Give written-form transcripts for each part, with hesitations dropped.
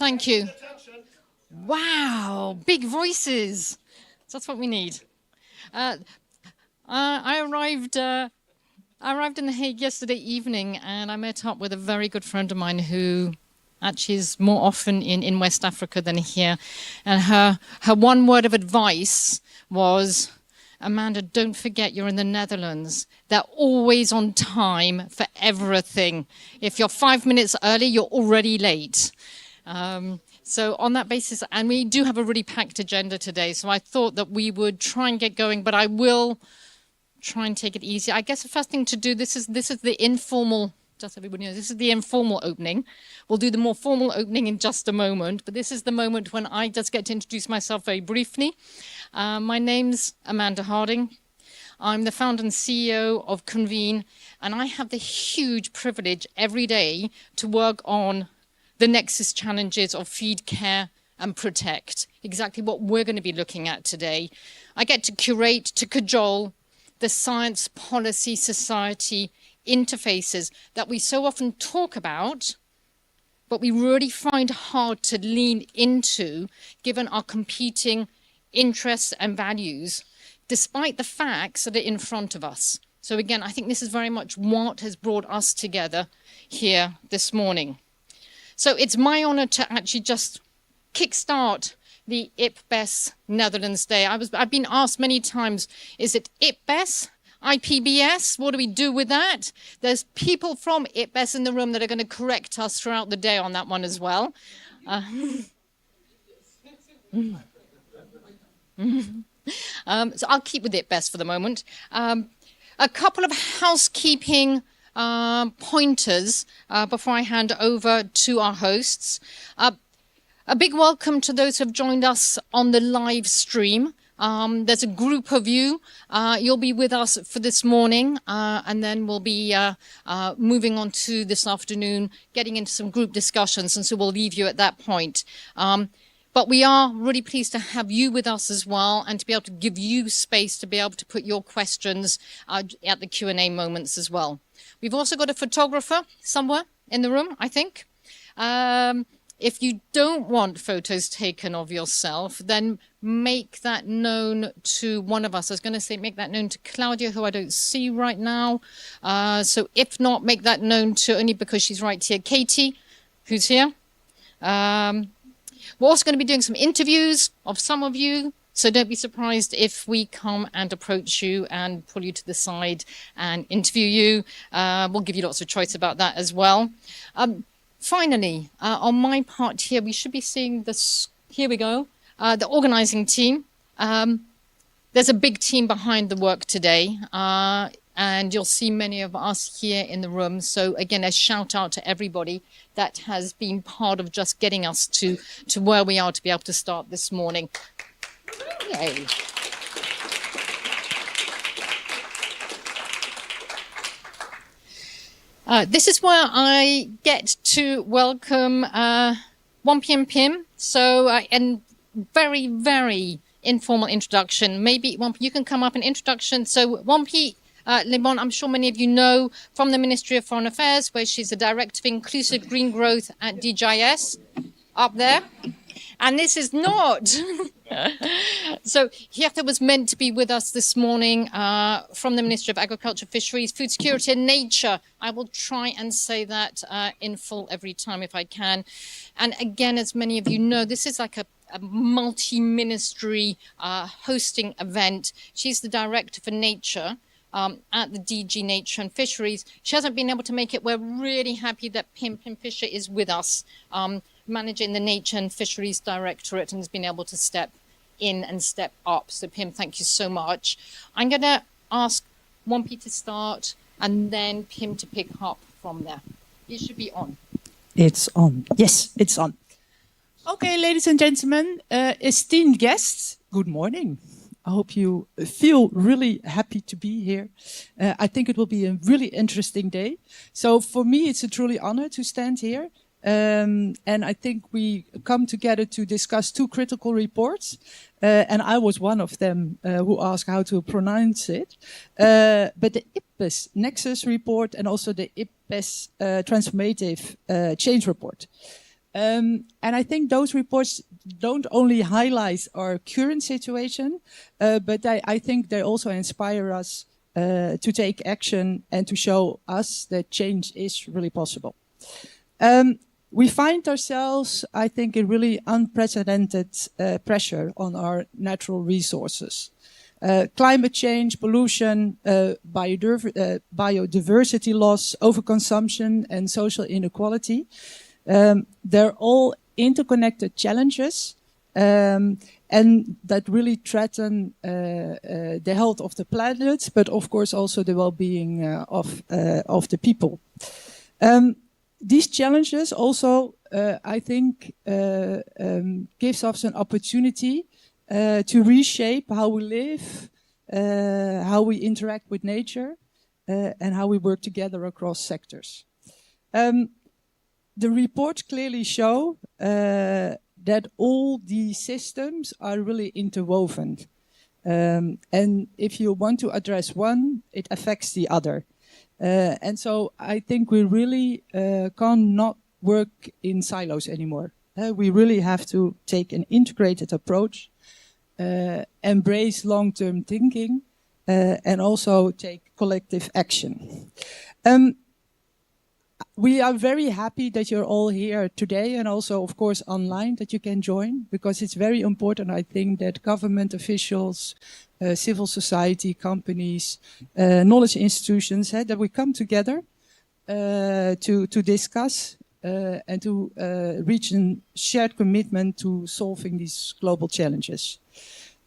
Thank you. Wow, big voices. That's what we need. I arrived in The Hague yesterday evening, and I met up with a very good friend of mine who actually is more often in West Africa than here. And her one word of advice was, Amanda, don't forget you're in the Netherlands. They're always on time for everything. If you're 5 minutes early, you're already late. So on that basis, and we do have a really packed agenda today, so I thought that we would try and get going, but I will try and take it easy. I guess the first thing to do, this is the informal, just everybody knows, this is the informal opening. We'll do the more formal opening in just a moment, but this is the moment when I just get to introduce myself very briefly. My name's Amanda Harding. I'm the founder and CEO of Convene, and I have the huge privilege every day to work on the nexus challenges of feed, care, and protect. Exactly what we're going to be looking at today. I get to curate, to cajole the science, policy, society interfaces that we so often talk about, but we really find hard to lean into given our competing interests and values, despite the facts that are in front of us. So again, I think this is very much what has brought us together here this morning. So it's my honor to actually just kickstart the IPBES Netherlands Day. I've been asked many times, is it IPBES, IPBES? What do we do with that? There's people from IPBES in the room that are going to correct us throughout the day on that one as well. So I'll keep with IPBES for the moment. A couple of housekeeping pointers before I hand over to our hosts. A big welcome to those who have joined us on the live stream. There's a group of you. You'll be with us for this morning, and then we'll be moving on to this afternoon, getting into some group discussions, and so we'll leave you at that point. But we are really pleased to have you with us as well, and to be able to give you space to be able to put your questions at the Q&A moments as well. We've also got a photographer somewhere in the room, I think. If you don't want photos taken of yourself, then make that known to one of us. I was going to say make that known to Claudia, who I don't see right now. So if not, make that known to, only because she's right here, Katie, who's here. We're also going to be doing some interviews of some of you. So don't be surprised if we come and approach you and pull you to the side and interview you. We'll give you lots of choice about that as well. Finally, on my part here, we should be seeing this, here we go, the organizing team. There's a big team behind the work today, and you'll see many of us here in the room. So again, a shout out to everybody that has been part of just getting us to where we are to be able to start this morning. Yay. This is where I get to welcome Wampi and Pim. So, and very, very informal introduction. Maybe, Wampi, you can come up an introduction. So, Wampi Limon, I'm sure many of you know from the Ministry of Foreign Affairs, where she's the Director of Inclusive Green Growth at DGIS, up there. And this is not. So Geerte was meant to be with us this morning from the Ministry of Agriculture, Fisheries, Food Security and Nature. I will try and say that in full every time if I can. And again, as many of you know, this is like a multi-ministry hosting event. She's the Director for Nature at the DG Nature and Fisheries. She hasn't been able to make it. We're really happy that Pim Fisher is with us, managing the Nature and Fisheries Directorate, and has been able to step in and step up. So Pim, thank you so much. I'm going to ask Wampi to start and then Pim to pick up from there. It should be on. It's on. Yes, it's on. Okay, ladies and gentlemen, esteemed guests, good morning. I hope you feel really happy to be here. I think it will be a really interesting day. So for me, it's a truly honor to stand here. And I think we come together to discuss two critical reports. And I was one of them who asked how to pronounce it. But the IPBES Nexus report and also the IPBES Transformative Change report. And I think those reports don't only highlight our current situation, but I think they also inspire us to take action and to show us that change is really possible. We find ourselves, I think, in really unprecedented pressure on our natural resources. Climate change, pollution, biodiversity loss, overconsumption, and social inequality. They're all interconnected challenges, and that really threaten the health of the planet, but of course also the well-being of the people. These challenges also, I think, gives us an opportunity to reshape how we live, how we interact with nature, and how we work together across sectors. The reports clearly show that all these systems are really interwoven. And if you want to address one, it affects the other. And so I think we really cannot work in silos anymore. We really have to take an integrated approach, embrace long-term thinking, and also take collective action. We are very happy that you're all here today, and also, of course, online, that you can join, because it's very important, I think, that government officials, civil society, companies, knowledge institutions, that we come together to discuss and to reach a shared commitment to solving these global challenges.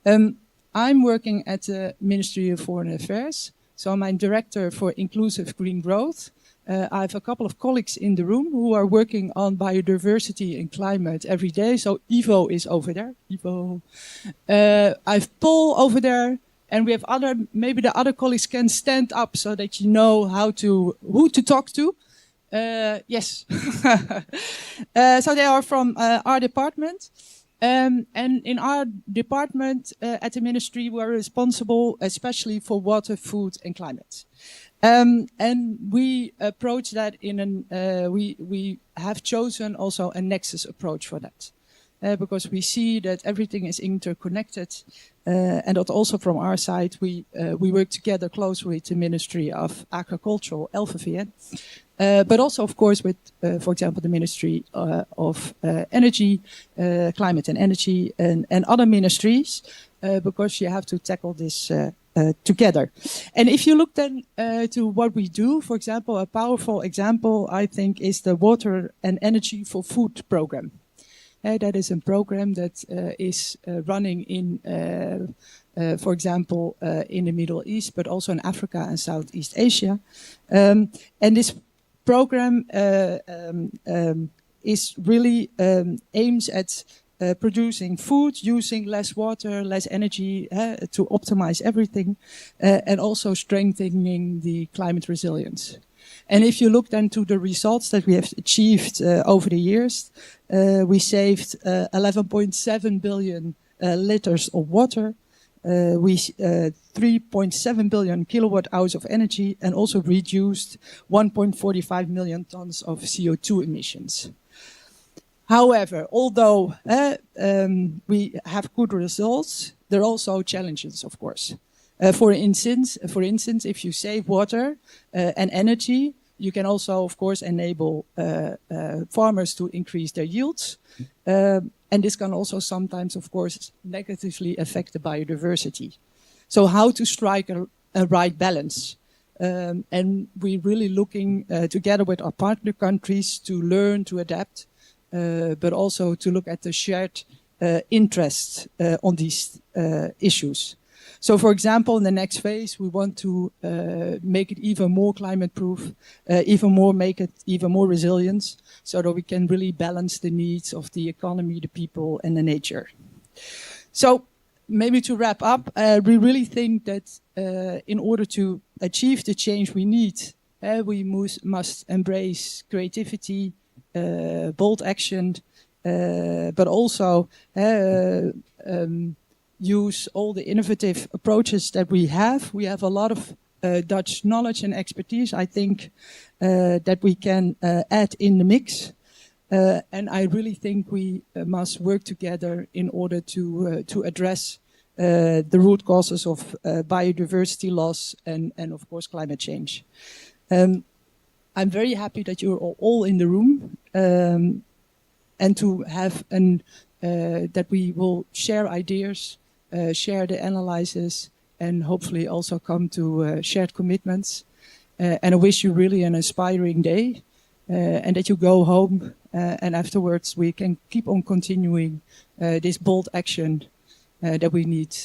I'm working at the Ministry of Foreign Affairs, so I'm director for inclusive green growth. I have a couple of colleagues in the room who are working on biodiversity and climate every day. So Ivo is over there. Ivo. I have Paul over there, and we have other. Maybe the other colleagues can stand up so that you know who to talk to. Yes. So they are from our department. And in our department at the ministry, we are responsible especially for water, food, and climate. And we approach that we have chosen also a nexus approach for that. Because we see that everything is interconnected, and that also from our side, we work together closely with the Ministry of Agriculture, LVVN, but also, of course, with, for example, the Ministry of Energy, Climate and Energy, and other ministries, because you have to tackle this together. And if you look then to what we do, for example, a powerful example, I think, is the Water and Energy for Food program. That is a program that is running in, for example, in the Middle East, but also in Africa and Southeast Asia. And this program is really aims at producing food, using less water, less energy to optimize everything, and also strengthening the climate resilience. And if you look then to the results that we have achieved over the years, we saved 11.7 billion liters of water, 3.7 billion kilowatt hours of energy, and also reduced 1.45 million tons of CO2 emissions. However, although we have good results, there are also challenges, of course. For instance, if you save water and energy, you can also, of course, enable farmers to increase their yields. And this can also sometimes, of course, negatively affect the biodiversity. So how to strike a right balance? And we're really looking together with our partner countries to learn to adapt, but also to look at the shared interest on these issues. So, for example, in the next phase, we want to make it even more climate-proof, make it even more resilient, so that we can really balance the needs of the economy, the people, and the nature. So, maybe to wrap up, we really think that in order to achieve the change we need, we must embrace creativity, bold action, but also use all the innovative approaches that we have. We have a lot of Dutch knowledge and expertise, I think, that we can add in the mix. And I really think we must work together in order to address the root causes of biodiversity loss and of course climate change. I'm very happy that you're all in the room and to have that we will share ideas, share the analysis, and hopefully also come to shared commitments. And I wish you really an inspiring day and that you go home and afterwards we can keep on continuing this bold action that we need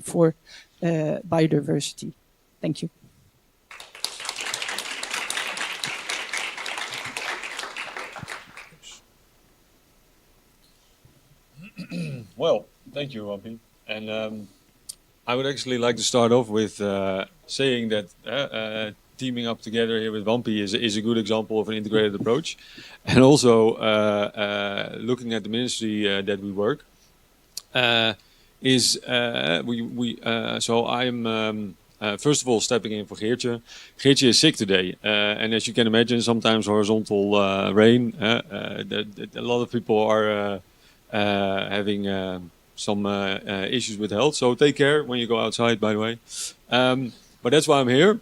for biodiversity. Thank you. Well, thank you, Wampie. And I would actually like to start off with saying that teaming up together here with Wampie is a good example of an integrated approach. And also looking at the ministry that we work so I'm first of all stepping in for Geertje. Geertje is sick today, and as you can imagine, sometimes horizontal rain. A lot of people are having some issues with health. So take care when you go outside, by the way. But that's why I'm here.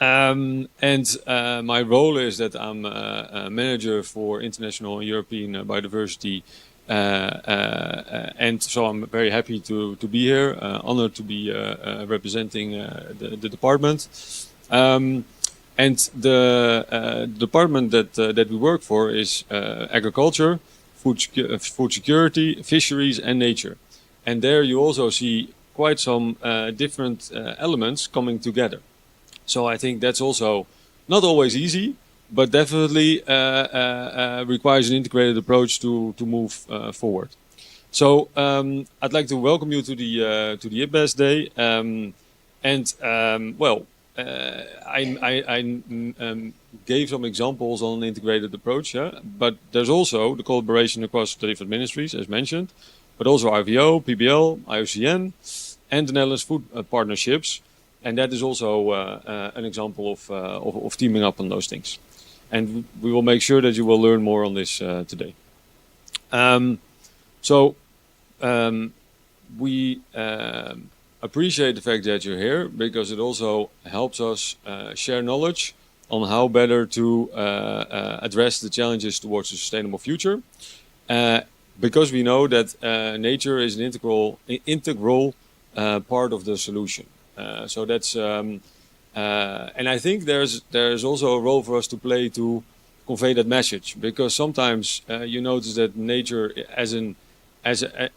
My role is that I'm a manager for international and European biodiversity. And so I'm very happy to be here, honored to be representing the department. And the department that we work for is agriculture, food security, fisheries and nature. And there you also see quite some different elements coming together. So I think that's also not always easy, but definitely requires an integrated approach to move forward. So I'd like to welcome you to the IPBES Day. I gave some examples on an integrated approach, but there's also the collaboration across the different ministries, as mentioned, but also RVO, PBL, IOCN, and the Netherlands Food Partnerships. And that is also an example of teaming up on those things. And we will make sure that you will learn more on this today. We appreciate the fact that you're here because it also helps us share knowledge on how better to address the challenges towards a sustainable future. Because we know that nature is an integral part of the solution. So that's and I think there's also a role for us to play to convey that message, because sometimes you notice that nature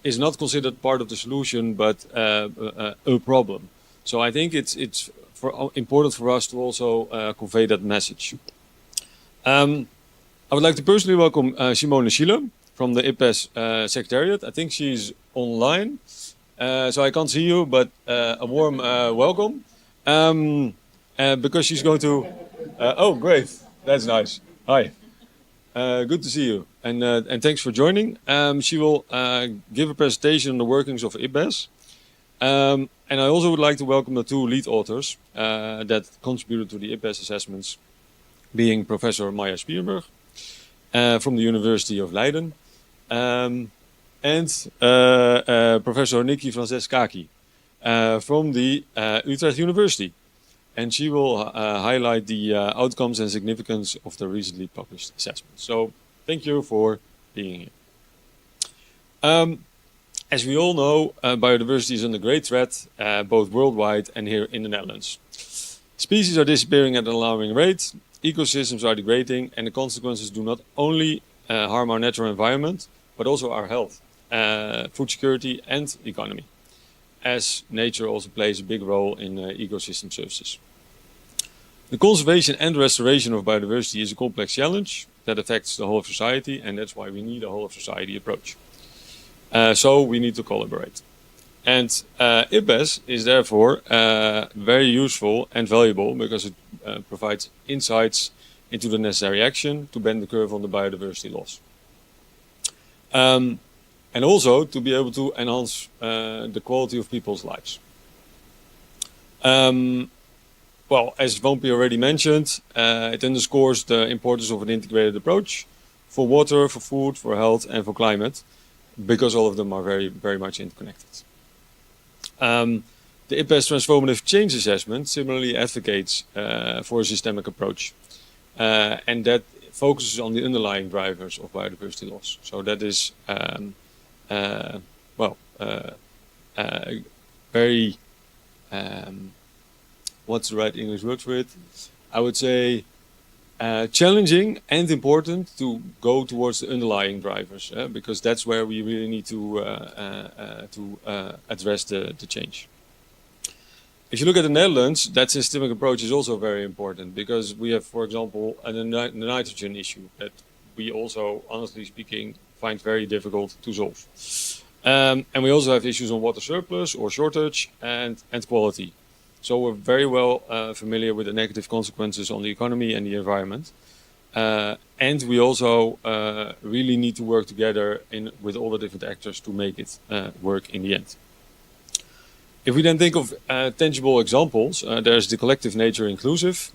is not considered part of the solution, but a problem. So I think it's important for us to also convey that message. I would like to personally welcome Simone Schiele from the IPBES Secretariat. I think she's online, so I can't see you, but a warm welcome. Because she's going to... oh, great. That's nice. Hi. Good to see you. And thanks for joining. She will give a presentation on the workings of IPBES. And I also would like to welcome the two lead authors that contributed to the IPBES assessments, being Professor Maya Spierenburg from the University of Leiden and Professor Nikki Francescaki from the Utrecht University. And she will highlight the outcomes and significance of the recently published assessment. So thank you for being here. As we all know, biodiversity is under great threat, both worldwide and here in the Netherlands. Species are disappearing at an alarming rate, ecosystems are degrading, and the consequences do not only harm our natural environment, but also our health, food security and economy, as nature also plays a big role in ecosystem services. The conservation and restoration of biodiversity is a complex challenge that affects the whole of society, and that's why we need a whole of society approach. So we need to collaborate. And IPBES is therefore very useful and valuable because it provides insights into the necessary action to bend the curve on the biodiversity loss. And also to be able to enhance the quality of people's lives. Well, as Wampie already mentioned, it underscores the importance of an integrated approach for water, for food, for health, and for climate, because all of them are very, very much interconnected. The IPBES Transformative Change Assessment similarly advocates for a systemic approach, and that focuses on the underlying drivers of biodiversity loss. So that is, very, what's the right English word for it? I would say challenging and important to go towards the underlying drivers, because that's where we really need to address the change. If you look at the Netherlands, that systemic approach is also very important, because we have, for example, the nitrogen issue that we also, honestly speaking, find very difficult to solve. And we also have issues on water surplus or shortage and quality. So we're very well familiar with the negative consequences on the economy and the environment. And we also really need to work together with all the different actors to make it work in the end. If we then think of tangible examples, there's the collective Nature Inclusive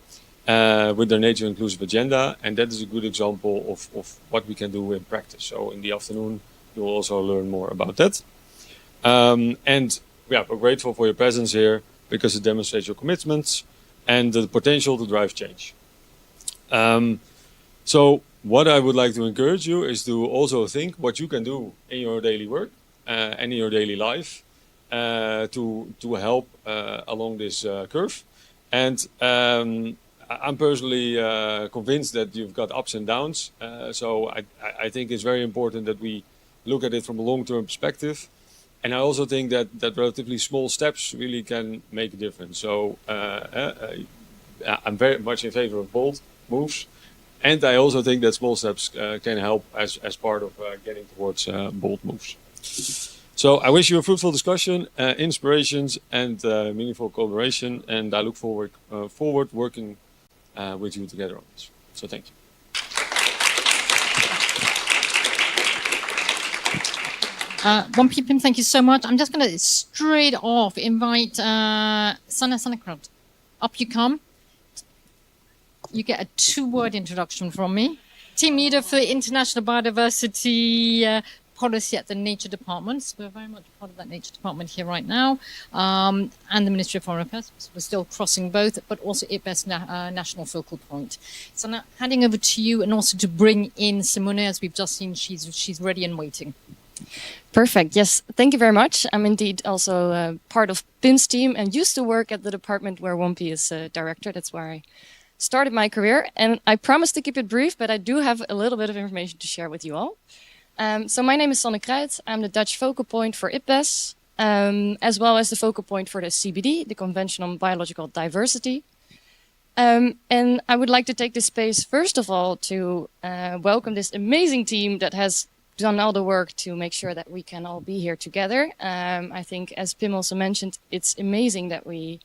with their Nature Inclusive agenda, and that is a good example of what we can do in practice. So in the afternoon, you'll also learn more about that. And yeah, we're grateful for your presence here, because it demonstrates your commitments and the potential to drive change. So what I would like to encourage you is to also think what you can do in your daily work and in your daily life to help along this curve. And I'm personally convinced that you've got ups and downs. So I think it's very important that we look at it from a long-term perspective. And I also think that relatively small steps really can make a difference. So I'm very much in favor of bold moves. And I also think that small steps can help as part of getting towards bold moves. So I wish you a fruitful discussion, inspirations, and meaningful collaboration. And I look forward working with you together on this. So thank you. One Pipim, thank you so much. I'm just going to straight off invite Sana Kraut. Up you come. You get a 2-word introduction from me. Team leader for the International Biodiversity Policy at the Nature Department. So we're very much part of that Nature Department here right now. And the Ministry of Foreign Affairs. So we're still crossing both, but also IPBES National Focal Point. So now handing over to you, and also to bring in Simone, as we've just seen, she's ready and waiting. Perfect. Yes, thank you very much. I'm indeed also part of PIN's team and used to work at the department where Wompi is director. That's where I started my career. And I promise to keep it brief, but I do have a little bit of information to share with you all. So my name is Sanne Kruijt. I'm the Dutch focal point for IPBES, as well as the focal point for the CBD, the Convention on Biological Diversity. And I would like to take this space, first of all, to welcome this amazing team that has done all the work to make sure that we can all be here together. I think, as Pim also mentioned, it's amazing that we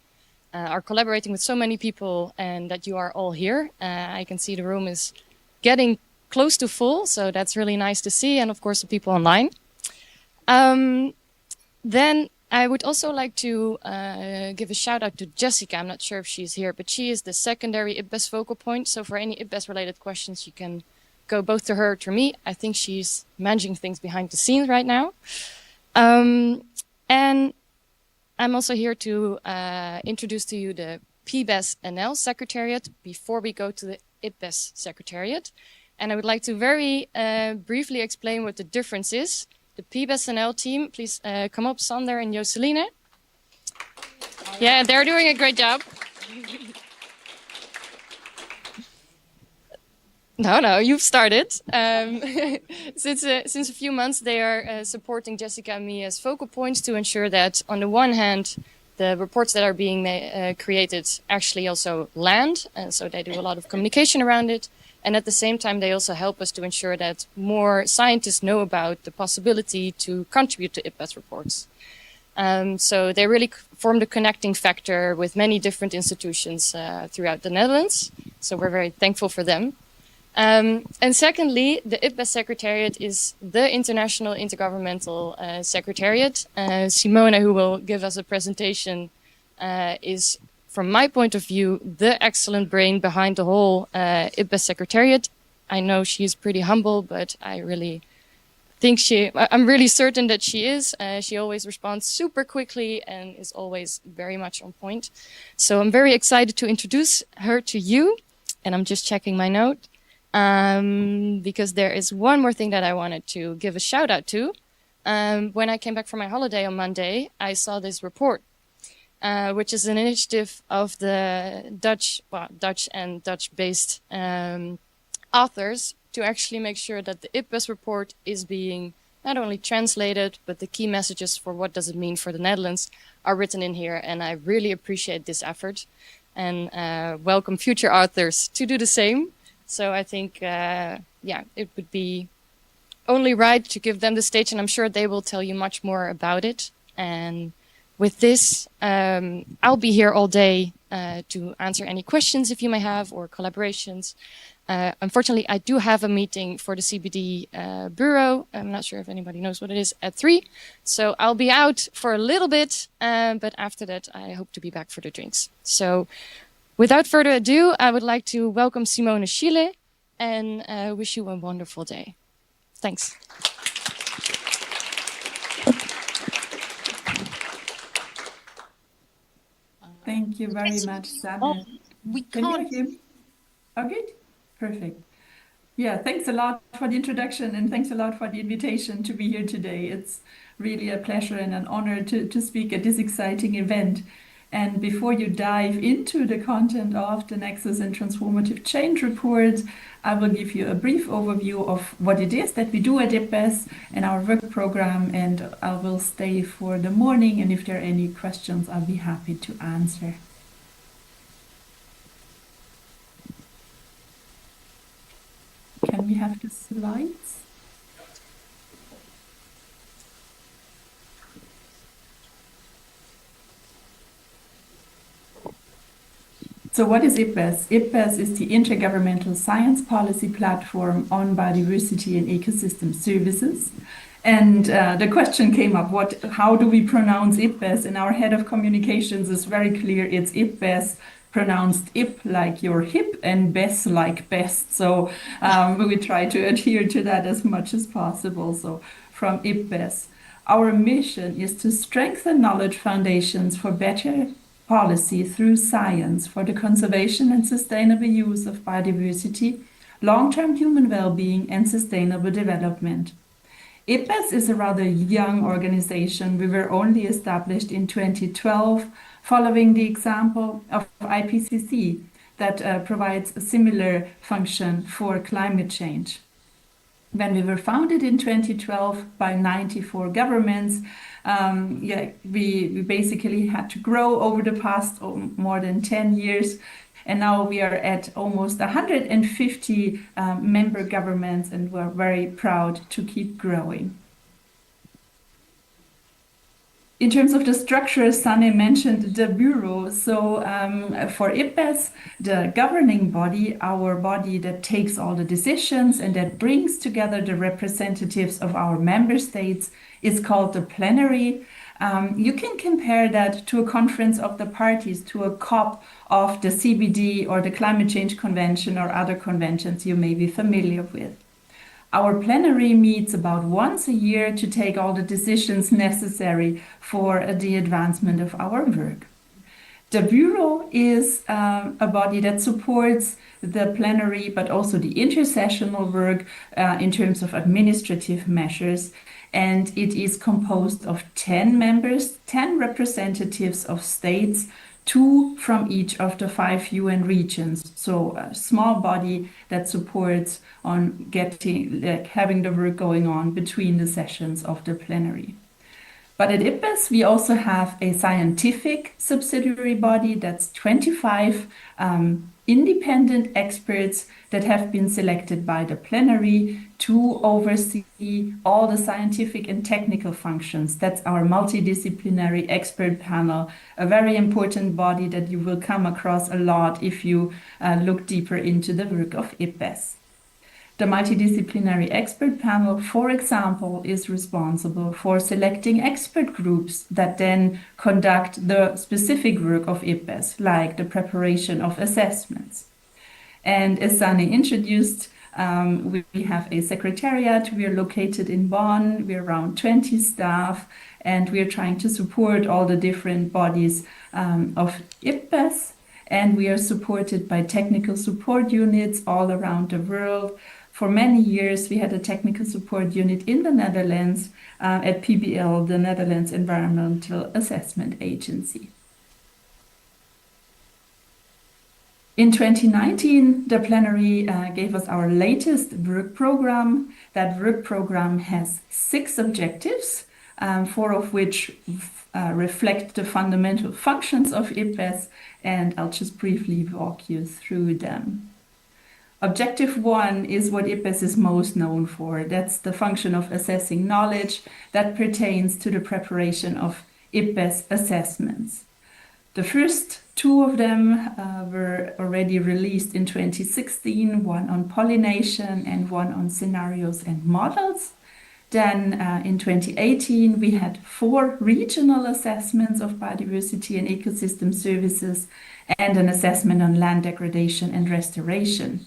are collaborating with so many people and that you are all here. I can see the room is getting close to full, so that's really nice to see, and of course the people online. Then I would also like to give a shout out to Jessica. I'm not sure if she's here, but she is the secondary IPBES focal point. So for any IPBES related questions, you can go both to her or to me. I think she's managing things behind the scenes right now. And I'm also here to introduce to you the IPBES NL Secretariat before we go to the IPBES Secretariat. And I would like to very briefly explain what the difference is. The IPBES NL team, please come up, Sander and Joseline. Yeah, they're doing a great job. No, you've started. Since a few months, they are supporting Jessica and me as focal points to ensure that, on the one hand, the reports that are being created actually also land. And so they do a lot of communication around it. And at the same time, they also help us to ensure that more scientists know about the possibility to contribute to IPBES reports. So they really form the connecting factor with many different institutions throughout the Netherlands. So we're very thankful for them. And secondly, the IPBES Secretariat is the international intergovernmental secretariat. Simone, who will give us a presentation, is, from my point of view, the excellent brain behind the whole IPBES Secretariat. I know she's pretty humble, but I really think I'm really certain that she is. She always responds super quickly and is always very much on point. So I'm very excited to introduce her to you. And I'm just checking my note because there is one more thing that I wanted to give a shout out to. When I came back from my holiday on Monday, I saw this report, which is an initiative of the Dutch and Dutch-based authors to actually make sure that the IPBES report is being not only translated, but the key messages for what does it mean for the Netherlands are written in here. And I really appreciate this effort and welcome future authors to do the same. So I think, it would be only right to give them the stage, and I'm sure they will tell you much more about it. And with this, I'll be here all day to answer any questions if you may have or collaborations. Unfortunately, I do have a meeting for the CBD Bureau. I'm not sure if anybody knows what it is at 3. So I'll be out for a little bit, but after that, I hope to be back for the drinks. So without further ado, I would like to welcome Simone Schiele and wish you a wonderful day. Thanks. Thank you very much, Sabine. We Can you can't. hear me? Oh, good. Perfect. Yeah, thanks a lot for the introduction and thanks a lot for the invitation to be here today. It's really a pleasure and an honor to speak at this exciting event. And before you dive into the content of the Nexus and Transformative Change report, I will give you a brief overview of what it is that we do at IPBES and our work program, and I will stay for the morning, and if there are any questions, I'll be happy to answer. Can we have the slides? So what is IPBES? IPBES is the Intergovernmental Science Policy Platform on Biodiversity and Ecosystem Services. And the question came up, how do we pronounce IPBES? And our head of communications is very clear, it's IPBES, pronounced IP like your hip and BES like best. So we try to adhere to that as much as possible. So from IPBES, our mission is to strengthen knowledge foundations for better policy through science for the conservation and sustainable use of biodiversity, long-term human well-being, and sustainable development. IPBES is a rather young organization. We were only established in 2012, following the example of IPCC that provides a similar function for climate change. When we were founded in 2012 by 94 governments, we basically had to grow over the past more than 10 years. And now we are at almost 150 member governments, and we're very proud to keep growing. In terms of the structure, Sanne mentioned the Bureau. So for IPBES, the governing body, our body that takes all the decisions and that brings together the representatives of our member states, is called the plenary. You can compare that to a conference of the parties, to a COP of the CBD or the Climate Change Convention or other conventions you may be familiar with. Our plenary meets about once a year to take all the decisions necessary for the advancement of our work. The Bureau is a body that supports the plenary, but also the intersessional work in terms of administrative measures. And it is composed of 10 members, 10 representatives of states, 2 from each of the 5 UN regions. So a small body that supports on having the work going on between the sessions of the plenary. But at IPBES, we also have a scientific subsidiary body that's 25 independent experts that have been selected by the plenary to oversee all the scientific and technical functions. That's our multidisciplinary expert panel, a very important body that you will come across a lot if you look deeper into the work of IPBES. The multidisciplinary expert panel, for example, is responsible for selecting expert groups that then conduct the specific work of IPBES, like the preparation of assessments. And as Sanne introduced, We have a secretariat. We are located in Bonn. We're around 20 staff, and we're trying to support all the different bodies of IPBES. And we are supported by technical support units all around the world. For many years, we had a technical support unit in the Netherlands at PBL, the Netherlands Environmental Assessment Agency. In 2019, the plenary gave us our latest work program. That work program has 6 objectives, 4 of which reflect the fundamental functions of IPBES, and I'll just briefly walk you through them. Objective 1 is what IPBES is most known for. That's the function of assessing knowledge that pertains to the preparation of IPBES assessments. The first 2 of them were already released in 2016, one on pollination and one on scenarios and models. Then in 2018, we had 4 regional assessments of biodiversity and ecosystem services and an assessment on land degradation and restoration.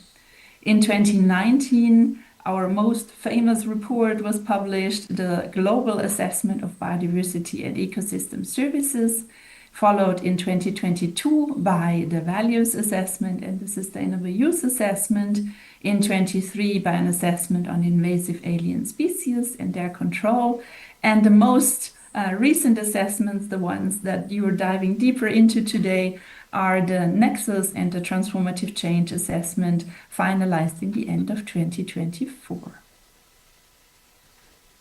In 2019, our most famous report was published, the Global Assessment of Biodiversity and Ecosystem Services, followed in 2022 by the Values Assessment and the Sustainable Use Assessment, in 2023 by an assessment on invasive alien species and their control, and the most recent assessments, the ones that you are diving deeper into today, are the Nexus and the Transformative Change Assessment, finalized in the end of 2024.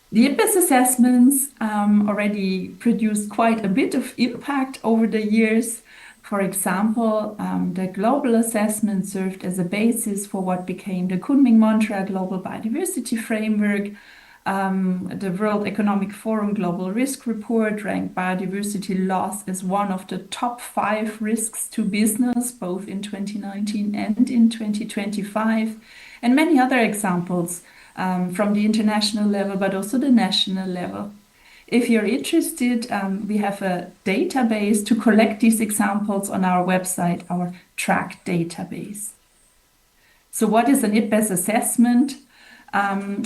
The IPBES assessments already produced quite a bit of impact over the years. For example, the global assessment served as a basis for what became the Kunming-Montreal Global Biodiversity Framework. The World Economic Forum Global Risk Report ranked biodiversity loss as one of the top 5 risks to business, both in 2019 and in 2025, and many other examples from the international level, but also the national level. If you're interested, we have a database to collect these examples on our website, our track database. So what is an IPBES assessment?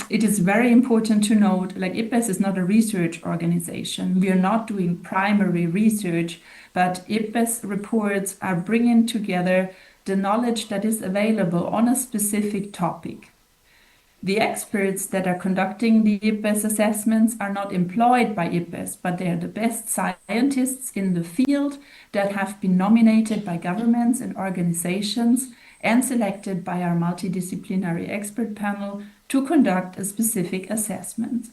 It is very important to note, like, IPBES is not a research organization. We are not doing primary research, but IPBES reports are bringing together the knowledge that is available on a specific topic. The experts that are conducting the IPBES assessments are not employed by IPBES, but they are the best scientists in the field that have been nominated by governments and organizations and selected by our multidisciplinary expert panel to conduct a specific assessment.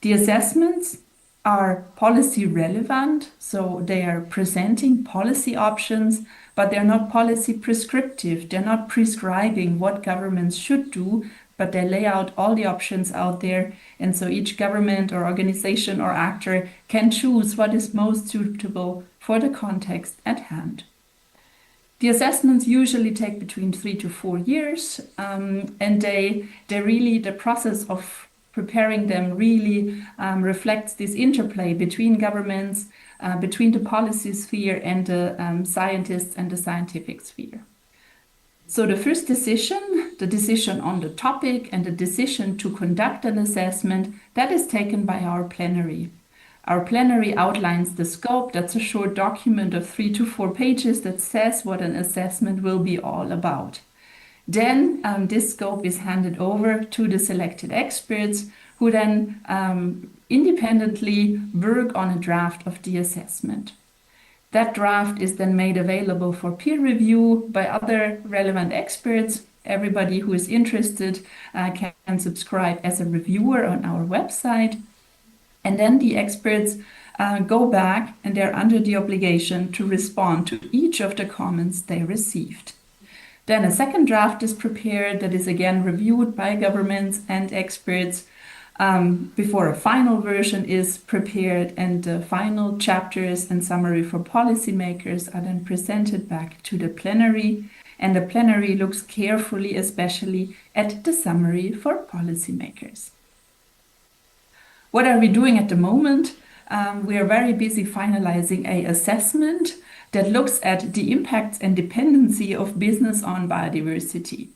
The assessments are policy relevant, so they are presenting policy options, but they're not policy prescriptive. They're not prescribing what governments should do, but they lay out all the options out there, and so each government or organization or actor can choose what is most suitable for the context at hand. The assessments usually take between 3 to 4 years, and the process of preparing them really reflects this interplay between governments, between the policy sphere and the scientists and the scientific sphere. So the first decision, the decision on the topic and the decision to conduct an assessment, that is taken by our plenary. Our plenary outlines the scope. That's a short document of 3 to 4 pages that says what an assessment will be all about. Then this scope is handed over to the selected experts, who then independently work on a draft of the assessment. That draft is then made available for peer review by other relevant experts. Everybody who is interested can subscribe as a reviewer on our website. And then the experts go back, and they're under the obligation to respond to each of the comments they received. Then a second draft is prepared that is again reviewed by governments and experts before a final version is prepared, and the final chapters and summary for policymakers are then presented back to the plenary, and the plenary looks carefully especially at the summary for policymakers. What are we doing at the moment? We are very busy finalizing an assessment that looks at the impacts and dependency of business on biodiversity.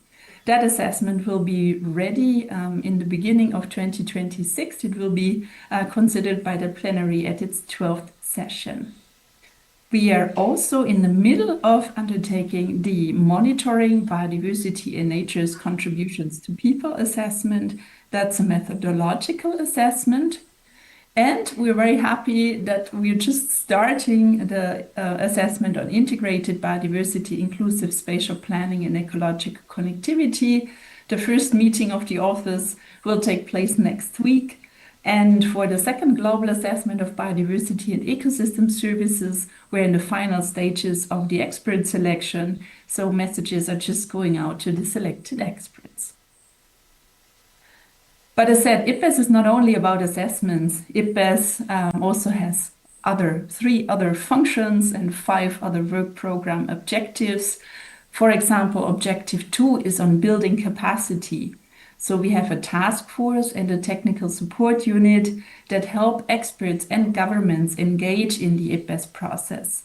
That assessment will be ready in the beginning of 2026. It will be considered by the plenary at its 12th session. We are also in the middle of undertaking the Monitoring Biodiversity and Nature's Contributions to People assessment. That's a methodological assessment. And we're very happy that we're just starting the assessment on integrated biodiversity, inclusive spatial planning, and ecological connectivity. The first meeting of the authors will take place next week. And for the second global assessment of biodiversity and ecosystem services, we're in the final stages of the expert selection. So messages are just going out to the selected experts. But as said, IPBES is not only about assessments. IPBES also has three other functions and 5 other work program objectives. For example, objective 2 is on building capacity. So we have a task force and a technical support unit that help experts and governments engage in the IPBES process.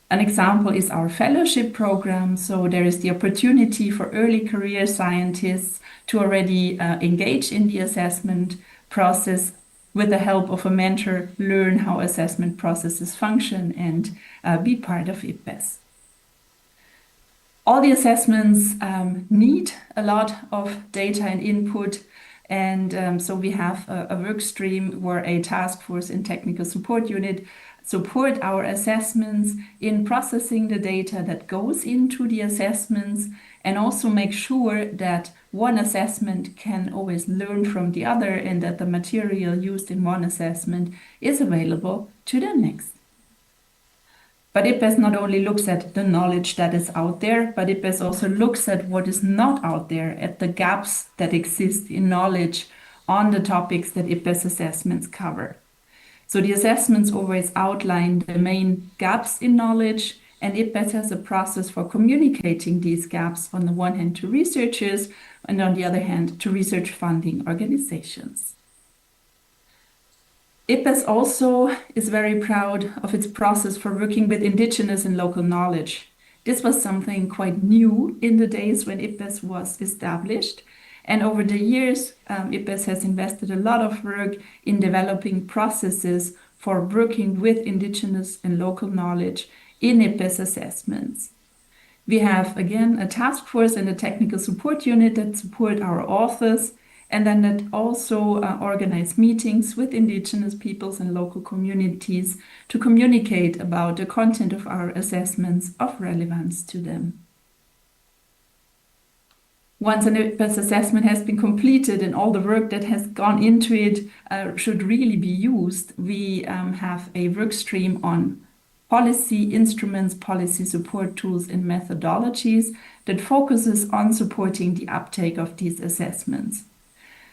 An example is our fellowship program. So there is the opportunity for early career scientists to already engage in the assessment process with the help of a mentor, learn how assessment processes function and be part of IPBES. All the assessments need a lot of data and input. And so we have a work stream where a task force and technical support unit support our assessments in processing the data that goes into the assessments and also make sure that one assessment can always learn from the other and that the material used in one assessment is available to the next. But IPBES not only looks at the knowledge that is out there, but IPBES also looks at what is not out there, at the gaps that exist in knowledge on the topics that IPBES assessments cover. So the assessments always outline the main gaps in knowledge, and IPBES has a process for communicating these gaps on the one hand to researchers and on the other hand to research funding organizations. IPBES also is very proud of its process for working with indigenous and local knowledge. This was something quite new in the days when IPBES was established. And over the years, IPBES has invested a lot of work in developing processes for working with indigenous and local knowledge in IPBES assessments. We have, again, a task force and a technical support unit that support our authors, and then that also organize meetings with indigenous peoples and local communities to communicate about the content of our assessments of relevance to them. Once an IPBES assessment has been completed and all the work that has gone into it should really be used, we have a work stream on policy instruments, policy support tools, and methodologies that focuses on supporting the uptake of these assessments.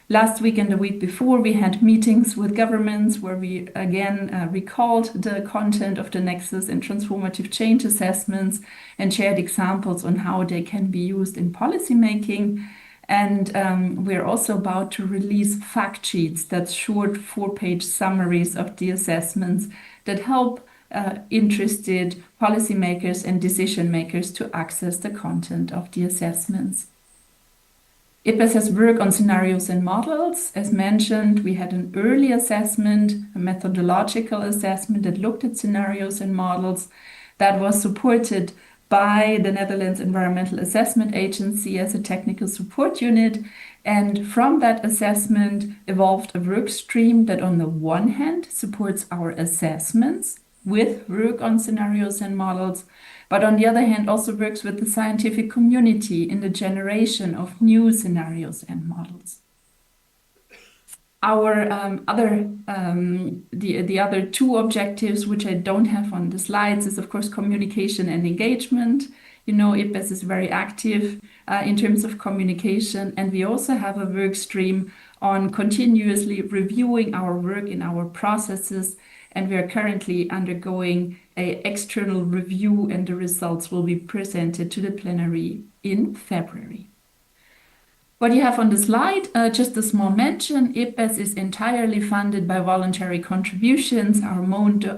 Last week and the week before, we had meetings with governments where we again recalled the content of the Nexus and Transformative Change Assessments and shared examples on how they can be used in policymaking. And we're also about to release fact sheets, that's short 4-page summaries of the assessments that help interested policymakers and decision makers to access the content of the assessments. IPBES has worked on scenarios and models. As mentioned, we had an early assessment, a methodological assessment that looked at scenarios and models that was supported by the Netherlands Environmental Assessment Agency as a technical support unit. And from that assessment evolved a work stream that on the one hand supports our assessments with work on scenarios and models, but on the other hand also works with the scientific community in the generation of new scenarios and models. Our the other 2 objectives, which I don't have on the slides, is of course communication and engagement. You know, IPBES is very active in terms of communication, and we also have a work stream on continuously reviewing our work in our processes. And we are currently undergoing an external review, and the results will be presented to the plenary in February. What you have on the slide, just a small mention, IPBES is entirely funded by voluntary contributions. Our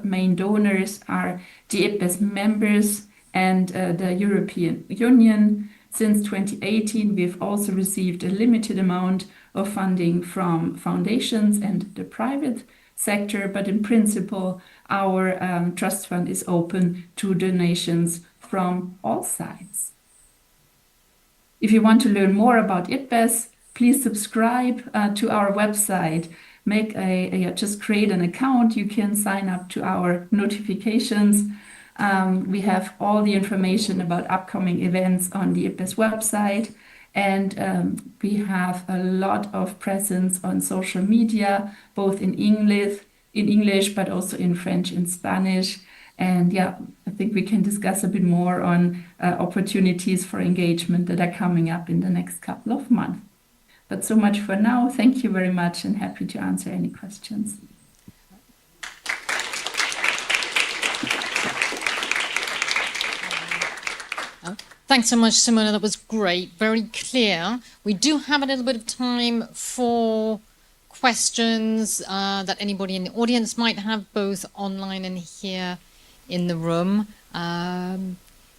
main donors are the IPBES members and the European Union. Since 2018, we've also received a limited amount of funding from foundations and the private sector, but in principle, our trust fund is open to donations from all sides. If you want to learn more about IPBES, please subscribe to our website. Just create an account. You can sign up to our notifications. We have all the information about upcoming events on the IPBES website, and we have a lot of presence on social media, both in English, but also in French and Spanish. And yeah, I think we can discuss a bit more on opportunities for engagement that are coming up in the next couple of months. But so much for now. Thank you very much, and happy to answer any questions. Thanks so much, Simona. That was great, very clear. We do have a little bit of time for questions that anybody in the audience might have, both online and here in the room.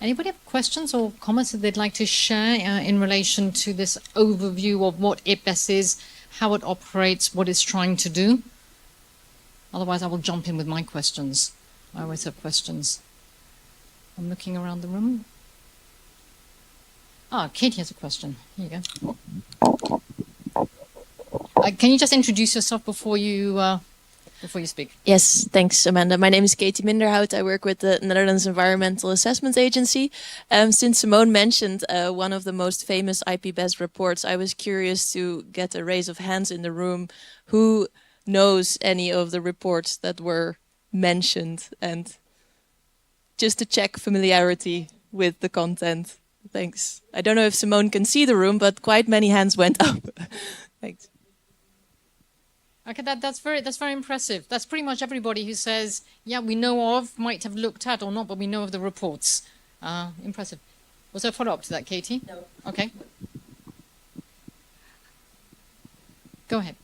Anybody have questions or comments that they'd like to share in relation to this overview of what IPBES is, how it operates, what it's trying to do? Otherwise, I will jump in with my questions. I always have questions. I'm looking around the room. Katie has a question. Here you go. Can you just introduce yourself before you speak? Yes, thanks, Amanda. My name is Katie Minderhout. I work with the Netherlands Environmental Assessment Agency. Since Simone mentioned one of the most famous IPBES reports, I was curious to get a raise of hands in the room who knows any of the reports that were mentioned, and just to check familiarity with the content. Thanks. I don't know if Simone can see the room, but quite many hands went up. Thanks. Okay, that's very impressive. That's pretty much everybody who says, yeah, we know of, might have looked at or not, but we know of the reports. Impressive. Was there a follow-up to that, Katie? No. Okay. Go ahead.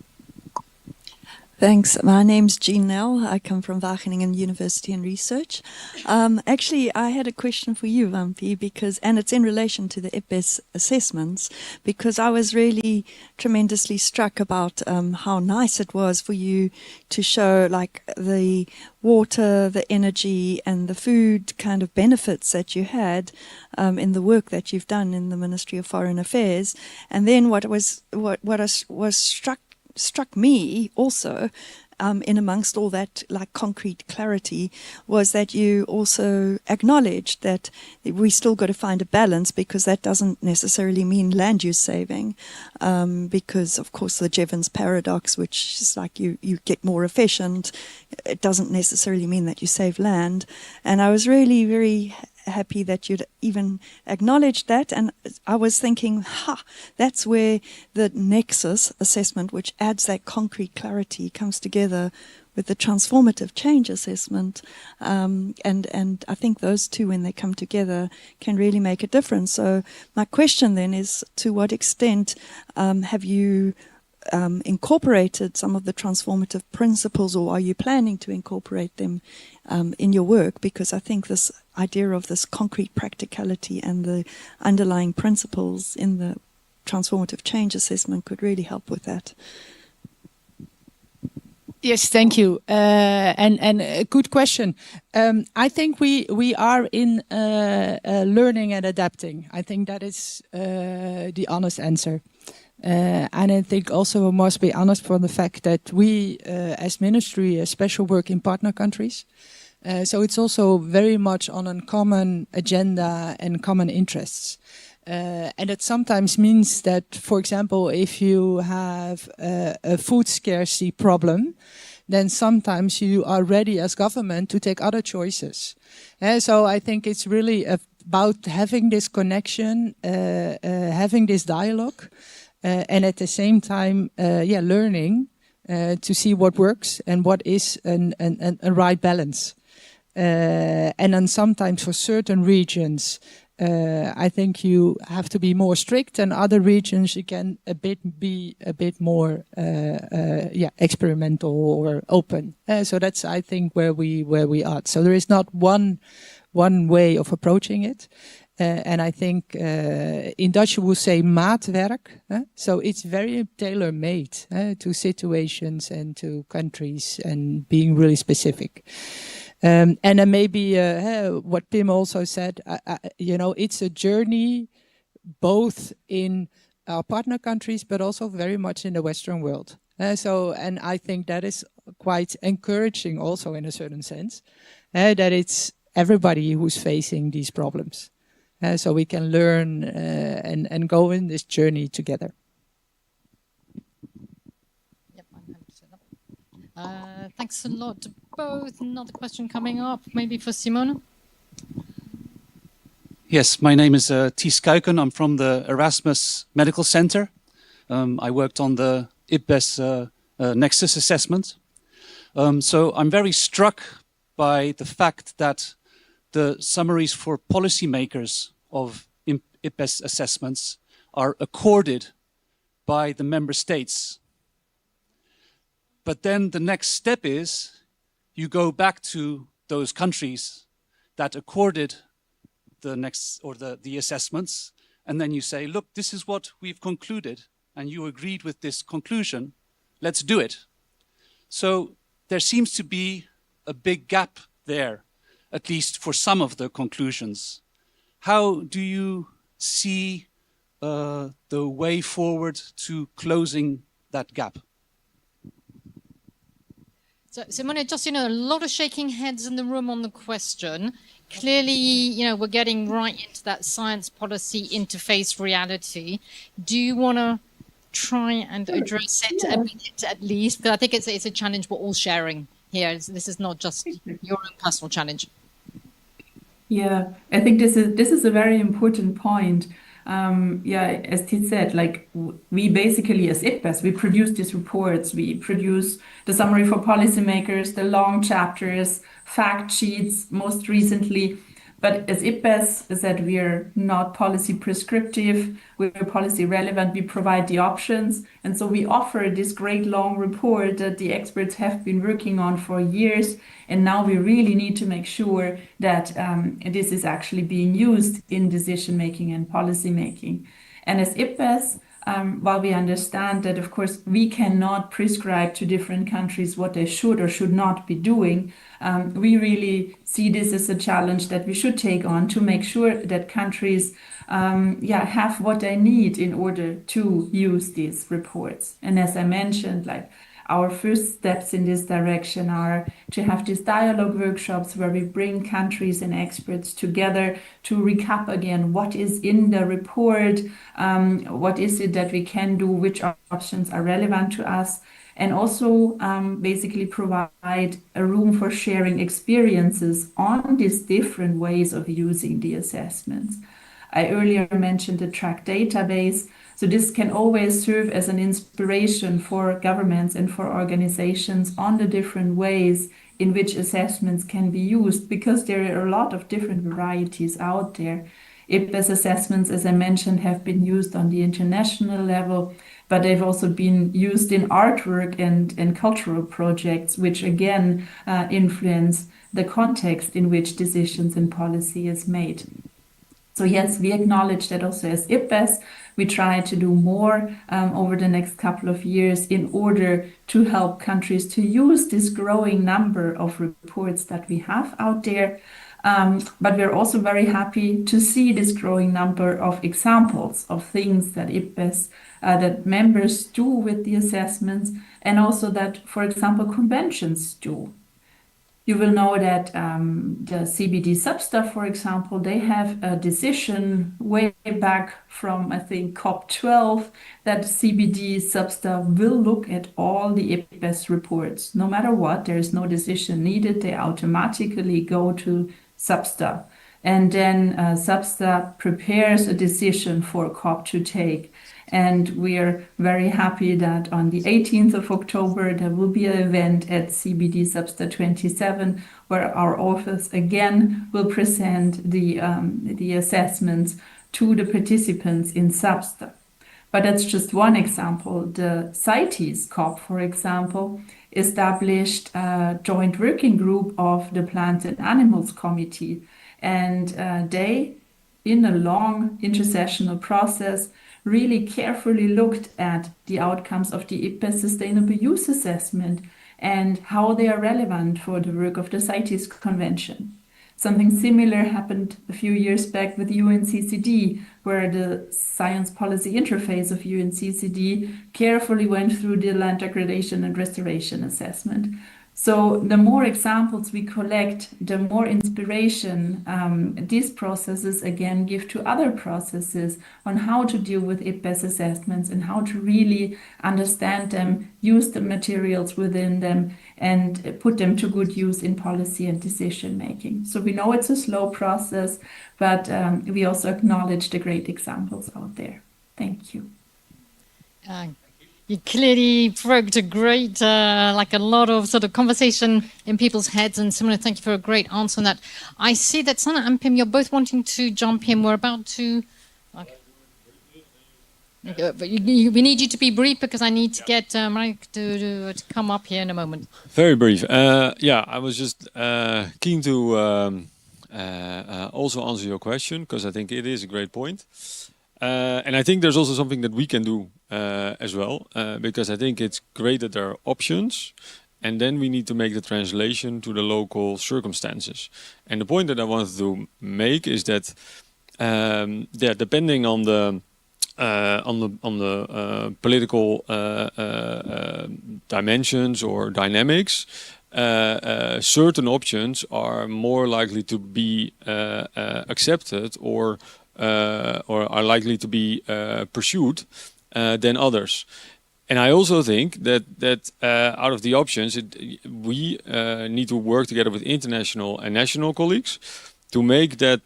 Thanks. My name's Jean Nell. I come from Wageningen University and Research. Actually, I had a question for you, Vampi, and it's in relation to the IPBES assessments, because I was really tremendously struck about how nice it was for you to show like the water, the energy, and the food kind of benefits that you had in the work that you've done in the Ministry of Foreign Affairs. And then what struck me also in amongst all that like concrete clarity was that you also acknowledged that we still got to find a balance, because that doesn't necessarily mean land use saving, because of course the Jevons paradox, which is like you get more efficient, it doesn't necessarily mean that you save land. And I was really very happy that you'd even acknowledged that, and I was thinking, that's where the Nexus assessment, which adds that concrete clarity, comes together with the Transformative Change Assessment, and I think those two, when they come together, can really make a difference. So my question then is, to what extent have you incorporated some of the transformative principles, or are you planning to incorporate them in your work? Because I think this idea of this concrete practicality and the underlying principles in the transformative change assessment could really help with that. Yes, thank you. And a good question. I think we are in learning and adapting. I think that is the honest answer. And I think also we must be honest for the fact that we, as ministry, special work in partner countries. So it's also very much on a common agenda and common interests. And it sometimes means that, for example, if you have a food scarcity problem, then sometimes you are ready as government to take other choices. So I think it's really about having this connection, having this dialogue, and at the same time, learning to see what works and what is a right balance. And then sometimes for certain regions, I think you have to be more strict, and other regions you can be a bit more experimental or open. So that's, I think, where we are. So there is not one way of approaching it. And I think in Dutch we will say maatwerk. So it's very tailor-made to situations and to countries and being really specific. And then maybe what Pim also said, you know, it's a journey both in our partner countries, but also very much in the Western world. And I think that is quite encouraging also in a certain sense, that it's everybody who's facing these problems. So we can learn and go in this journey together. Yep, I'm happy to say that. Thanks a lot to both. Another question coming up, maybe for Simone. Yes, my name is T. Skuiken. I'm from the Erasmus Medical Center. I worked on the IPBES Nexus Assessment. So I'm very struck by the fact that the summaries for policymakers of IPBES assessments are accorded by the member states. But then the next step is you go back to those countries that accorded the assessments, and then you say, look, this is what we've concluded, and you agreed with this conclusion, let's do it. So there seems to be a big gap there, at least for some of the conclusions. How do you see the way forward to closing that gap? So, Simone, just, you know, a lot of shaking heads in the room on the question. Clearly, you know, we're getting right into that science policy interface reality. Do you want to try and address it a bit at least? Because I think it's a challenge we're all sharing here. This is not just your own personal challenge. Yeah, I think this is a very important point. Yeah, as Tit said, like we basically, as IPBES, we produce these reports, we produce the summary for policymakers, the long chapters, fact sheets, most recently. But as IPBES, as said, we are not policy prescriptive, we're policy relevant, we provide the options. And so we offer this great long report that the experts have been working on for years. And now we really need to make sure that this is actually being used in decision making and policy making. And as IPBES, while we understand that, of course, we cannot prescribe to different countries what they should or should not be doing, we really see this as a challenge that we should take on to make sure that countries have what they need in order to use these reports. And as I mentioned, like our first steps in this direction are to have these dialogue workshops where we bring countries and experts together to recap again what is in the report, what is it that we can do, which options are relevant to us, and also basically provide a room for sharing experiences on these different ways of using the assessments. I earlier mentioned the track database. So this can always serve as an inspiration for governments and for organizations on the different ways in which assessments can be used, because there are a lot of different varieties out there. IPBES assessments, as I mentioned, have been used on the international level, but they've also been used in artwork and cultural projects, which again influence the context in which decisions and policy is made. So yes, we acknowledge that also as IPBES, we try to do more over the next couple of years in order to help countries to use this growing number of reports that we have out there. But we're also very happy to see this growing number of examples of things that IPBES, that members do with the assessments, and also that, for example, conventions do. You will know that the CBD substaff, for example, they have a decision way back from, I think, COP12, that CBD substaff will look at all the IPBES reports. No matter what, there is no decision needed. They automatically go to substaff. And then substaff prepares a decision for COP to take. And we are very happy that on the 18th of October, there will be an event at CBD Substa 27, where our authors again will present the assessments to the participants in Substa. But that's just one example. The CITES COP, for example, established a joint working group of the Plants and Animals Committee. And they in a long intersessional process, really carefully looked at the outcomes of the IPBES Sustainable Use Assessment and how they are relevant for the work of the CITES Convention. Something similar happened a few years back with UNCCD, where the Science Policy Interface of UNCCD carefully went through the land degradation and restoration assessment. So the more examples we collect, the more inspiration these processes again give to other processes on how to deal with IPBES assessments and how to really understand them, use the materials within them, and put them to good use in policy and decision making. So we know it's a slow process, but we also acknowledge the great examples out there. Thank you. You clearly provoked a great, like a lot of sort of conversation in people's heads. And Simona, thank you for a great answer on that. I see that Sana and Pim, you're both wanting to jump in. We're about to... Okay, but we need you to be brief because I need to get Mike to come up here in a moment. Very brief. Yeah, I was just keen to also answer your question because I think it is a great point. And I think there's also something that we can do as well, because I think it's great that there are options, and then we need to make the translation to the local circumstances. And the point that I wanted to make is that, yeah, depending on the political dimensions or dynamics, certain options are more likely to be accepted or are likely to be pursued than others. And I also think that out of the options, we need to work together with international and national colleagues to make that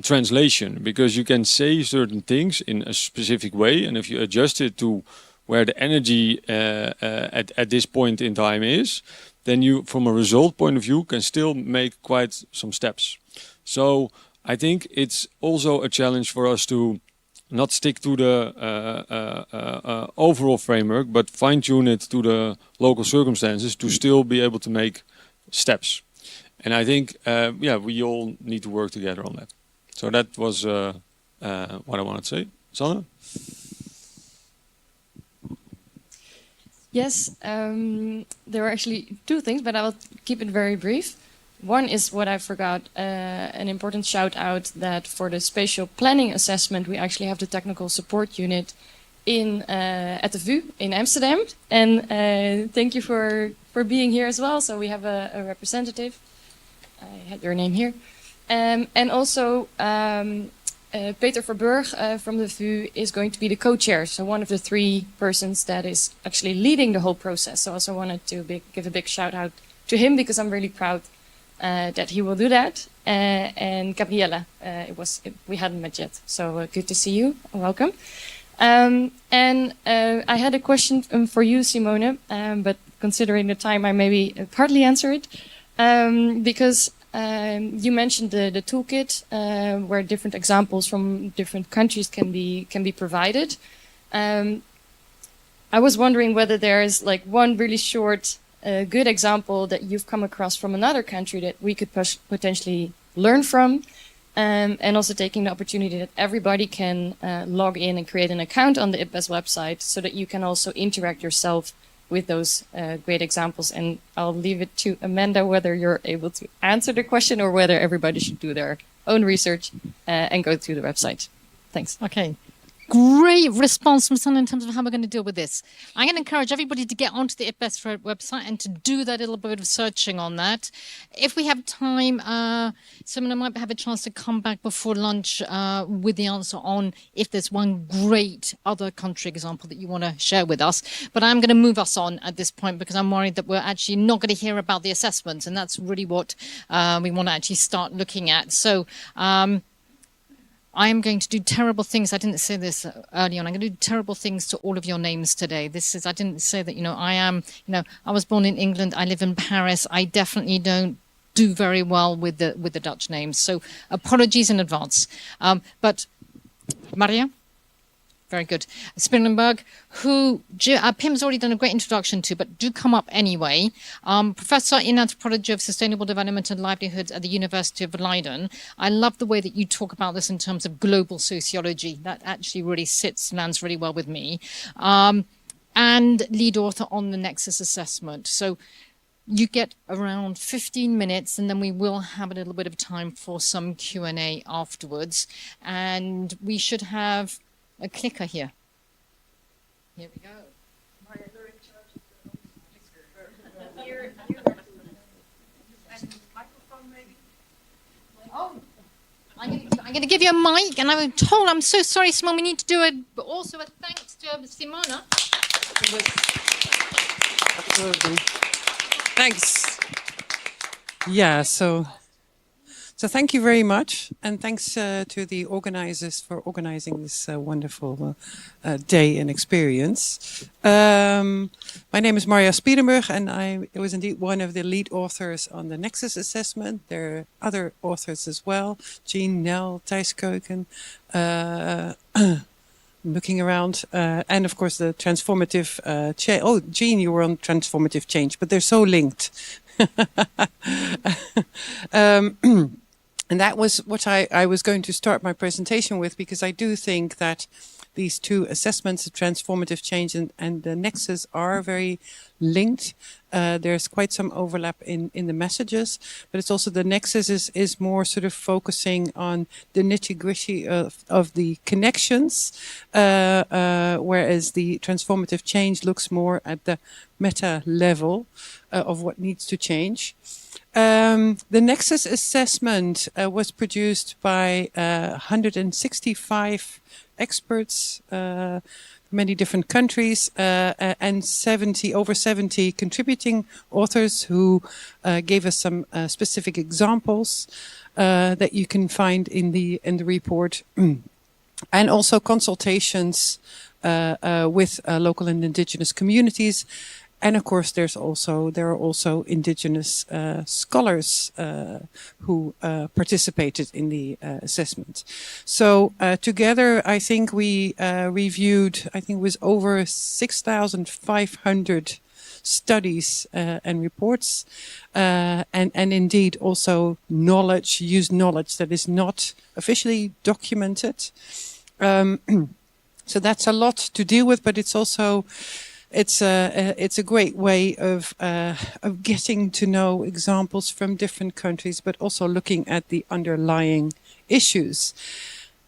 translation, because you can say certain things in a specific way, and if you adjust it to where the energy at this point in time is, then you, from a result point of view, can still make quite some steps. So I think it's also a challenge for us to not stick to the overall framework, but fine-tune it to the local circumstances to still be able to make steps. And I think, yeah, we all need to work together on that. So that was what I wanted to say. Sanne? Yes, there were actually two things, but I will keep it very brief. One is what I forgot, an important shout out that for the spatial planning assessment, we actually have the technical support unit in at the VU in Amsterdam. And thank you for being here as well. So we have a representative. I had your name here. And also Peter Verburg from the VU is going to be the co-chair. So one of the three persons that is actually leading the whole process. So I also wanted to give a big shout out to him because I'm really proud that he will do that. And Gabriella, we hadn't met yet, so good to see you. Welcome. And I had a question for you, Simone, but considering the time, I maybe partly answer it because you mentioned the toolkit where different examples from different countries can be provided. I was wondering whether there is like one really short a good example that you've come across from another country that we could potentially learn from, and also taking the opportunity that everybody can log in and create an account on the IPBES website so that you can also interact yourself with those great examples. And I'll leave it to Amanda whether you're able to answer the question or whether everybody should do their own research and go through the website. Thanks. Okay. Great response from Sana in terms of how we're going to deal with this. I'm going to encourage everybody to get onto the IPBES website and to do that little bit of searching on that. If we have time, someone might have a chance to come back before lunch with the answer on if there's one great other country example that you want to share with us. But I'm going to move us on at this point because I'm worried that we're actually not going to hear about the assessments, and that's really what we want to actually start looking at. So I am going to do terrible things. I didn't say this early on. I'm going to do terrible things to all of your names today. I didn't say that, I was born in England. I live in Paris. I definitely don't do very well with the Dutch names. So apologies in advance. But Maria? Very good. Spielenberg, who Pim's already done a great introduction to, but do come up anyway. Professor in Anthropology of Sustainable Development and Livelihoods at the University of Leiden. I love the way that you talk about this in terms of global sociology. That actually really lands really well with me. And lead author on the Nexus Assessment. So you get around 15 minutes, and then we will have a little bit of time for some Q&A afterwards. And we should have a clicker here. Here we go. Oh, I'm going to give you a mic, and I'm told, I'm so sorry, Simone, we need to do but also a thanks to Simona. Absolutely. Thanks. Yeah, so thank you very much, and thanks to the organizers for organizing this wonderful day and experience. My name is Marja Spierenburg, and I was indeed one of the lead authors on the Nexus Assessment. There are other authors as well, Jean, Nel, Thijs Keuken, looking around, and of course the transformative change. Oh, Jean, you were on transformative change, but they're so linked. And that was what I was going to start my presentation with, because I do think that these two assessments, the transformative change and the nexus, are very linked. There's quite some overlap in the messages, but it's also the nexus is more sort of focusing on the nitty-gritty of the connections, whereas the transformative change looks more at the meta level of what needs to change. The Nexus Assessment was produced by 165 experts, many different countries, and over 70 contributing authors who gave us some specific examples that you can find in the report, and also consultations with local and indigenous communities. And of course, there are also indigenous scholars who participated in the assessment. So together, I think we reviewed, I think it was over 6,500 studies and reports, and indeed also used knowledge that is not officially documented. So that's a lot to deal with, but it's also it's a great way of getting to know examples from different countries, but also looking at the underlying issues.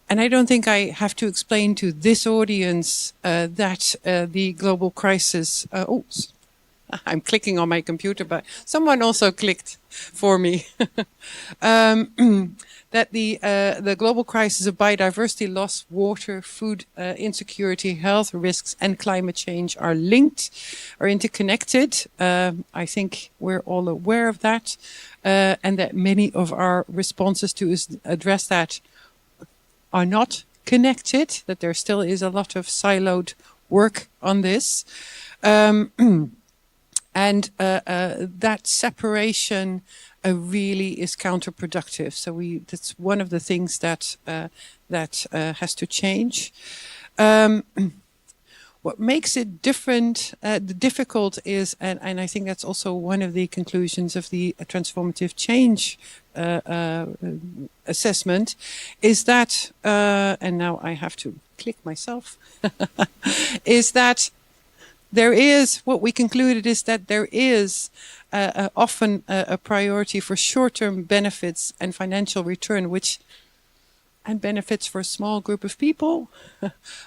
And I don't think I have to explain to this audience that the global crisis. I'm clicking on my computer, but someone also clicked for me. That the global crisis of biodiversity loss, water, food insecurity, health risks, and climate change are linked, are interconnected. I think we're all aware of that, and that many of our responses to address that are not connected, that there still is a lot of siloed work on this. And that separation really is counterproductive. So that's one of the things that has to change. What makes it difficult is, and I think that's also one of the conclusions of the transformative change assessment, is that, and now I have to click myself, is that what we concluded is that there is often a priority for short-term benefits and financial return, and benefits for a small group of people.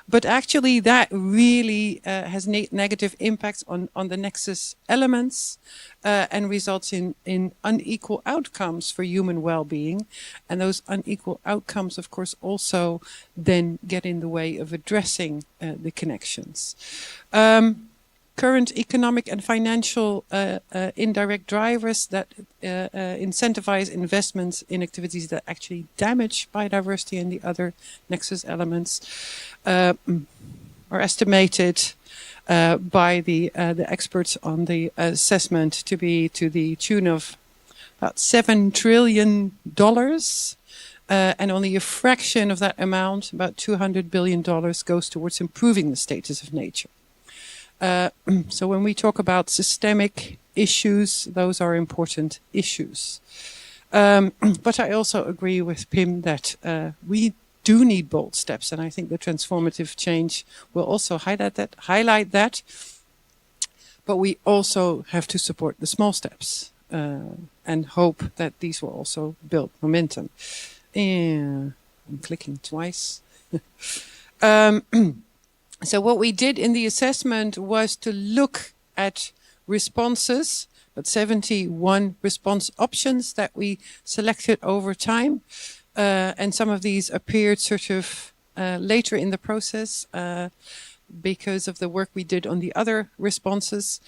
But actually that really has negative impacts on the nexus elements and results in unequal outcomes for human well-being. And those unequal outcomes, of course, also then get in the way of addressing the connections. Current economic and financial indirect drivers that incentivize investments in activities that actually damage biodiversity and the other nexus elements are estimated by the experts on the assessment to be to the tune of about $7 trillion and only a fraction of that amount, about $200 billion, goes towards improving the status of nature. So when we talk about systemic issues, those are important issues. But I also agree with Pim that we do need bold steps, and I think the transformative change will also highlight that. But we also have to support the small steps and hope that these will also build momentum. I'm clicking twice. So what we did in the assessment was to look at responses, but 71 response options that we selected over time. And some of these appeared sort of later in the process because of the work we did on the other responses.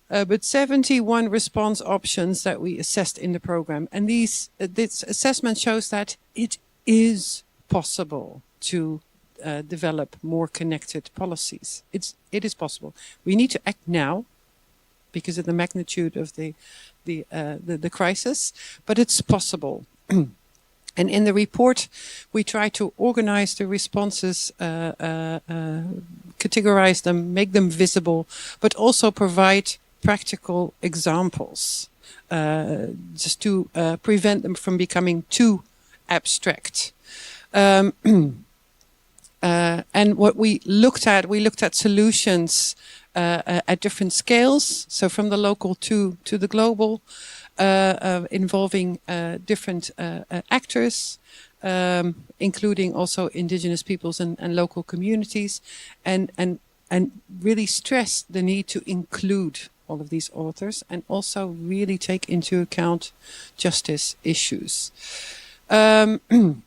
But 71 response options that we assessed in the program. And this assessment shows that it is possible to develop more connected policies. It is possible. We need to act now because of the magnitude of the crisis, but it's possible. And in the report, we try to organize the responses, categorize them, make them visible, but also provide practical examples, just to prevent them from becoming too abstract. And what we looked at solutions at different scales, so from the local to the global, involving different actors, including also indigenous peoples and local communities, and really stress the need to include all of these authors and also really take into account justice issues. The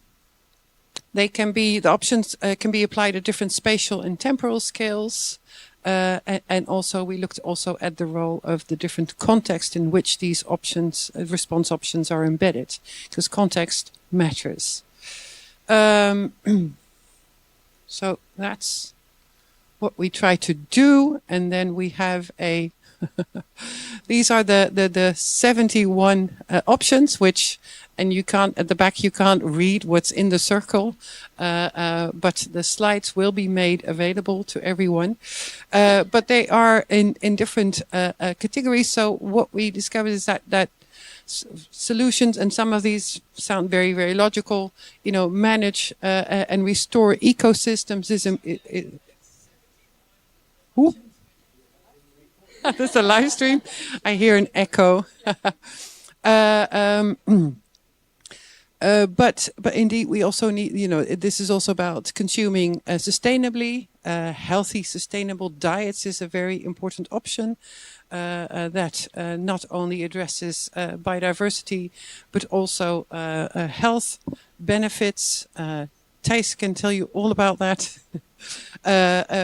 options can be applied at different spatial and temporal scales. And also we looked also at the role of the different context in which these options, response options, are embedded, because context matters. So that's what we try to do, and then we have these are the 71 options, which, and you can't, at the back you can't read what's in the circle, but the slides will be made available to everyone. But they are in different categories. So what we discovered is that solutions, and some of these sound very, very logical, manage and restore ecosystems is who? This is a live stream. I hear an echo. But indeed, we also need, this is also about consuming sustainably. Healthy, sustainable diets is a very important option that not only addresses biodiversity, but also health benefits. Thijs can tell you all about that.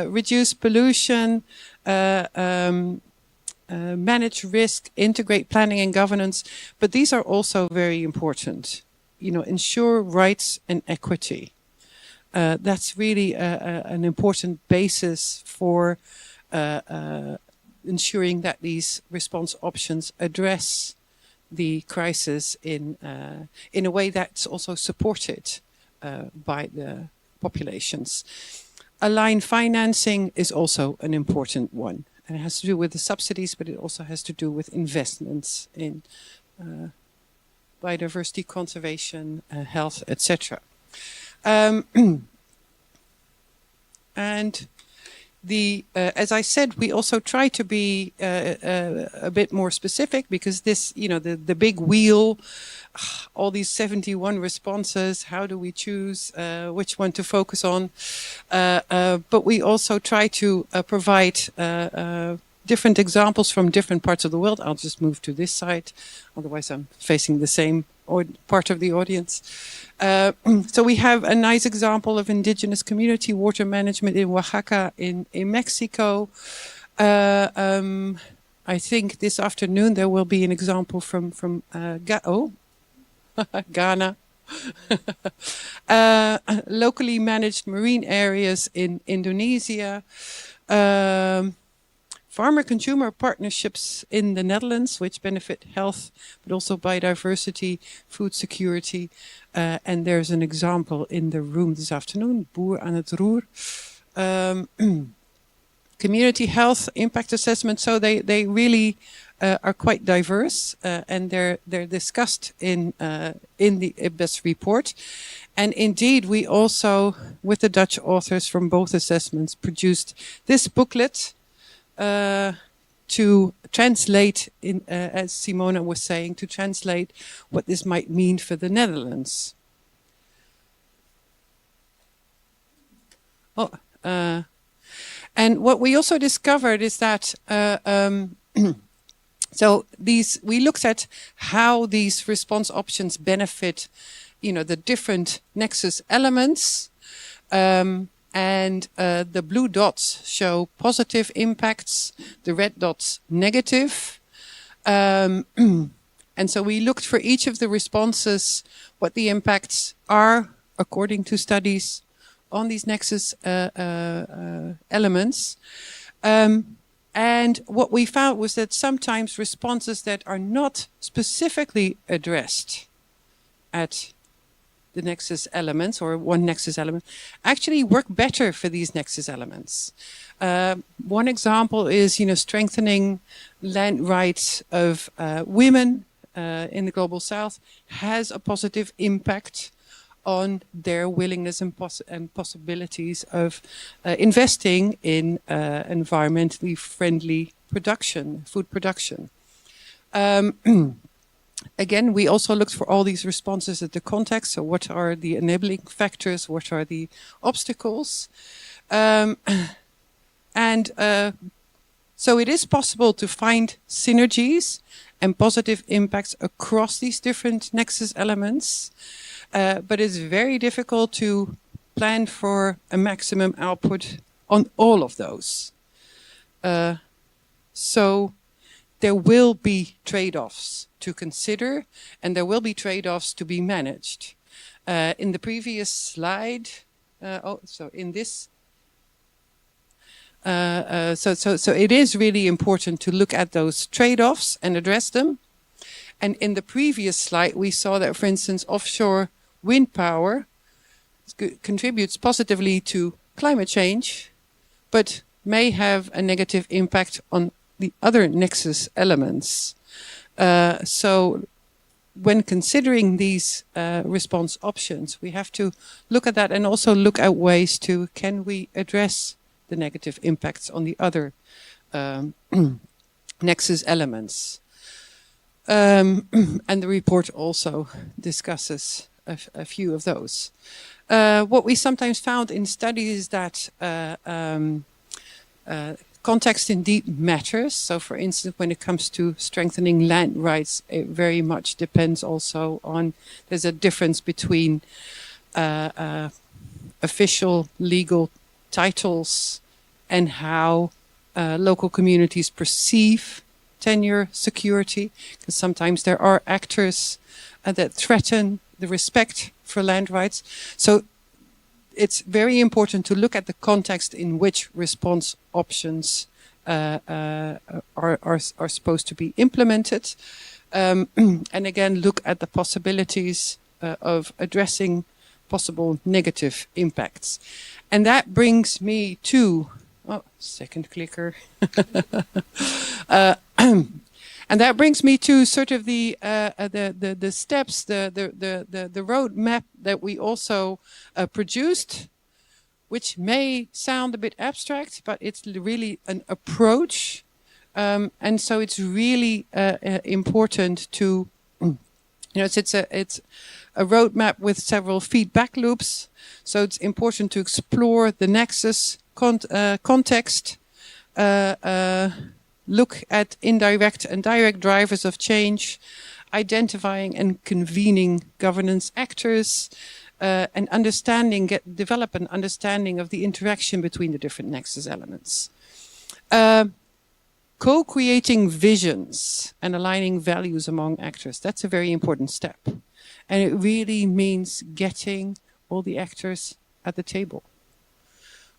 Reduce pollution, manage risk, integrate planning and governance. But these are also very important. Ensure rights and equity. That's really an important basis for ensuring that these response options address the crisis in a way that's also supported by the populations. Align financing is also an important one. And it has to do with the subsidies, but it also has to do with investments in biodiversity conservation, health, etc. And as I said, we also try to be a bit more specific, because this, the big wheel, all these 71 responses, how do we choose which one to focus on? But we also try to provide different examples from different parts of the world. I'll just move to this side, otherwise I'm facing the same part of the audience. So we have a nice example of indigenous community water management in Oaxaca in Mexico. I think this afternoon there will be an example from Ghana. Locally managed marine areas in Indonesia. farmer-consumer partnerships in the Netherlands, which benefit health, but also biodiversity, food security. And there's an example in the room this afternoon, Boer aan het Roer. Community health impact assessment. So they really are quite diverse, and they're discussed in the IPBES report. And indeed, we also, with the Dutch authors from both assessments, produced this booklet to translate, as Simona was saying, to translate what this might mean for the Netherlands. And what we also discovered is that so we looked at how these response options benefit, the different nexus elements, and the blue dots show positive impacts, the red dots negative. And so we looked for each of the responses, what the impacts are according to studies on these nexus elements. And what we found was that sometimes responses that are not specifically addressed at the nexus elements or one nexus element actually work better for these nexus elements. One example is, strengthening land rights of women in the Global South has a positive impact on their willingness and possibilities of investing in environmentally friendly production, food production. Again, we also looked for all these responses at the context. So what are the enabling factors? What are the obstacles? So it is possible to find synergies and positive impacts across these different nexus elements. But it's very difficult to plan for a maximum output on all of those. So there will be trade-offs to consider, and there will be trade-offs to be managed. In the previous slide, so in this, so it is really important to look at those trade-offs and address them. And in the previous slide, we saw that, for instance, offshore wind power contributes positively to climate change, but may have a negative impact on the other nexus elements. So when considering these response options, we have to look at that and also look at ways to, can we address the negative impacts on the other nexus elements? And the report also discusses a few of those. What we sometimes found in studies is that context indeed matters. So for instance, when it comes to strengthening land rights, it very much depends also on, there's a difference between official legal titles and how local communities perceive tenure security, because sometimes there are actors that threaten the respect for land rights. So it's very important to look at the context in which response options are supposed to be implemented. And again, look at the possibilities of addressing possible negative impacts. And that brings me to, second clicker. And that brings me to sort of the steps, the roadmap that we also produced, which may sound a bit abstract, but it's really an approach, and so it's really important to, it's a roadmap with several feedback loops. So it's important to explore the nexus context. Look at indirect and direct drivers of change, identifying and convening governance actors, and develop an understanding of the interaction between the different nexus elements. Co-creating visions and aligning values among actors, that's a very important step. And it really means getting all the actors at the table.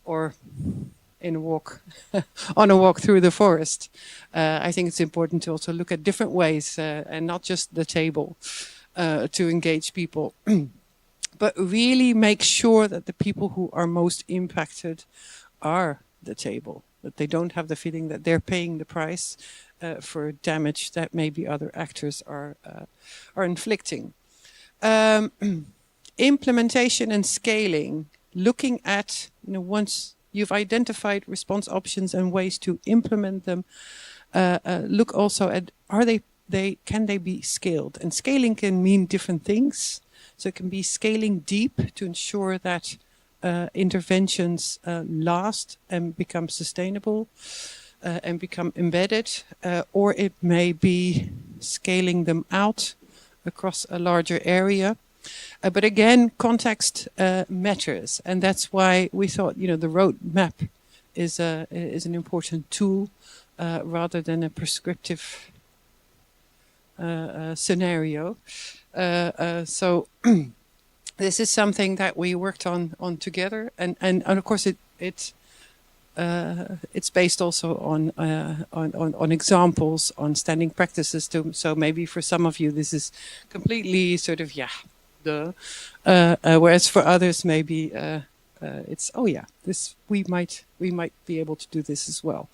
Or in a walk on a walk through the forest. I think it's important to also look at different ways and not just the table to engage people, but really make sure that the people who are most impacted are the table, that they don't have the feeling that they're paying the price for damage that maybe other actors are inflicting. Implementation and scaling, looking at, once you've identified response options and ways to implement them, look also at, can they be scaled? And scaling can mean different things. So it can be scaling deep to ensure that interventions last and become sustainable and become embedded, or it may be scaling them out across a larger area. But again, context matters, and that's why we thought, the roadmap is an important tool rather than a prescriptive scenario. So this is something that we worked on together, and of course it's based also on examples, on standing practices too. So maybe for some of you this is completely sort of whereas for others maybe it's this we might be able to do this as well.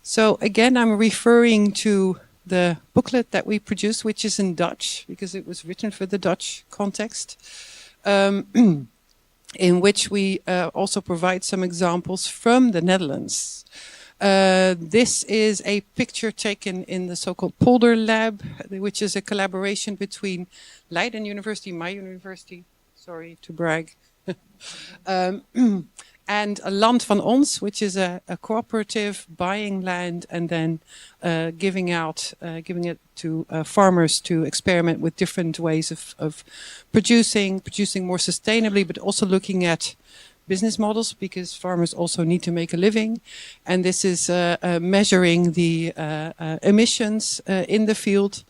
So again, I'm referring to the booklet that we produced, which is in Dutch because it was written for the Dutch context, in which we also provide some examples from the Netherlands. This is a picture taken in the so-called Polder Lab, which is a collaboration between Leiden University, my university, sorry to brag, and Land van Ons, which is a cooperative buying land and then giving it to farmers to experiment with different ways of producing more sustainably, but also looking at business models, because farmers also need to make a living. And this is measuring the emissions in the field.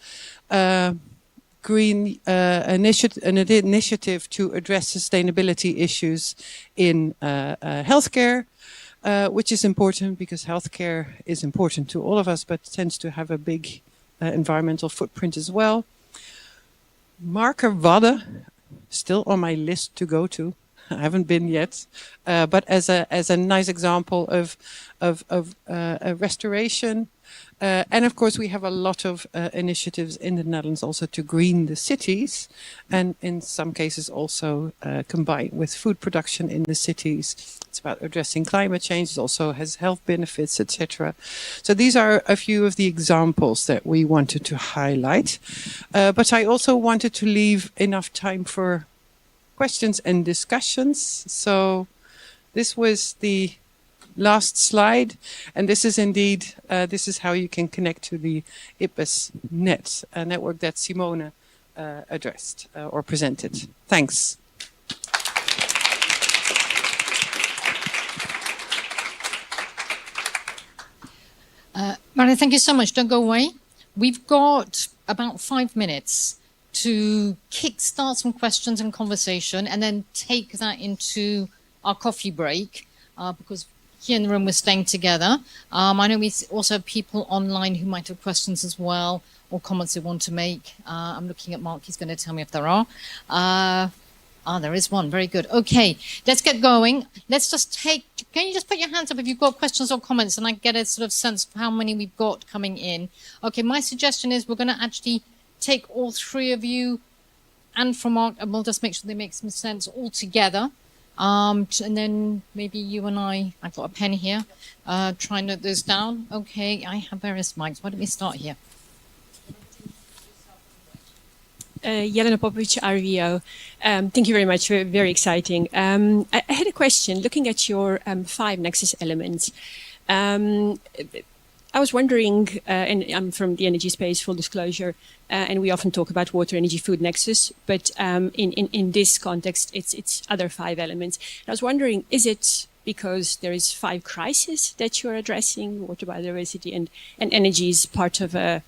Green an initiative to address sustainability issues in healthcare, which is important because healthcare is important to all of us, but tends to have a big environmental footprint as well. Marker Wadde, still on my list to go to. I haven't been yet, but as a nice example of a restoration. And of course, we have a lot of initiatives in the Netherlands also to green the cities, and in some cases also combined with food production in the cities. It's about addressing climate change. It also has health benefits, etc. So these are a few of the examples that we wanted to highlight. But I also wanted to leave enough time for questions and discussions. So this was the last slide, and this is indeed this is how you can connect to the IPBES net, a network that Simone addressed or presented. Thanks. Maria, thank you so much. Don't go away. We've got about 5 minutes to kickstart some questions and conversation, and then take that into our coffee break, because here in the room we're staying together. I know we also have people online who might have questions as well, or comments they want to make. I'm looking at Mark, he's going to tell me if there are. There is one, very good. Okay, let's get going. Let's just can you just put your hands up if you've got questions or comments, and I get a sort of sense of how many we've got coming in. Okay, my suggestion is we're going to actually take all three of you and from Mark, and we'll just make sure they make some sense all together. And then maybe you and I've got a pen here, try and note those down. Okay, I have various mics. Why don't we start here? Jelena Popovic, RVO. Thank you very much. Very exciting. I had a question. Looking at your 5 Nexus elements, I was wondering, and I'm from the energy space, full disclosure, and we often talk about water, energy, food nexus, but in this context, it's other 5 elements. And I was wondering, is it because there is 5 crises that you're addressing, water, biodiversity, and energy is part of a,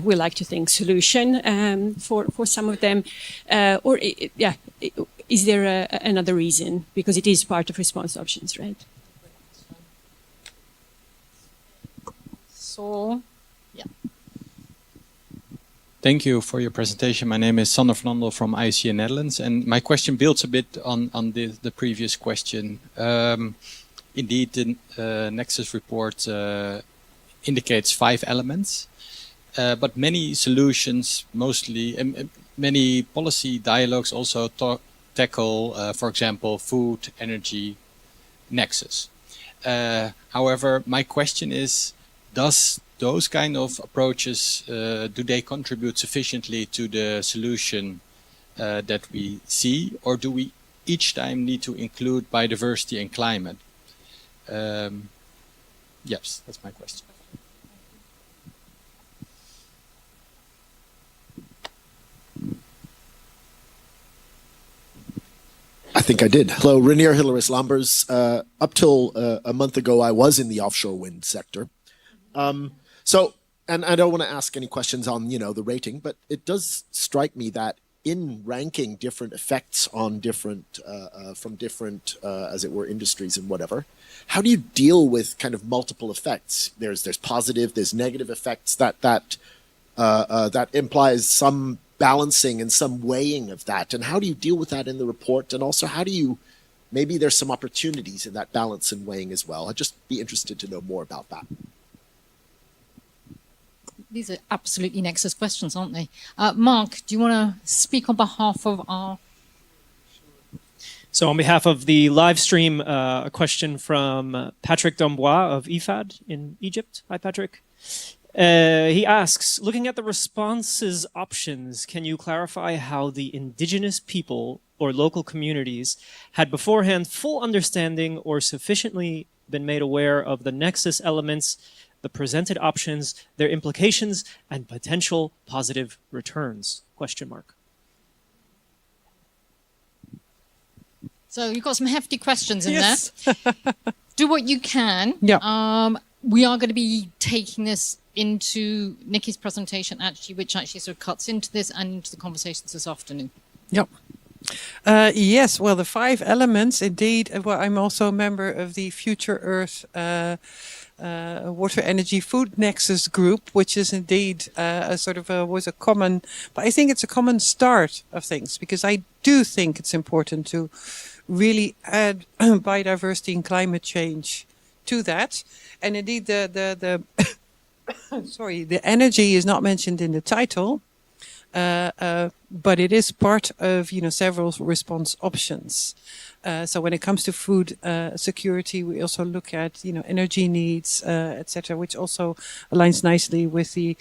we like to think, solution for some of them, or is there another reason? Because it is part of response options, right? So, yeah. Thank you for your presentation. My name is Sander van Andel from ICN Netherlands, and my question builds a bit on the previous question. Indeed, the Nexus report indicates 5 elements, but many solutions, many policy dialogues also tackle, for example, food, energy, nexus. However, my question is, does those kind of approaches, do they contribute sufficiently to the solution that we see, or do we each time need to include biodiversity and climate? Yes, that's my question. I think I did. Hello, Renier Hilaris Lambers. Up till a month ago, I was in the offshore wind sector. And I don't want to ask any questions on, the rating, but it does strike me that in ranking different effects on different, from different, as it were, industries and whatever, how do you deal with kind of multiple effects? There's positive, there's negative effects that implies some balancing and some weighing of that. And how do you deal with that in the report? And also, how do you, maybe there's some opportunities in that balance and weighing as well. I'd just be interested to know more about that. These are absolutely Nexus questions, aren't they? Mark, do you want to speak on behalf of our... So on behalf of the live stream, a question from Patrick Dombois of IFAD in Egypt. Hi, Patrick. He asks, looking at the responses options, can you clarify how the indigenous people or local communities had beforehand full understanding or sufficiently been made aware of the Nexus elements, the presented options, their implications, and potential positive returns? Question mark. So you've got some hefty questions in Yes. there. Do what you can. Yeah. We are going to be taking this into Nikki's presentation, actually, which actually sort of cuts into this and into the conversations this afternoon. Yep. Yes, well, the 5 elements, indeed. Well, I'm also a member of the Future Earth Water, Energy, Food Nexus group, which is indeed was a common, but I think it's a common start of things, because I do think it's important to really add biodiversity and climate change to that. And indeed, the sorry, the energy is not mentioned in the title, but it is part of several response options. So when it comes to food security, we also look at energy needs, etc., which also aligns nicely with the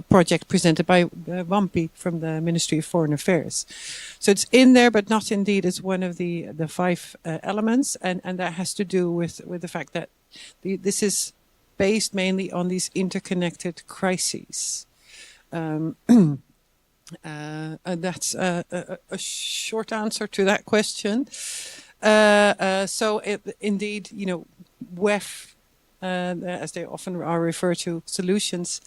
project presented by Wampi from the Ministry of Foreign Affairs. So it's in there, but not indeed as one of the 5 elements, and that has to do with the fact that this is based mainly on these interconnected crises. And that's a short answer to that question. Indeed, WEF, as they often are referred to, solutions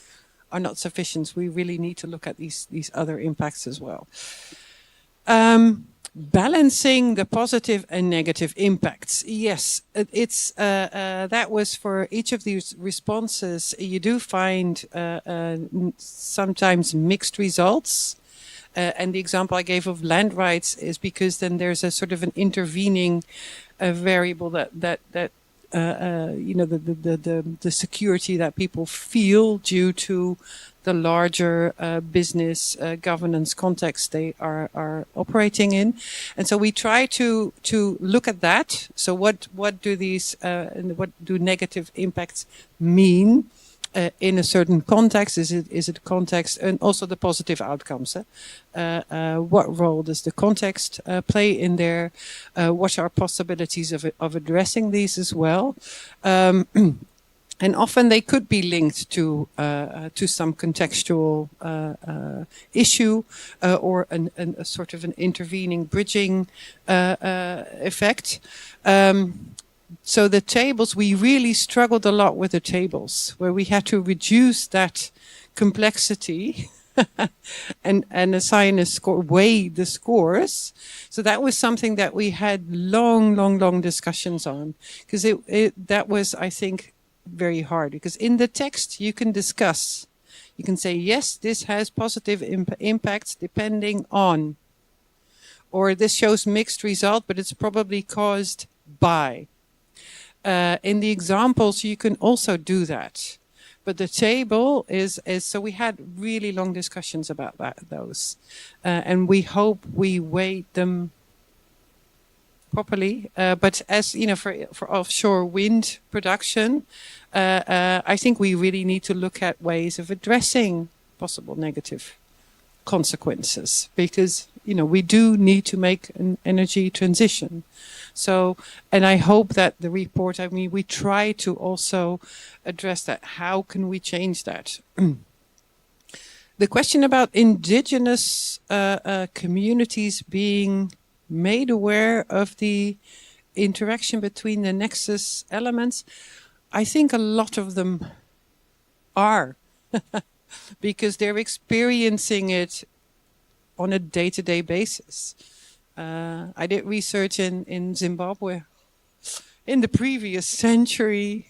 are not sufficient. We really need to look at these other impacts as well. Balancing the positive and negative impacts. Yes, it's that was for each of these responses. You do find sometimes mixed results. And the example I gave of land rights is because then there's a sort of an intervening variable that the security that people feel due to the larger business governance context they are operating in. And so we try to look at that. So what do these what do negative impacts mean in a certain context? Is it context, and also the positive outcomes? What role does the context play in there? What are possibilities of addressing these as well? And often they could be linked to some contextual issue or a sort of an intervening bridging effect. So the tables, we really struggled a lot with the tables, where we had to reduce that complexity and assign a score, weigh the scores. So that was something that we had long discussions on, because that was, I think, very hard, because in the text you can discuss, you can say, yes, this has positive impacts depending on, or this shows mixed result, but it's probably caused by. In the examples, you can also do that. But the table is so we had really long discussions about those. And we hope we weighed them properly. But as you know, for offshore wind production, I think we really need to look at ways of addressing possible negative consequences, because we do need to make an energy transition. So, and I hope that the report, we try to also address that. How can we change that? The question about indigenous communities being made aware of the interaction between the nexus elements, I think a lot of them are. Because they're experiencing it on a day-to-day basis. I did research in Zimbabwe in the previous century,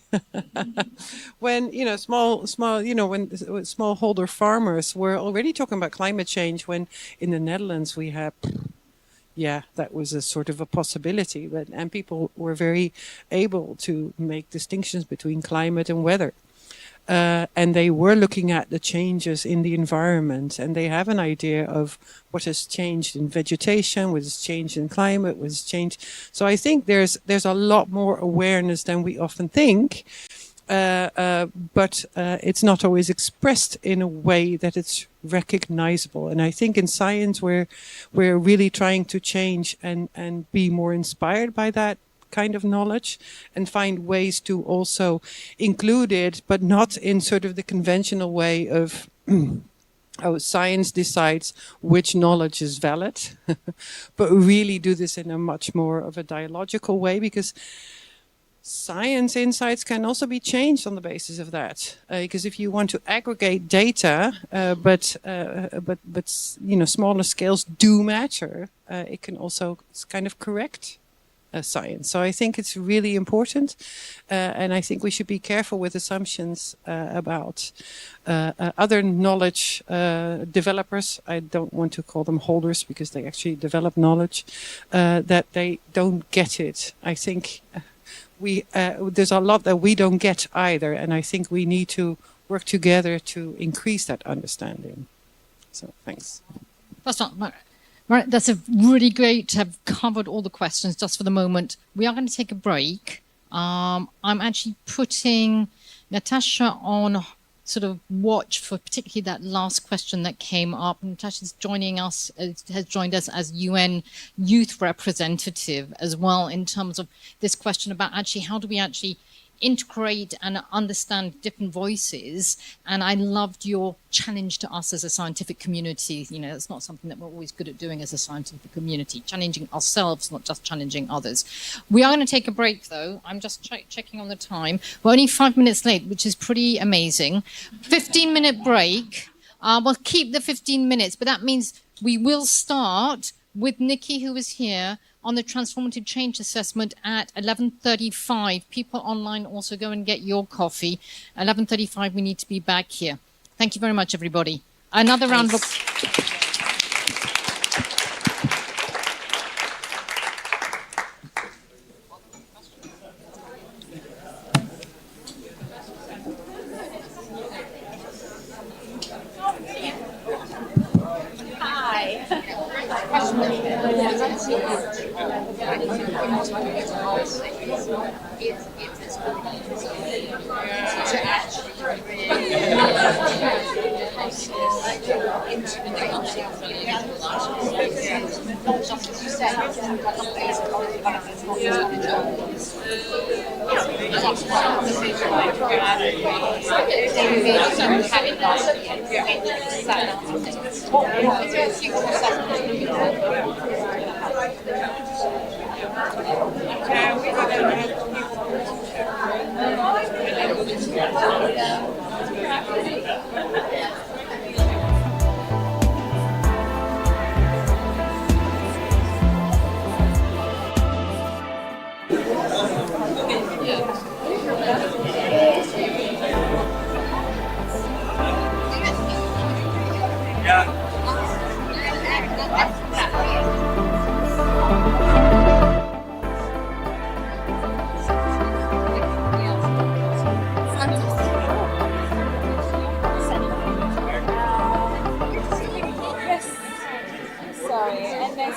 when smallholder farmers were already talking about climate change. When in the Netherlands we had, that was a sort of a possibility, and people were very able to make distinctions between climate and weather. And they were looking at the changes in the environment, and they have an idea of what has changed in vegetation, what has changed in climate, what has changed. So I think there's a lot more awareness than we often think, but it's not always expressed in a way that it's recognizable. And I think in science we're really trying to change and be more inspired by that kind of knowledge, and find ways to also include it, but not in sort of the conventional way of how science decides which knowledge is valid, but really do this in a much more of a dialogical way, because science insights can also be changed on the basis of that. Because if you want to aggregate data, but smaller scales do matter, it can also kind of correct science. So I think it's really important, and I think we should be careful with assumptions about other knowledge developers. I don't want to call them holders, because they actually develop knowledge, that they don't get it. I think there's a lot that we don't get either, and I think we need to work together to increase that understanding. So thanks. That's not right. That's a really great to have covered all the questions just for the moment. We are going to take a break. I'm actually putting Natasha on sort of watch for particularly that last question that came up. Natasha's joining us, has joined us as UN youth representative as well, in terms of this question about actually how do we actually integrate and understand different voices. And I loved your challenge to us as a scientific community. It's not something that we're always good at doing as a scientific community, challenging ourselves, not just challenging others. We are going to take a break though. I'm just checking on the time. We're only 5 minutes late, which is pretty amazing. 15-minute break. We'll keep the 15 minutes, but that means we will start with Nikki, who is here, on the Transformative Change Assessment at 11:35. People online also go and get your coffee. 11:35, we need to be back here. Thank you very much, everybody. Another round of applause.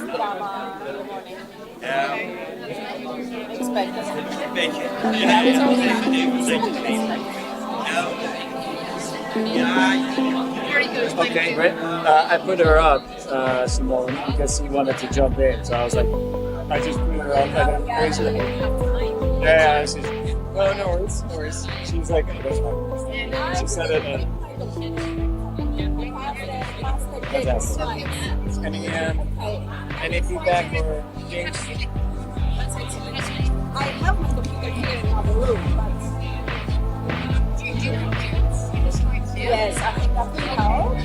Okay, great. I put her up, Simone, because he wanted to jump in. So I was like, I just put her up and then raised her hand. Yeah, she's, oh, no worries, no worries. She's like, oh, that's fine. She said it. Fantastic. Any feedback or things? I have my computer here in another room, but yes, I think that will help.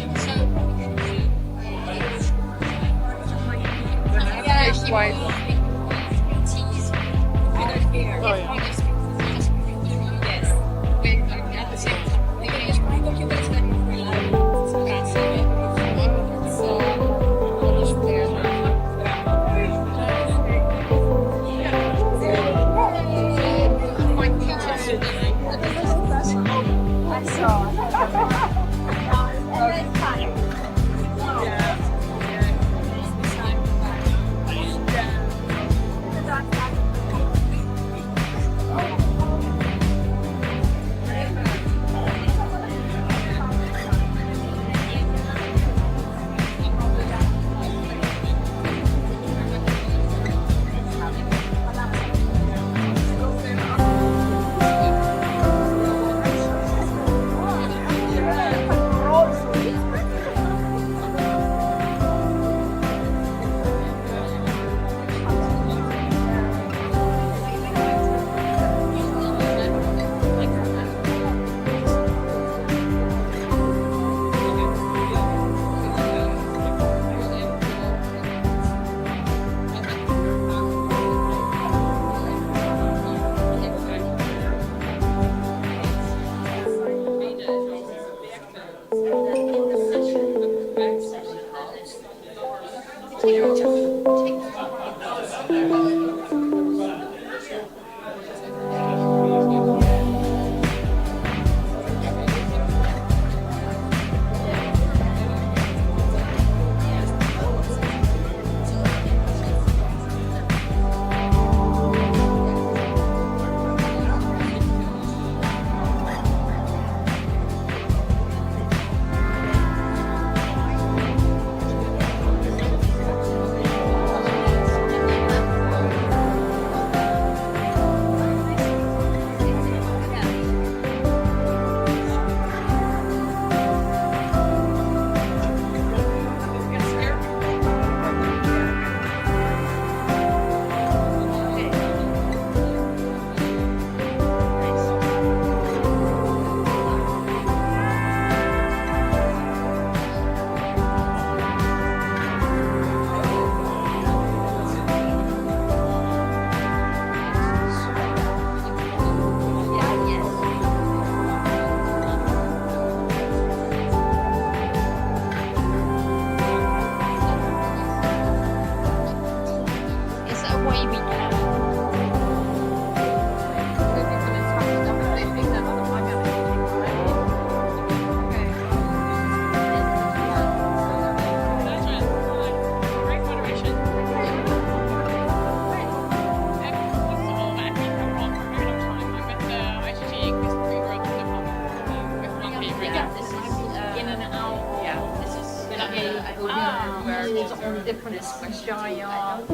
different giant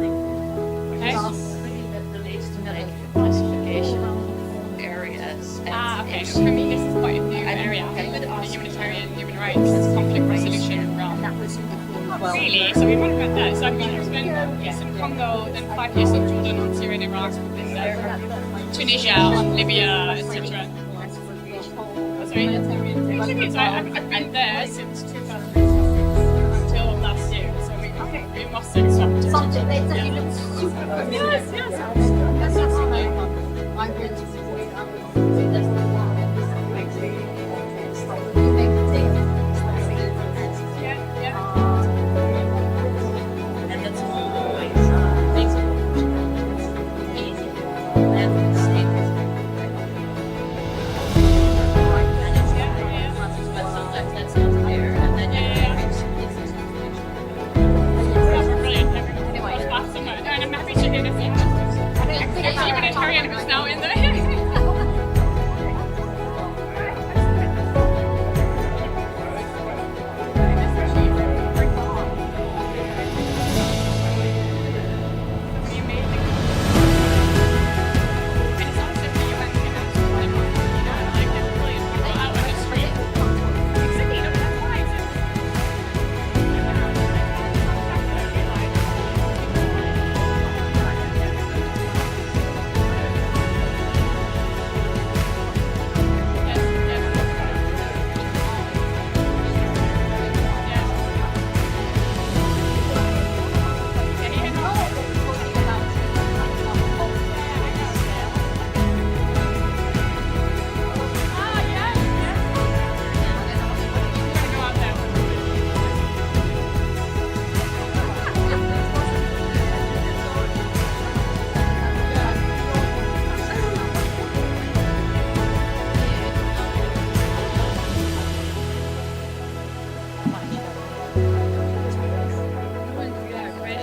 classification of areas. Okay. For me, this is quite a new area. The human rights conflict resolution realm. Really? So we want to that. So I've been in Congo, then 5 years in Jordan, Syria, and Iraq, then Tunisia, Libya, etc. Sorry, so I've been there since 2000 until last year. So we must have something. Yes. That's absolutely. I'm going to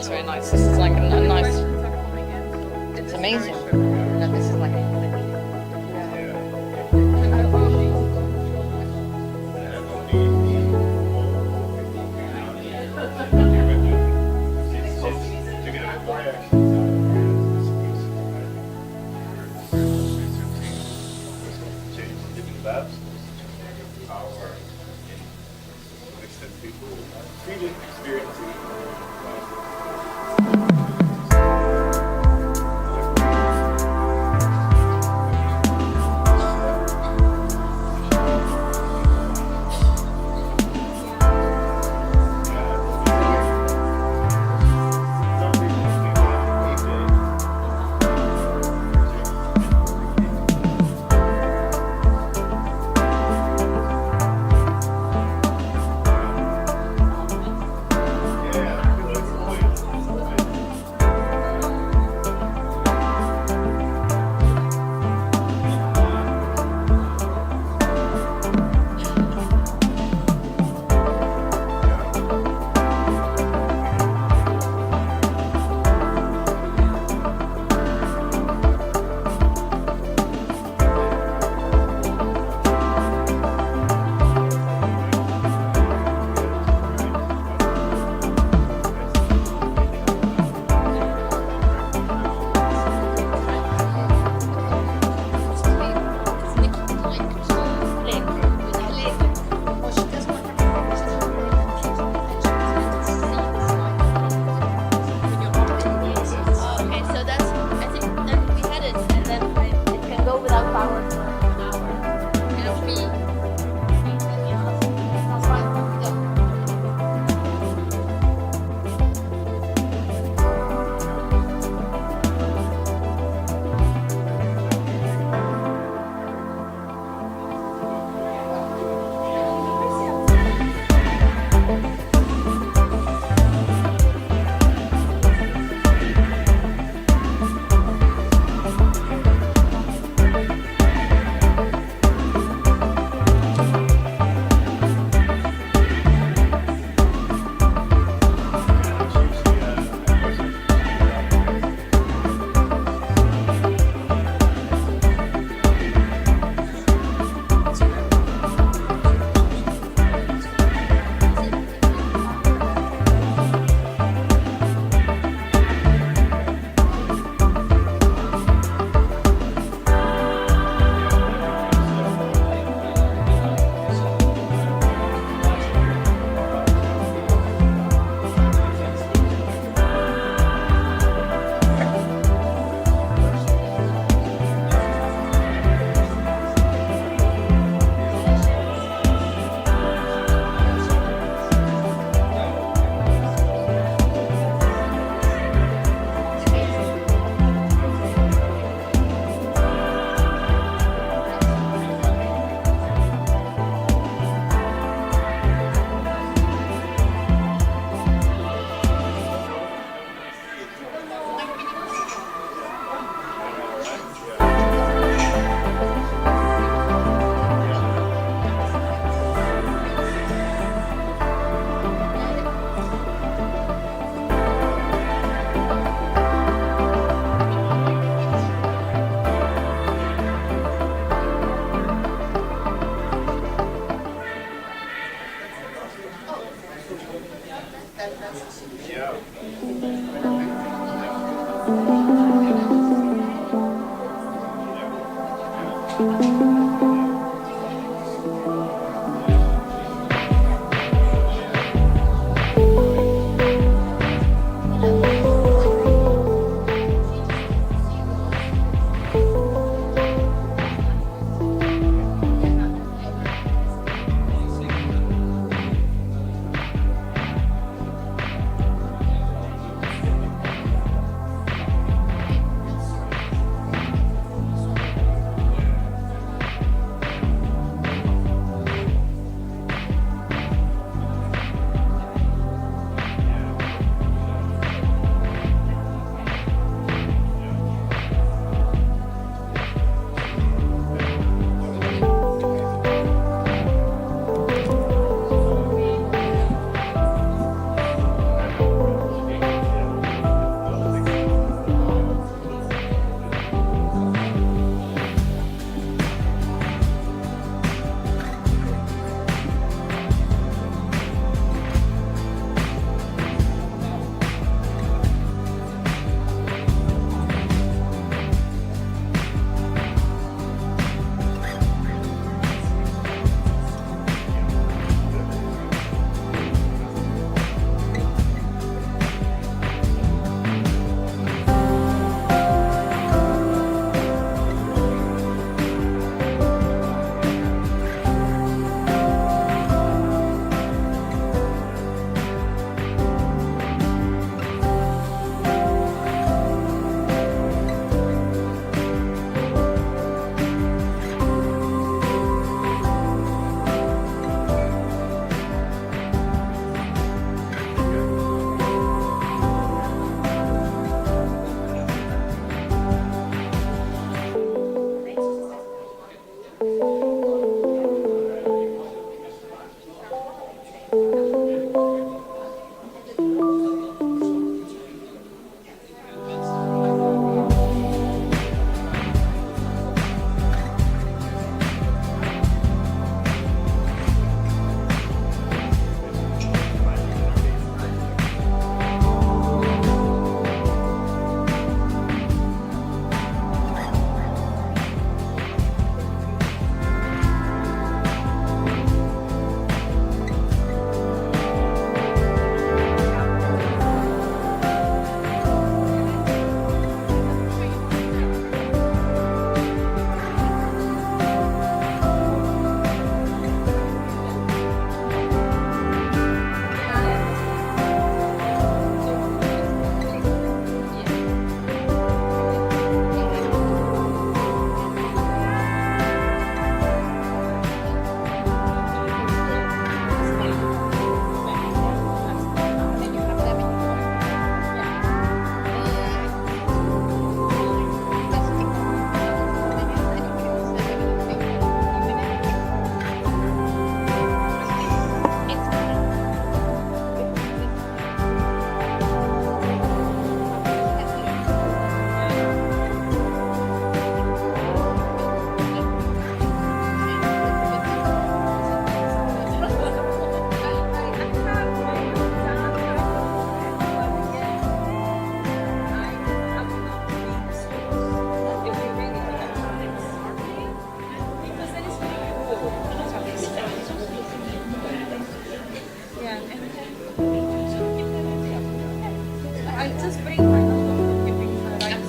looks very nice. This is like a nice. It's amazing that this is like a.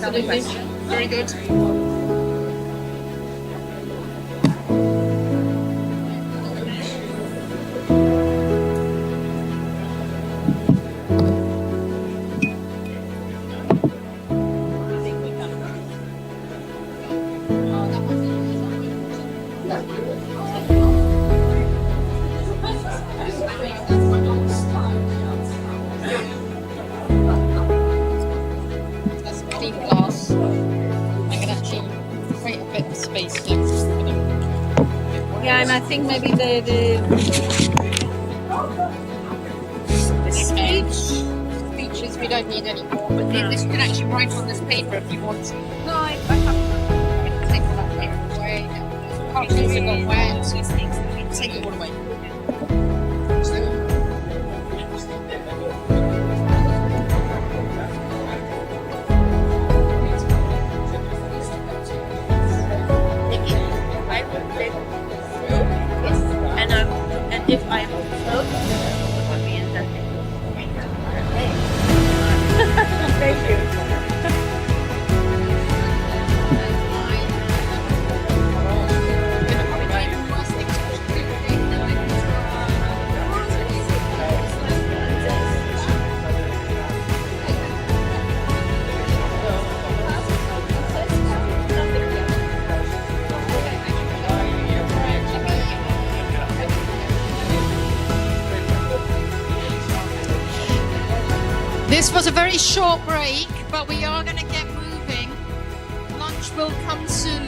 Absolutely. Very good. That's clean glass. I can actually create a bit of space here for them. Yeah, and I think maybe the speeches we don't need anymore, but this you can actually write on this paper if you want to. no, I have Take that paper away. Cartons have got wet. Take it all away. I would take fruit, and if I would float, it would be in that thing. Thank you. This was a very short break, but we are going to get moving. Lunch will come soon.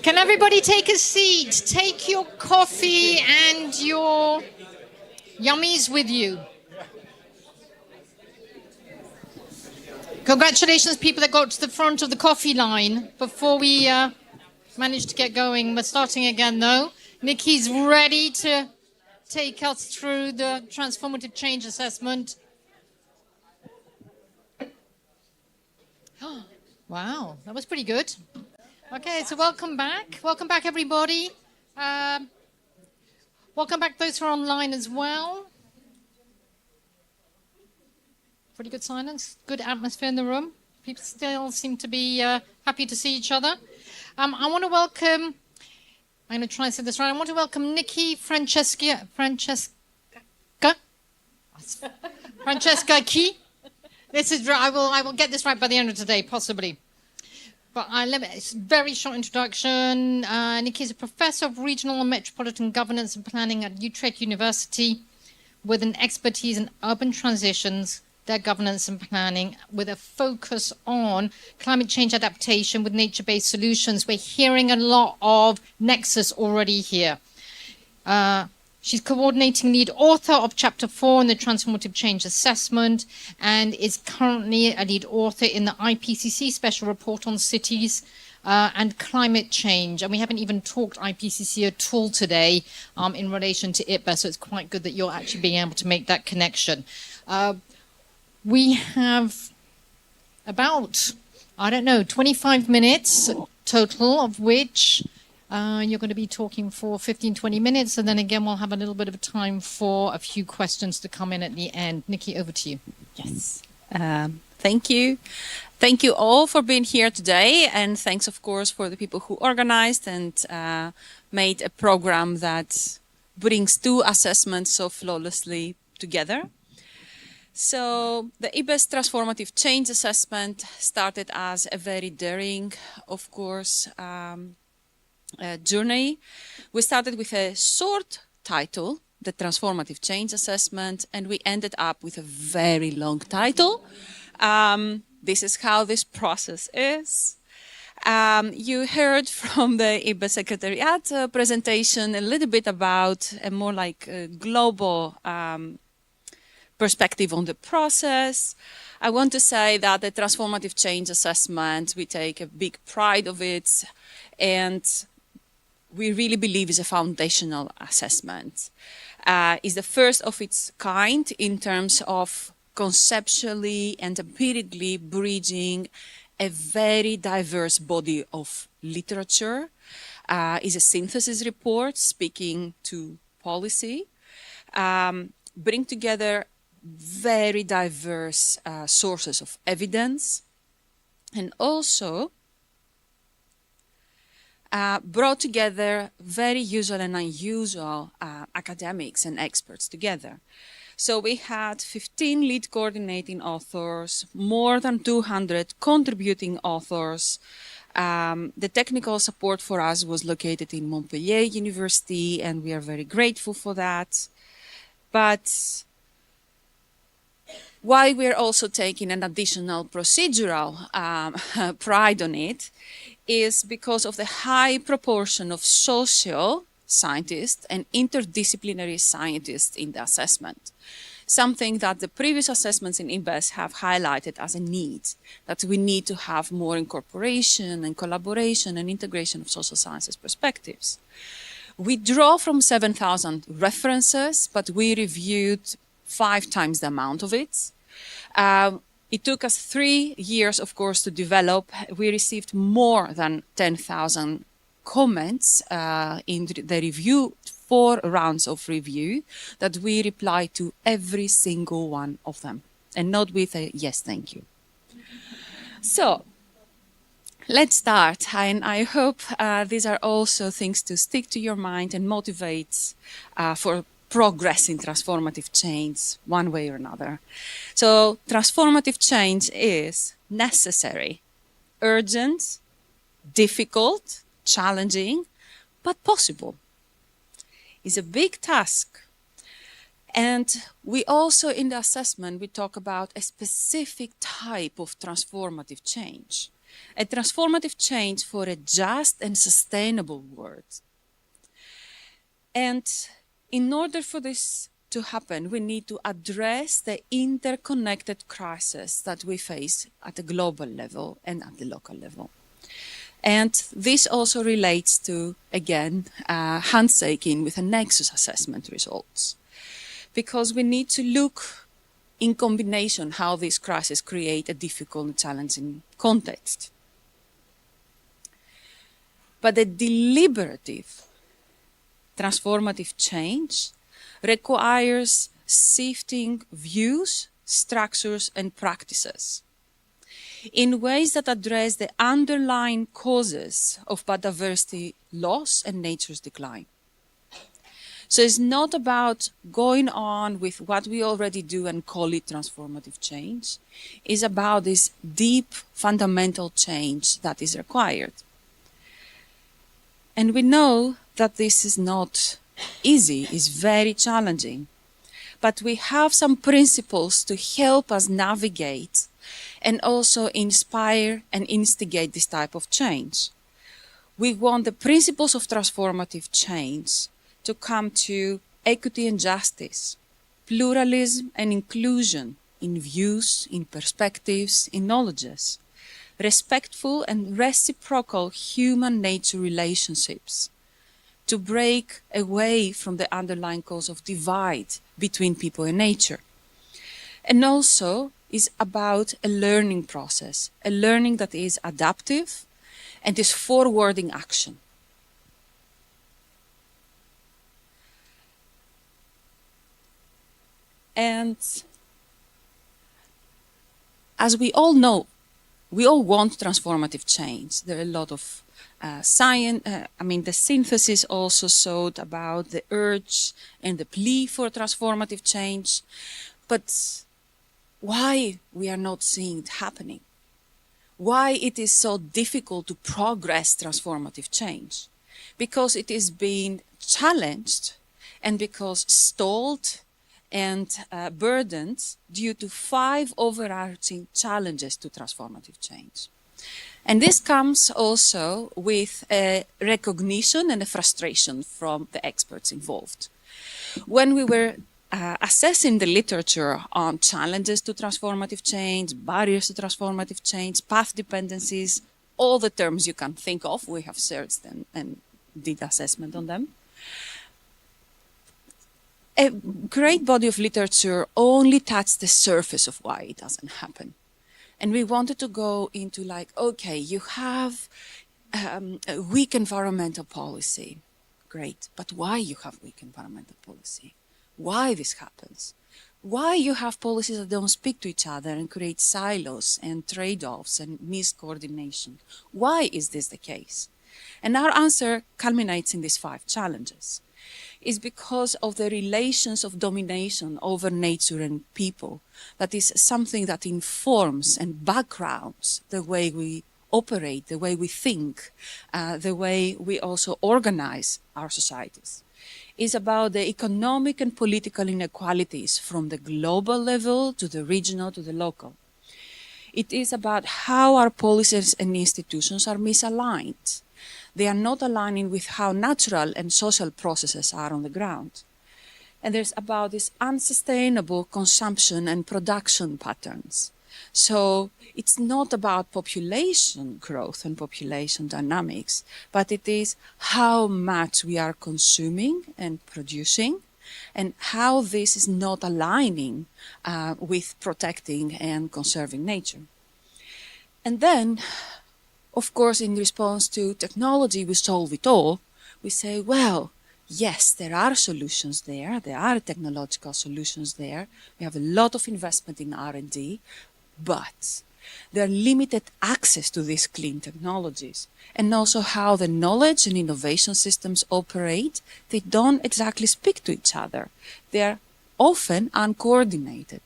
Can everybody take a seat? Take your coffee and your yummies with you. Congratulations, people that got to the front of the coffee line before we managed to get going. We're starting again, though. Nikki's ready to take us through the Transformative Change Assessment. Wow, that was pretty good. Okay, so welcome back. Welcome back, everybody. Welcome back those who are online as well. Pretty good silence, good atmosphere in the room. People still seem to be happy to see each other. I want to welcome, I'm going to try and say this right. I want to welcome Nikki Francesca Key. This is, I will get this right by the end of today, possibly. But it's a very short introduction. Nikki is a professor of regional and metropolitan governance and planning at Utrecht University with an expertise in urban transitions, their governance and planning, with a focus on climate change adaptation with nature-based solutions. We're hearing a lot of Nexus already here. She's coordinating lead author of Chapter 4 in the Transformative Change Assessment and is currently a lead author in the IPCC Special Report on Cities and Climate Change. And we haven't even talked IPCC at all today in relation to IPBES, so it's quite good that you're actually being able to make that connection. We have about, 25 minutes total, of which you're going to be talking for 15, 20 minutes. And then again, we'll have a little bit of time for a few questions to come in at the end. Nikki, over to you. Yes. Thank you. Thank you all for being here today. And thanks, of course, for the people who organized and made a program that brings two assessments so flawlessly together. So the IPBES Transformative Change Assessment started as a very daring, of course, journey. We started with a short title, the Transformative Change Assessment, and we ended up with a very long title. This is how this process is. You heard from the IPBES Secretariat presentation a little bit about a more like a global perspective on the process. I want to say that the Transformative Change Assessment, we take a big pride of it, and we really believe is a foundational assessment. It's the first of its kind in terms of conceptually and empirically bridging a very diverse body of literature. It's a synthesis report speaking to policy, bring together very diverse sources of evidence, and also brought together very usual and unusual academics and experts together. So we had 15 lead coordinating authors, more than 200 contributing authors. The technical support for us was located in Montpellier University, and we are very grateful for that. But why we're also taking an additional procedural pride on it is because of the high proportion of social scientists and interdisciplinary scientists in the assessment. Something that the previous assessments in IPBES have highlighted as a need, that we need to have more incorporation and collaboration and integration of social sciences perspectives. We draw from 7,000 references, but we reviewed 5 times the amount of it. It took us 3 years, of course, to develop. We received more than 10,000 comments in the review, 4 rounds of review, that we reply to every single one of them, and not with a yes, thank you. So let's start, and I hope these are also things to stick to your mind and motivate for progress in transformative change one way or another. So transformative change is necessary, urgent, difficult, challenging, but possible. It's a big task. And we also, in the assessment, we talk about a specific type of transformative change. A transformative change for a just and sustainable world. And in order for this to happen, we need to address the interconnected crises that we face at the global level and at the local level. And this also relates to, again, handshaking with a Nexus assessment results. Because we need to look in combination how these crises create a difficult and challenging context. But the deliberative transformative change requires shifting views, structures, and practices in ways that address the underlying causes of biodiversity loss and nature's decline. So it's not about going on with what we already do and call it transformative change. It's about this deep, fundamental change that is required. And we know that this is not easy, it's very challenging. But we have some principles to help us navigate and also inspire and instigate this type of change. We want the principles of transformative change to come to equity and justice, pluralism and inclusion in views, in perspectives, in knowledges, respectful and reciprocal human-nature relationships, to break away from the underlying cause of divide between people and nature. And also is about a learning process, a learning that is adaptive and is forwarding action. And as we all know, we all want transformative change. There are a lot of science, the synthesis also showed about the urge and the plea for transformative change. But why we are not seeing it happening? Why it is so difficult to progress transformative change? Because it is being challenged and because stalled and burdened due to 5 overarching challenges to transformative change. And this comes also with a recognition and a frustration from the experts involved. When we were assessing the literature on challenges to transformative change, barriers to transformative change, path dependencies, all the terms you can think of, we have searched and did assessment on them. A great body of literature only touched the surface of why it doesn't happen. And we wanted to go into okay, you have a weak environmental policy. great, but why you have weak environmental policy? Why this happens? Why you have policies that don't speak to each other and create silos and trade-offs and miscoordination? Why is this the case? And our answer culminates in these 5 challenges. It's because of the relations of domination over nature and people. That is something that informs and backgrounds the way we operate, the way we think, the way we also organize our societies. It's about the economic and political inequalities from the global level to the regional to the local. It is about how our policies and institutions are misaligned. They are not aligning with how natural and social processes are on the ground. And there's about this unsustainable consumption and production patterns. So it's not about population growth and population dynamics, but it is how much we are consuming and producing and how this is not aligning with protecting and conserving nature. And then, of course, in response to technology, we solve it all. We say, well, yes, there are solutions there. There are technological solutions there. We have a lot of investment in R&D, but there are limited access to these clean technologies. And also how the knowledge and innovation systems operate, they don't exactly speak to each other. They are often uncoordinated.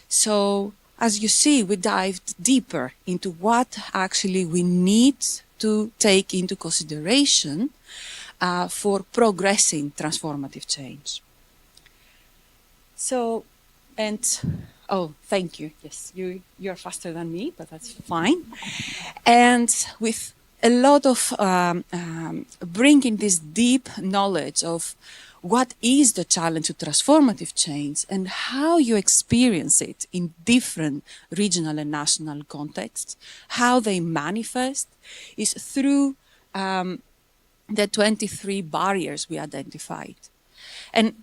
So, as you see, we dived deeper into what actually we need to take into consideration for progressing transformative change. So, oh, thank you. Yes, you're faster than me, but that's fine. And with a lot of bringing this deep knowledge of what is the challenge to transformative change and how you experience it in different regional and national contexts, how they manifest, is through the 23 barriers we identified. And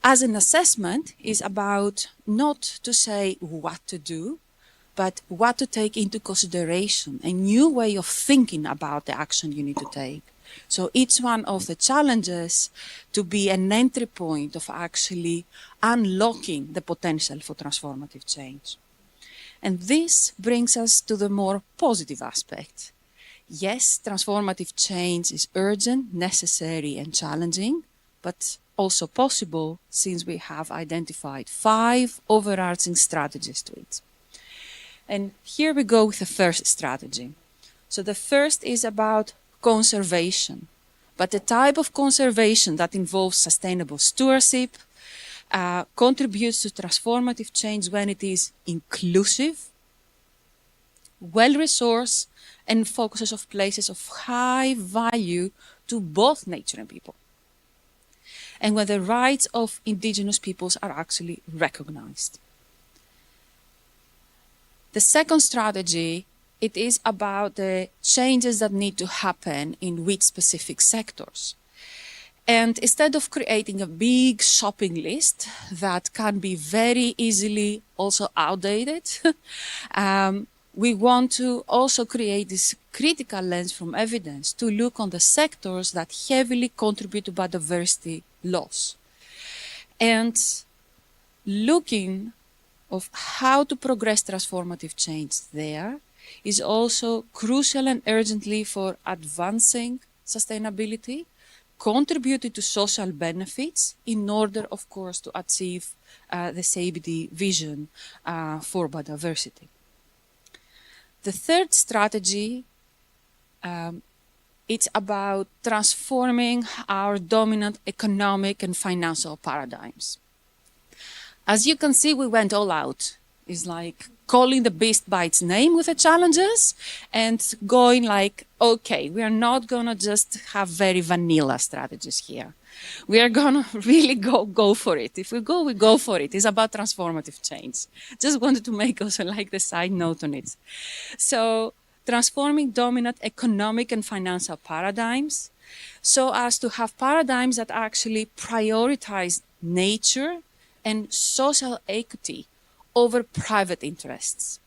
as an assessment is about not to say what to do, but what to take into consideration, a new way of thinking about the action you need to take. So each one of the challenges to be an entry point of actually unlocking the potential for transformative change. And this brings us to the more positive aspect. Yes, transformative change is urgent, necessary, and challenging, but also possible since we have identified 5 overarching strategies to it. And here we go with the first strategy. So the first is about conservation, but the type of conservation that involves sustainable stewardship, contributes to transformative change when it is inclusive, well-resourced, and focuses on places of high value to both nature and people. And when the rights of indigenous peoples are actually recognized. The second strategy, it is about the changes that need to happen in which specific sectors. And instead of creating a big shopping list that can be very easily also outdated, we want to also create this critical lens from evidence to look on the sectors that heavily contribute to biodiversity loss. And looking of how to progress transformative change there is also crucial and urgently for advancing sustainability, contributing to social benefits in order, of course, to achieve the CBD vision for biodiversity. The third strategy, it's about transforming our dominant economic and financial paradigms. As you can see, we went all out. It's like calling the beast by its name with the challenges and going like, okay, we are not going to just have very vanilla strategies here. We are going to really go for it. If we go for it. It's about transformative change. Just wanted to make also like the side note on it. So transforming dominant economic and financial paradigms so as to have paradigms that actually prioritize nature and social equity over private interests.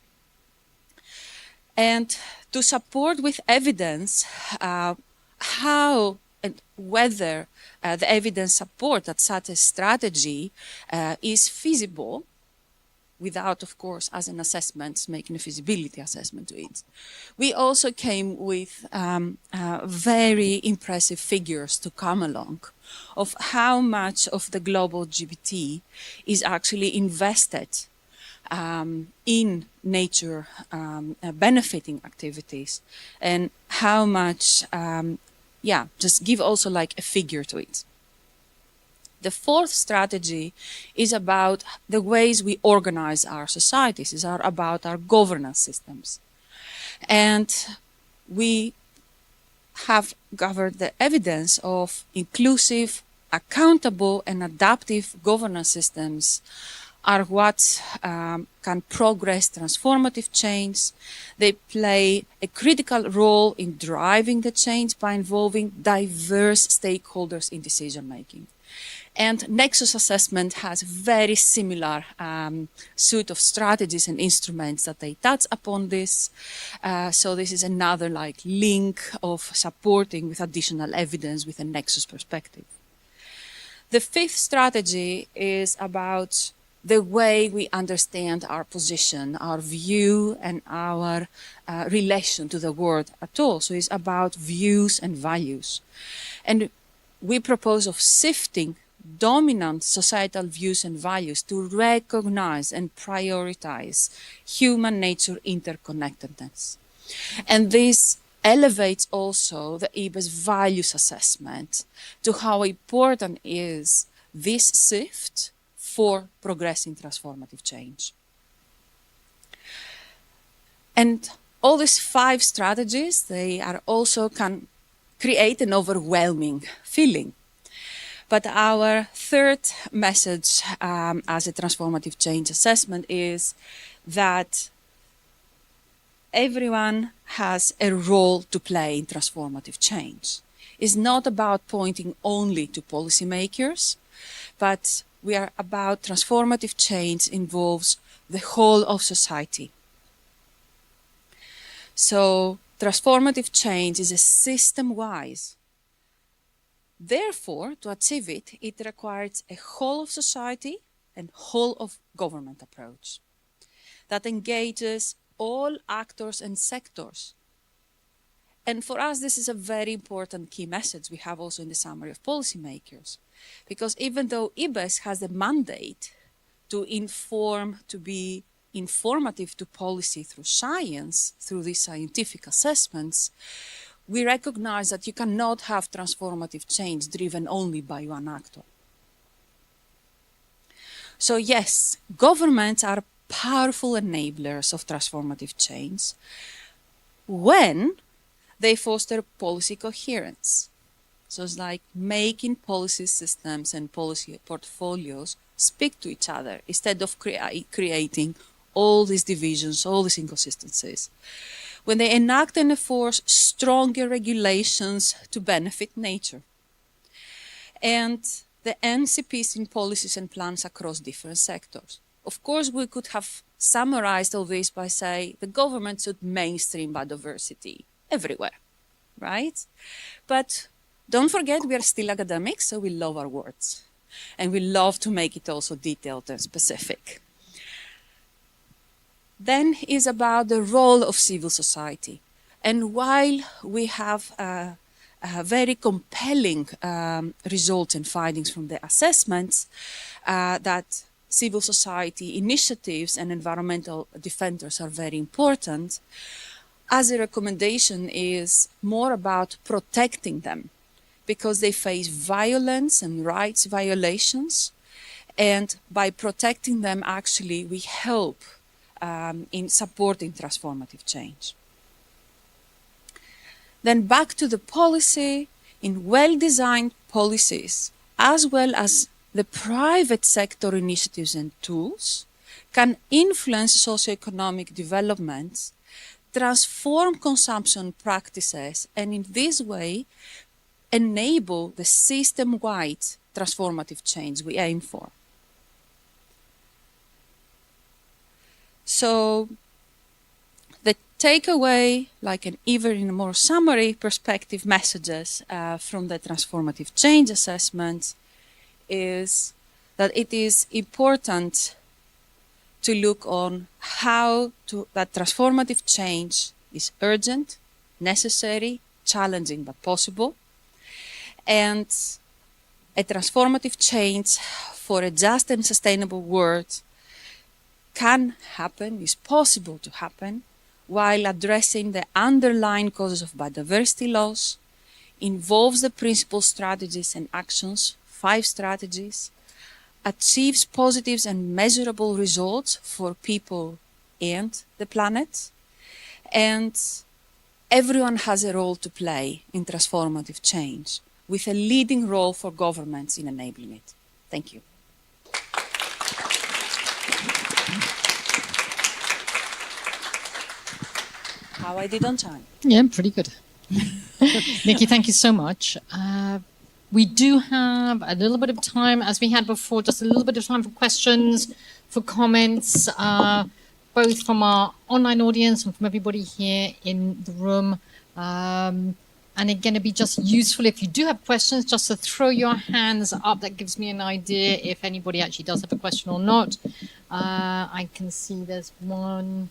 And to support with evidence how and whether the evidence support that such a strategy is feasible without, of course, as an assessment, making a feasibility assessment to it. We also came with very impressive figures to come along of how much of the global GDP is actually invested in nature benefiting activities, and how much, just give also like a figure to it. The fourth strategy is about the ways we organize our societies, is about our governance systems. And we have gathered the evidence of inclusive, accountable, and adaptive governance systems are what can progress transformative change. They play a critical role in driving the change by involving diverse stakeholders in decision making. And Nexus Assessment has very similar suite of strategies and instruments that they touch upon this. So this is another like link of supporting with additional evidence with a Nexus perspective. The fifth strategy is about the way we understand our position, our view, and our relation to the world at all. So it's about views and values. And we propose of sifting dominant societal views and values to recognize and prioritize human nature interconnectedness. And this elevates also the IPBES values assessment to how important is this shift for progressing transformative change. And all these 5 strategies, they are also can create an overwhelming feeling. But our third message as a transformative change assessment is that everyone has a role to play in transformative change. It's not about pointing only to policymakers, but we are about transformative change involves the whole of society. So transformative change is a system-wise. Therefore, to achieve it, it requires a whole of society and whole of government approach that engages all actors and sectors. And for us, this is a very important key message we have also in the summary of policymakers. Because even though IPBES has a mandate to inform, to be informative to policy through science, through these scientific assessments, we recognize that you cannot have transformative change driven only by one actor. So yes, governments are powerful enablers of transformative change when they foster policy coherence. So it's like making policy systems and policy portfolios speak to each other instead of creating all these divisions, all these inconsistencies. When they enact and enforce stronger regulations to benefit nature. And the NCPs in policies and plans across different sectors. Of course, we could have summarized all this by saying the government should mainstream biodiversity everywhere, right? But don't forget, we are still academics, so we love our words. And we love to make it also detailed and specific. Then is about the role of civil society. And while we have very compelling results and findings from the assessments that civil society initiatives and environmental defenders are very important, as a recommendation is more about protecting them because they face violence and rights violations. And by protecting them, actually, we help in supporting transformative change. Then back to the policy, in well-designed policies, as well as the private sector initiatives and tools, can influence socioeconomic developments, transform consumption practices, and in this way, enable the system-wide transformative change we aim for. So the take away, like an even in a more summary perspective, messages from the transformative change assessment is that it is important to look on how that transformative change is urgent, necessary, challenging but possible, and a transformative change for a just and sustainable world can happen, is possible to happen, while addressing the underlying causes of biodiversity loss, involves the principal strategies and actions, 5 strategies, achieves positives and measurable results for people and the planet, and everyone has a role to play in transformative change, with a leading role for governments in enabling it. Thank you. How I did on time. Yeah, pretty good. Nikki, thank you so much. We do have a little bit of time, as we had before, just a little bit of time for questions, for comments, both from our online audience and from everybody here in the room. And again, it'd be just useful if you do have questions, just to throw your hands up. That gives me an idea if anybody actually does have a question or not. I can see there's 1,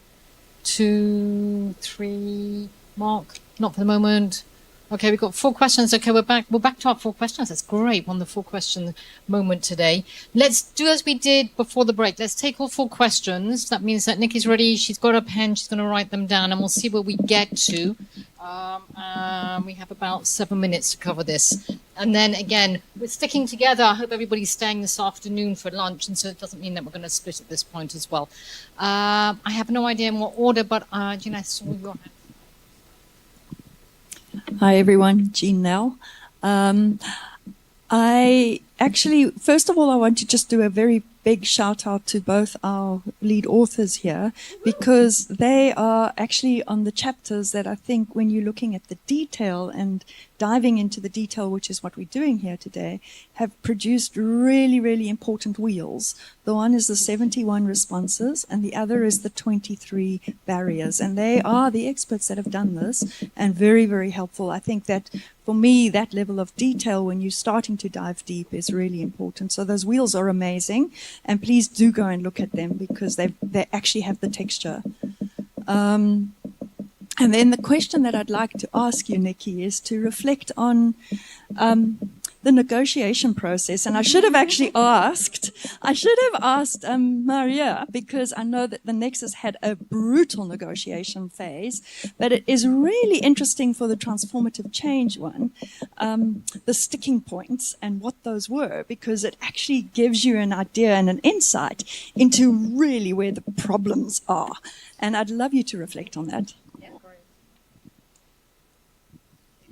2, 3. Mark, not for the moment. Okay, we've got 4 questions. Okay, we're back to our 4 questions. That's great. Won the 4 question moment today. Let's do as we did before the break. Let's take all 4 questions. That means that Nikki's ready. She's got a pen. She's going to write them down, and we'll see where we get to. We have about 7 minutes to cover this. And then again, we're sticking together. I hope everybody's staying this afternoon for lunch, and so it doesn't mean that we're going to split at this point as well. I have no idea in what order, but Gina, I saw your hand. Hi, everyone. Jean Nell. I actually, first of all, I want to just do a very big shout out to both our lead authors here, because they are actually on the chapters that I think when you're looking at the detail and diving into the detail, which is what we're doing here today, have produced really, really important wheels. The one is the 71 responses and the other is the 23 barriers. And they are the experts that have done this, and very, very helpful. I think that for me, that level of detail when you're starting to dive deep is really important. So those wheels are amazing, and please do go and look at them because they actually have the texture. And then the question that I'd like to ask you, Nikki, is to reflect on the negotiation process. And I should have actually asked Maria, because I know that the Nexus had a brutal negotiation phase, but it is really interesting for the transformative change one, the sticking points and what those were, because it actually gives you an idea and an insight into really where the problems are. And I'd love you to reflect on that.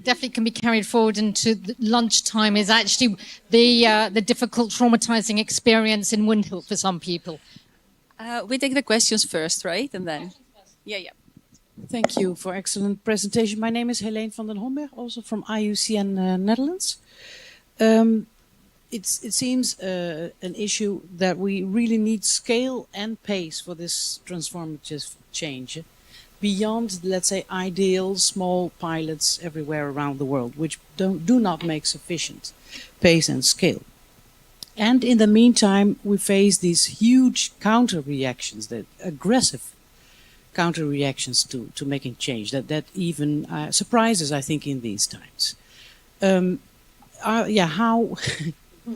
Definitely can be carried forward into lunchtime is actually the difficult, traumatizing experience in Windhill for some people. We take the questions first, right? And then, yeah. Thank you for excellent presentation. My name is Helene van den Homberg, also from IUCN Netherlands. It seems an issue that we really need scale and pace for this transformative change, beyond, let's say, ideal small pilots everywhere around the world, which do not make sufficient pace and scale. And in the meantime, we face these huge counter-reactions, that aggressive counter-reactions to making change, that even surprises, I think, in these times. How...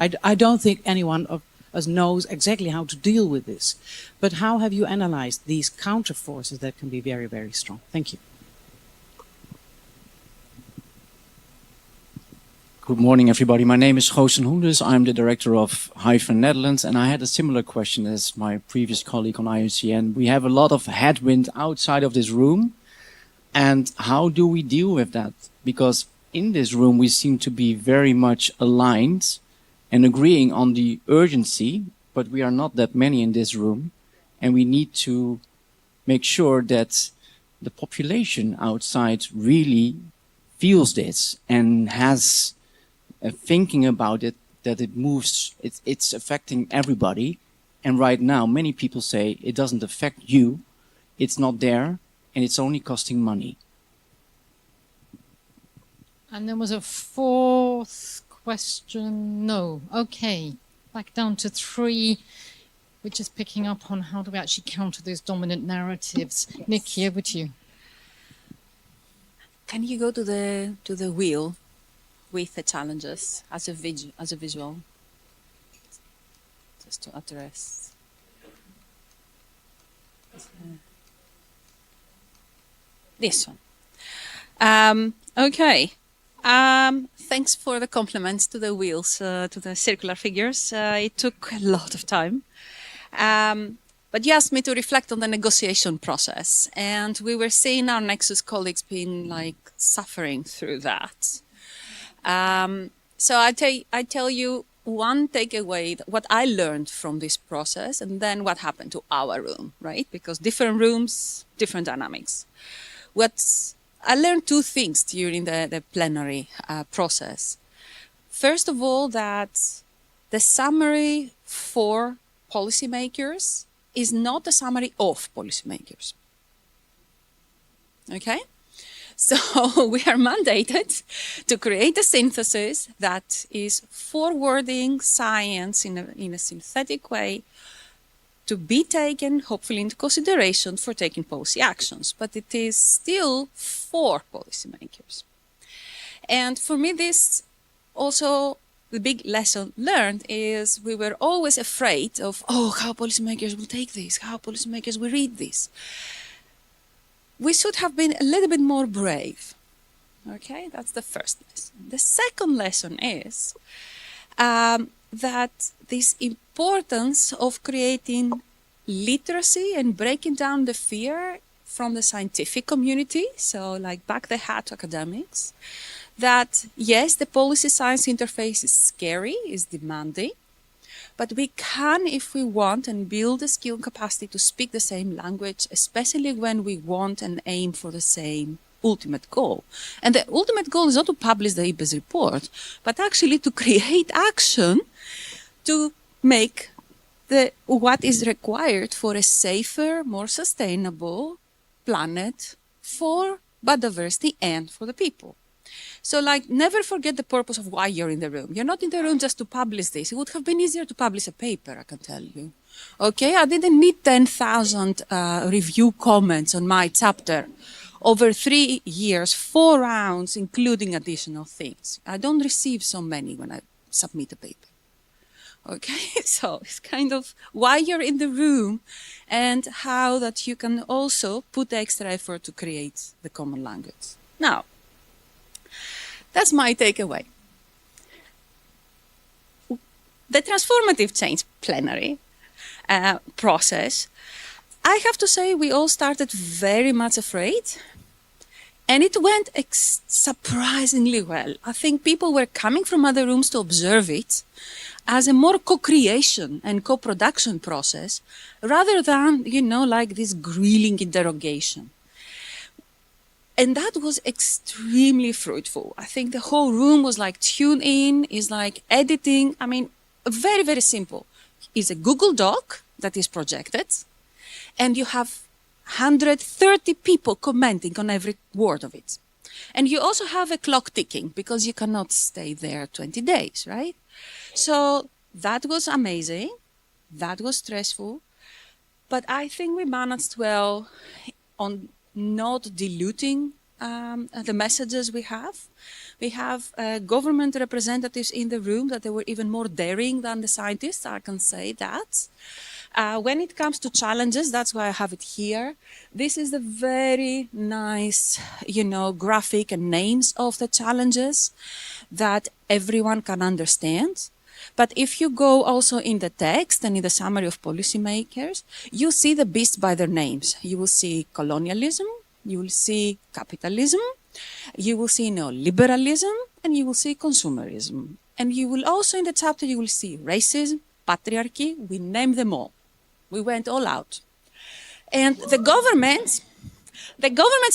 I don't think anyone of us knows exactly how to deal with this. But how have you analyzed these counter forces that can be very, very strong? Thank you. Good morning, everybody. My name is Goosen Hoenders. I'm the director of Hyphen Netherlands, and I had a similar question as my previous colleague on IUCN. We have a lot of headwind outside of this room, and how do we deal with that? Because in this room, we seem to be very much aligned and agreeing on the urgency, but we are not that many in this room, and we need to make sure that the population outside really feels this and has a thinking about it, that it moves, it's affecting everybody. And right now, many people say it doesn't affect you, it's not there, and it's only costing money. And there was a fourth question. No. Okay. Back down to 3, which is picking up on how do we actually counter those dominant narratives. Yes. Nikki, over to you. Can you go to the wheel with the challenges as a visual, just to address? This one. Okay. Thanks for the compliments to the wheels, to the circular figures. It took a lot of time. But you asked me to reflect on the negotiation process. And we were seeing our Nexus colleagues being like suffering through that. So I tell you one takeaway, what I learned from this process, and then what happened to our room, right? Because different rooms, different dynamics. I learned 2 things during the plenary process. First of all, that the summary for policymakers is not a summary of policymakers. Okay? So we are mandated to create a synthesis that is forwarding science in a synthetic way to be taken, hopefully, into consideration for taking policy actions. But it is still for policymakers. And for me, this also, the big lesson learned is we were always afraid of, how policymakers will take this, how policymakers will read this. We should have been a little bit more brave. Okay, that's the first lesson. The second lesson is that this importance of creating literacy and breaking down the fear from the scientific community, so like back the hat academics, that yes, the policy science interface is scary, is demanding, but we can, if we want, and build the skill and capacity to speak the same language, especially when we want and aim for the same ultimate goal. And the ultimate goal is not to publish the IPBES report, but actually to create action to make what is required for a safer, more sustainable planet for biodiversity and for the people. So, like, never forget the purpose of why you're in the room. You're not in the room just to publish this. It would have been easier to publish a paper, I can tell you. Okay, I didn't need 10,000 review comments on my chapter over 3 years, 4 rounds, including additional things. I don't receive so many when I submit a paper. Okay, so it's kind of why you're in the room and how that you can also put the extra effort to create the common language. Now, that's my takeaway. The transformative change plenary process, I have to say we all started very much afraid, and it went surprisingly well. I think people were coming from other rooms to observe it as a more co-creation and co-production process rather than, like this grilling interrogation. And that was extremely fruitful. I think the whole room was like tuned in, is like editing. I mean, very, very simple. It's a Google Doc that is projected, and you have 130 people commenting on every word of it. And you also have a clock ticking because you cannot stay there 20 days, right? So that was amazing. That was stressful. But I think we managed well on not diluting the messages we have. We have government representatives in the room that they were even more daring than the scientists, I can say that. When it comes to challenges, that's why I have it here. This is the very nice, graphic and names of the challenges that everyone can understand. But if you go also in the text and in the summary of policymakers, you see the beasts by their names. You will see colonialism, you will see capitalism, you will see neoliberalism, and you will see consumerism. And you will also in the chapter, you will see racism, patriarchy, we name them all. We went all out. And the governments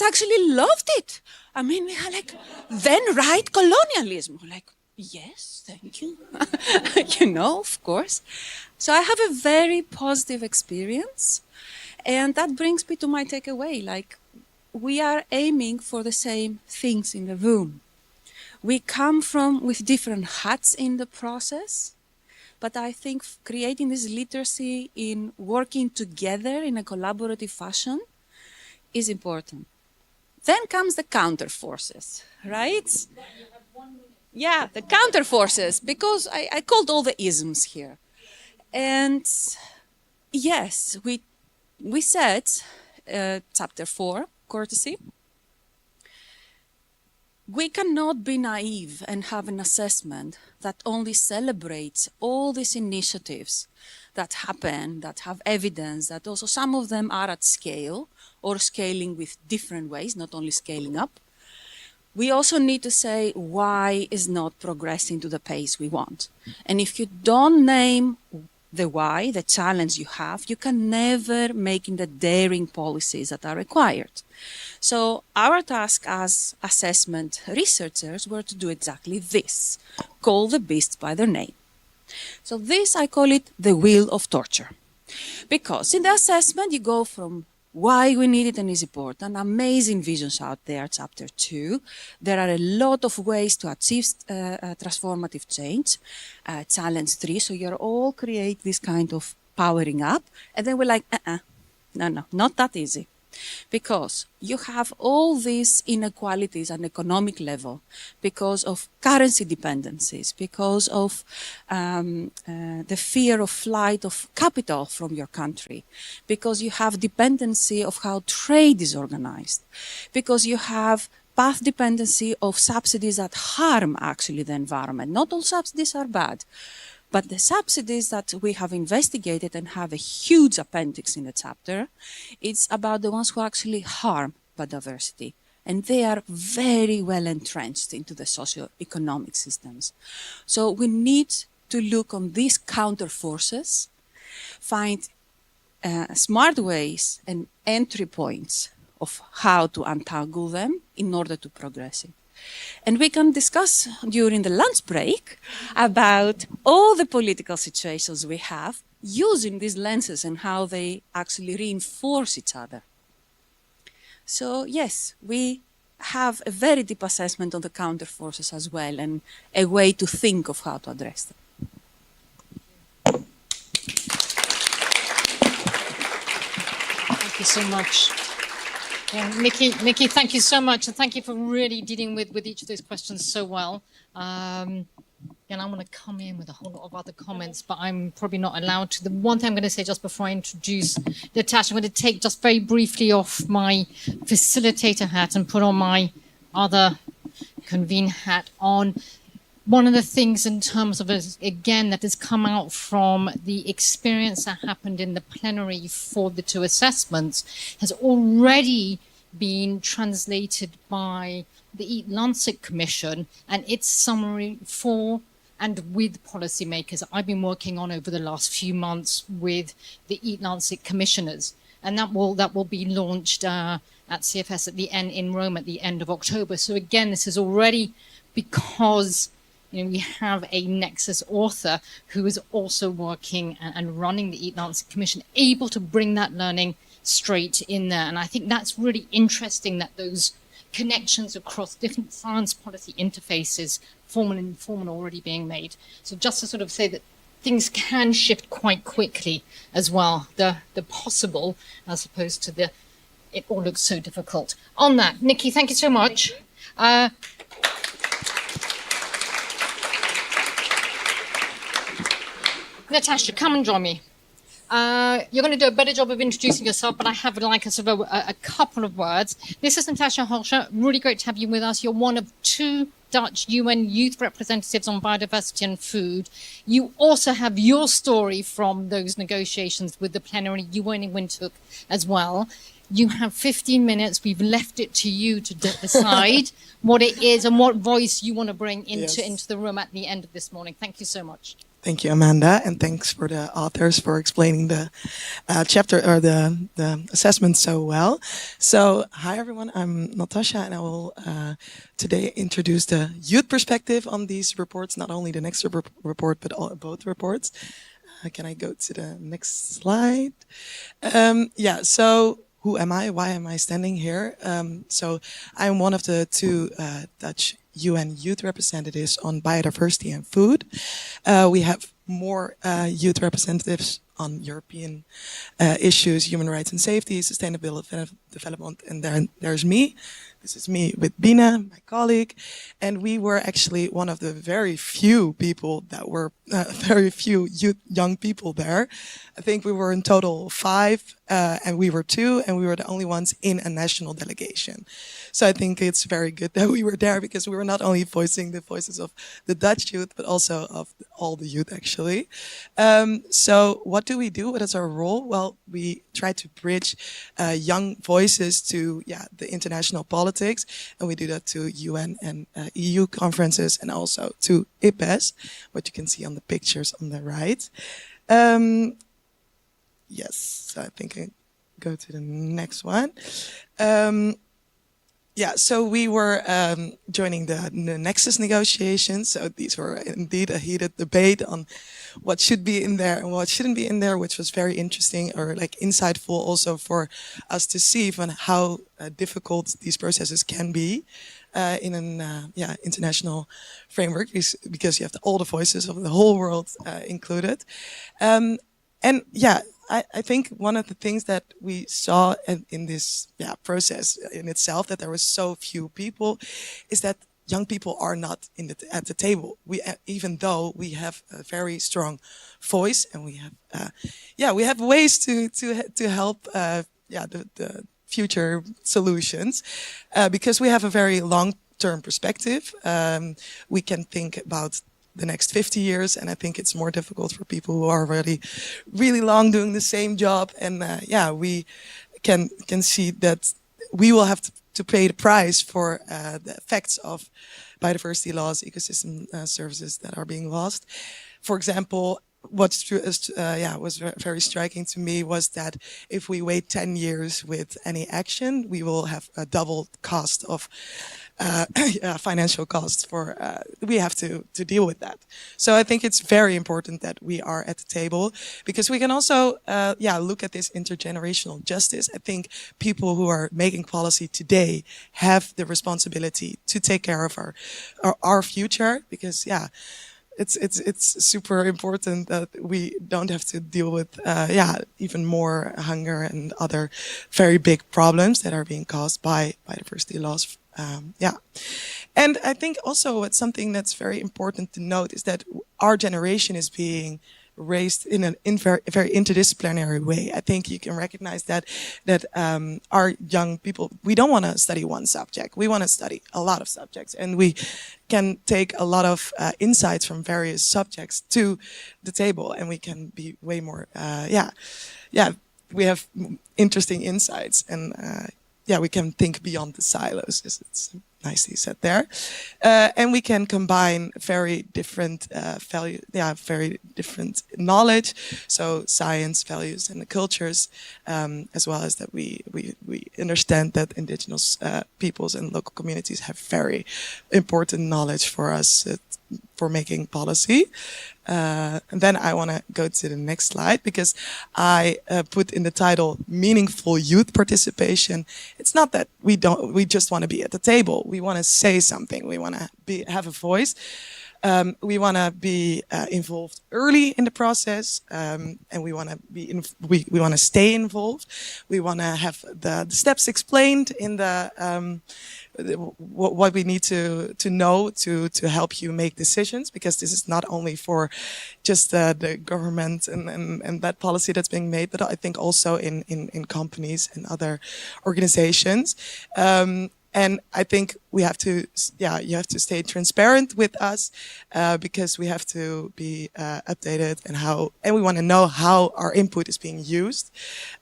actually loved it. I mean, we had like, then right colonialism. We're like, yes, thank you. Of course. So I have a very positive experience. And that brings me to my takeaway. Like, we are aiming for the same things in the room. We come from with different hats in the process, but I think creating this literacy in working together in a collaborative fashion is important. Then comes the counter forces, right? Yeah, the counter forces, because I called all the isms here. And yes, we said, chapter 4, courtesy, we cannot be naive and have an assessment that only celebrates all these initiatives that happen, that have evidence, that also some of them are at scale or scaling with different ways, not only scaling up. We also need to say why is not progressing to the pace we want. And if you don't name the why, the challenge you have, you can never make the daring policies that are required. So our task as assessment researchers were to do exactly this, call the beasts by their name. So this, I call it the wheel of torture. Because in the assessment, you go from why we need it and is important, amazing visions out there, chapter 2. There are a lot of ways to achieve transformative change, challenge 3. So you're all create this kind of powering up. And then we're like, no, not that easy. Because you have all these inequalities at an economic level, because of currency dependencies, because of the fear of flight of capital from your country, because you have dependency of how trade is organized, because you have path dependency of subsidies that harm actually the environment. Not all subsidies are bad. But the subsidies that we have investigated and have a huge appendix in the chapter, it's about the ones who actually harm biodiversity. And they are very well entrenched into the socio-economic systems. So we need to look on these counter forces, find smart ways and entry points of how to untangle them in order to progress it. And we can discuss during the lunch break about all the political situations we have using these lenses and how they actually reinforce each other. So yes, we have a very deep assessment on the counter forces as well and a way to think of how to address them. Thank you so much. Yeah, Nikki, thank you so much, and thank you for really dealing with each of those questions so well. And I want to come in with a whole lot of other comments, but I'm probably not allowed to. The one thing I'm going to say just before I introduce Natasha, I'm going to take just very briefly off my facilitator hat and put on my other convene hat on. One of the things in terms of, again, that has come out from the experience that happened in the plenary for the 2 assessments has already been translated by the Eat Lancet Commission and its summary for and with policymakers I've been working on over the last few months with the Eat Lancet commissioners. And that will be launched at CFS at the end in Rome at the end of October. So again, this is already because we have a Nexus author who is also working and running the Eat Lancet Commission, able to bring that learning straight in there. And I think that's really interesting that those connections across different science policy interfaces, formal and informal, already being made. So just to sort of say that things can shift quite quickly as well, the possible as opposed to the it all looks so difficult. On that, Nikki, thank you so much. Natasha, come and join me. You're going to do a better job of introducing yourself, but I have like a sort of a couple of words. This is Natasha Holscher. Really great to have you with us. You're one of 2 Dutch UN youth representatives on biodiversity and food. You also have your story from those negotiations with the plenary. You were in Windhoek as well. You have 15 minutes. We've left it to you to decide what it is and what voice you want to bring into the room at the end of this morning. Thank you so much. Thank you, Amanda, and thanks for the authors for explaining the chapter or the assessment so well. So, hi everyone, I'm Natasha, and I will today introduce the youth perspective on these reports, not only the next report, but both reports. Can I go to the next slide? So who am I? Why am I standing here? So I'm one of the two Dutch UN youth representatives on biodiversity and food. We have more youth representatives on European issues, human rights and safety, sustainable development, and then there's me. This is me with Bina, my colleague, and we were actually one of the very few people that were, very few young people there. I think we were in total 5, and we were 2, and we were the only ones in a national delegation. So I think it's very good that we were there, because we were not only voicing the voices of the Dutch youth, but also of all the youth, actually. So what do we do? What is our role? Well, we try to bridge young voices to the international politics, and we do that to UN and EU conferences, and also to IPBES, what you can see on the pictures on the right. Yes, so I think I go to the next one. Yeah, so we were joining the Nexus negotiations. So these were indeed a heated debate on what should be in there and what shouldn't be in there, which was very interesting, or like insightful also for us to see from how difficult these processes can be in an international framework, because you have all the voices of the whole world included. And yeah, I think one of the things that we saw in this process in itself, that there were so few people, is that young people are not at the table. Even though we have a very strong voice, and we have we have ways to help the future solutions, because we have a very long-term perspective. We can think about the next 50 years, and I think it's more difficult for people who are already really long doing the same job. And we can see that we will have to pay the price for the effects of biodiversity loss, ecosystem services that are being lost. For example, what's true was very striking to me was that if we wait 10 years with any action, we will have a double cost of financial costs for we have to deal with that. So I think it's very important that we are at the table, because we can also look at this intergenerational justice. I think people who are making policy today have the responsibility to take care of our future, because it's super important that we don't have to deal with even more hunger and other very big problems that are being caused by biodiversity loss. And I think also it's something that's very important to note is that our generation is being raised in a very interdisciplinary way. I think you can recognize that our young people, we don't want to study one subject. We want to study a lot of subjects, and we can take a lot of insights from various subjects to the table, and we can be way more, we have interesting insights, and we can think beyond the silos, as it's nicely said there. And we can combine very different very different knowledge, so science, values, and the cultures, as well as that we understand that indigenous peoples and local communities have very important knowledge for us for making policy. And then I want to go to the next slide, because I put in the title meaningful youth participation. It's not that we just want to be at the table. We want to say something. We want to have a voice. We want to be involved early in the process, and we want to we want to stay involved. We want to have the steps explained in the what we need to know to help you make decisions, because this is not only for just the government and that policy that's being made, but I think also in companies and other organizations. And I think we have to, you have to stay transparent with us, because we have to be updated and we want to know how our input is being used,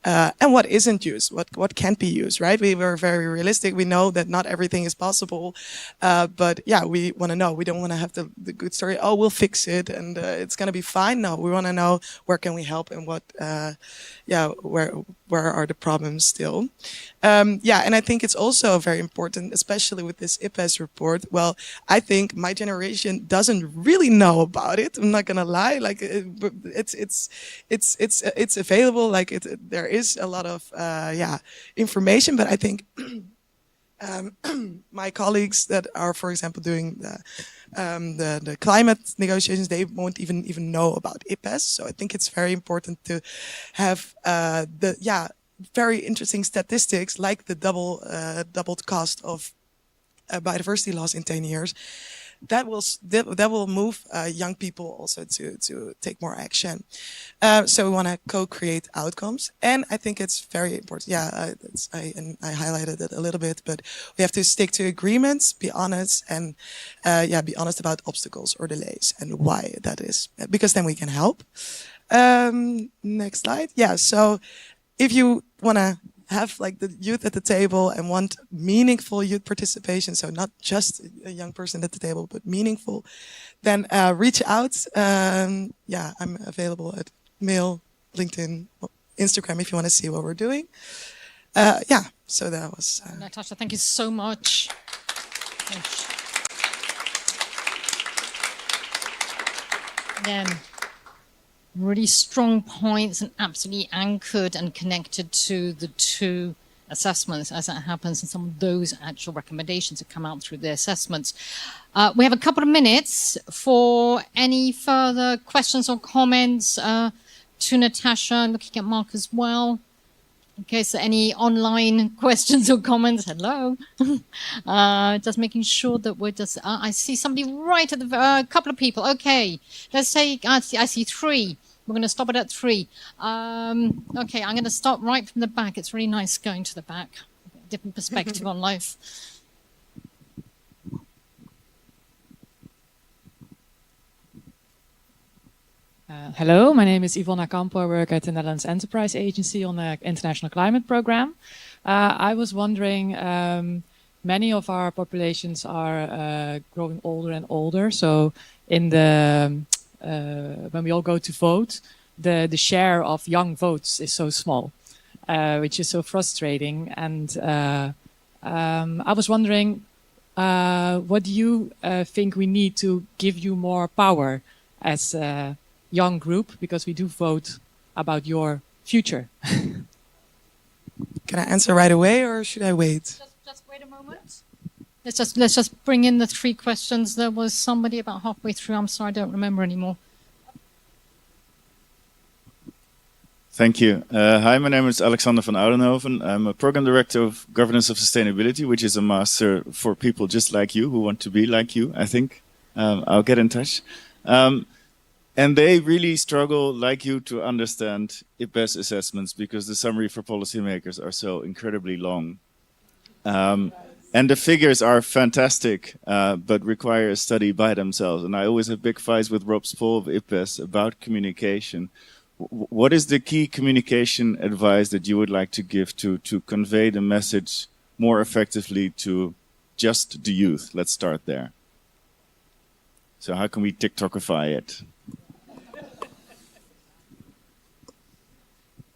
and what isn't used, what can't be used, right? We were very realistic. We know that not everything is possible, but we want to know. We don't want to have the good story. Oh, we'll fix it and it's going to be fine. No, we want to know where can we help and what, where are the problems still. And I think it's also very important, especially with this IPBES report. Well, I think my generation doesn't really know about it. I'm not gonna lie. Like it's available. Like there is a lot of information, but I think my colleagues that are, for example, doing the climate negotiations, they won't even know about IPBES. So I think it's very important to have very interesting statistics like the doubled cost of biodiversity loss in 10 years. That will move young people also to take more action. So we want to co-create outcomes, and I think it's very important. Yeah, I highlighted it a little bit, but we have to stick to agreements, be honest, and be honest about obstacles or delays and why that is, because then we can help. Next slide. Yeah. So if you want to have like the youth at the table and want meaningful youth participation, so not just a young person at the table, but meaningful, then reach out. I'm available at mail, LinkedIn, Instagram if you want to see what we're doing. So that was... Natasha, thank you so much. Again, really strong points and absolutely anchored and connected to the two assessments as it happens, and some of those actual recommendations that come out through the assessments. We have a couple of minutes for any further questions or comments to Natasha, looking at Mark as well. In case there are any online questions or comments, hello. Just making sure that we're just, I see somebody right at the, couple of people. Okay, let's say, I see three. We're going to stop it at 3. Okay, I'm going to start right from the back. It's really nice going to the back. Different perspective on life. Hello, my name is Yvonne Campo. I work at the Netherlands Enterprise Agency on the International Climate Program. I was wondering, many of our populations are growing older and older. So in the when we all go to vote, the share of young votes is so small, which is so frustrating. And I was wondering, what do you think we need to give you more power as a young group, because we do vote about your future? Can I answer right away, or should I wait? Just wait a moment. Let's just bring in the 3 questions. There was somebody about halfway through. I'm sorry, I don't remember anymore. Thank you. Hi, my name is Alexander van Oudenhoven. I'm a program director of Governance of Sustainability, which is a master for people just like you who want to be like you, I think. I'll get in touch. And they really struggle, like you, to understand IPBES assessments because the summary for policymakers are so incredibly long. And the figures are fantastic, but require a study by themselves. And I always have big fights with Rob Spall of IPBES about communication. What is the key communication advice that you would like to give to convey the message more effectively to just the youth? Let's start there. So how can we TikTokify it?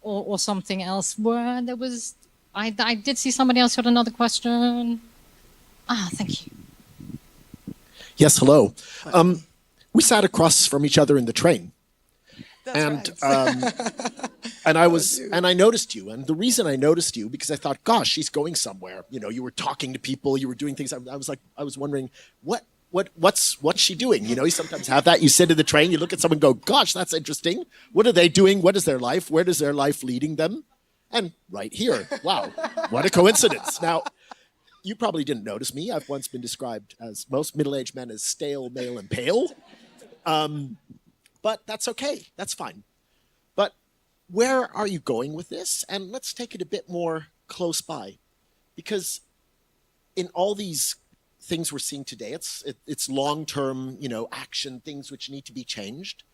Or something else. Where there was, I did see somebody else had another question. Thank you. Yes, hello. We sat across from each other in the train. That's right. And I noticed you. And the reason I noticed you, because I thought, gosh, she's going somewhere. You know, you were talking to people, you were doing things. I was wondering, what's she doing? You know, you sometimes have that. You sit in the train, you look at someone and go, gosh, that's interesting. What are they doing? What is their life? Where does their life leading them? And right here, wow, what a coincidence. Now, you probably didn't notice me. I've once been described as most middle-aged men as stale, male, and pale. But that's okay. That's fine. But where are you going with this? And let's take it a bit more close by. Because in all these things we're seeing today, it's long-term, action, things which need to be changed.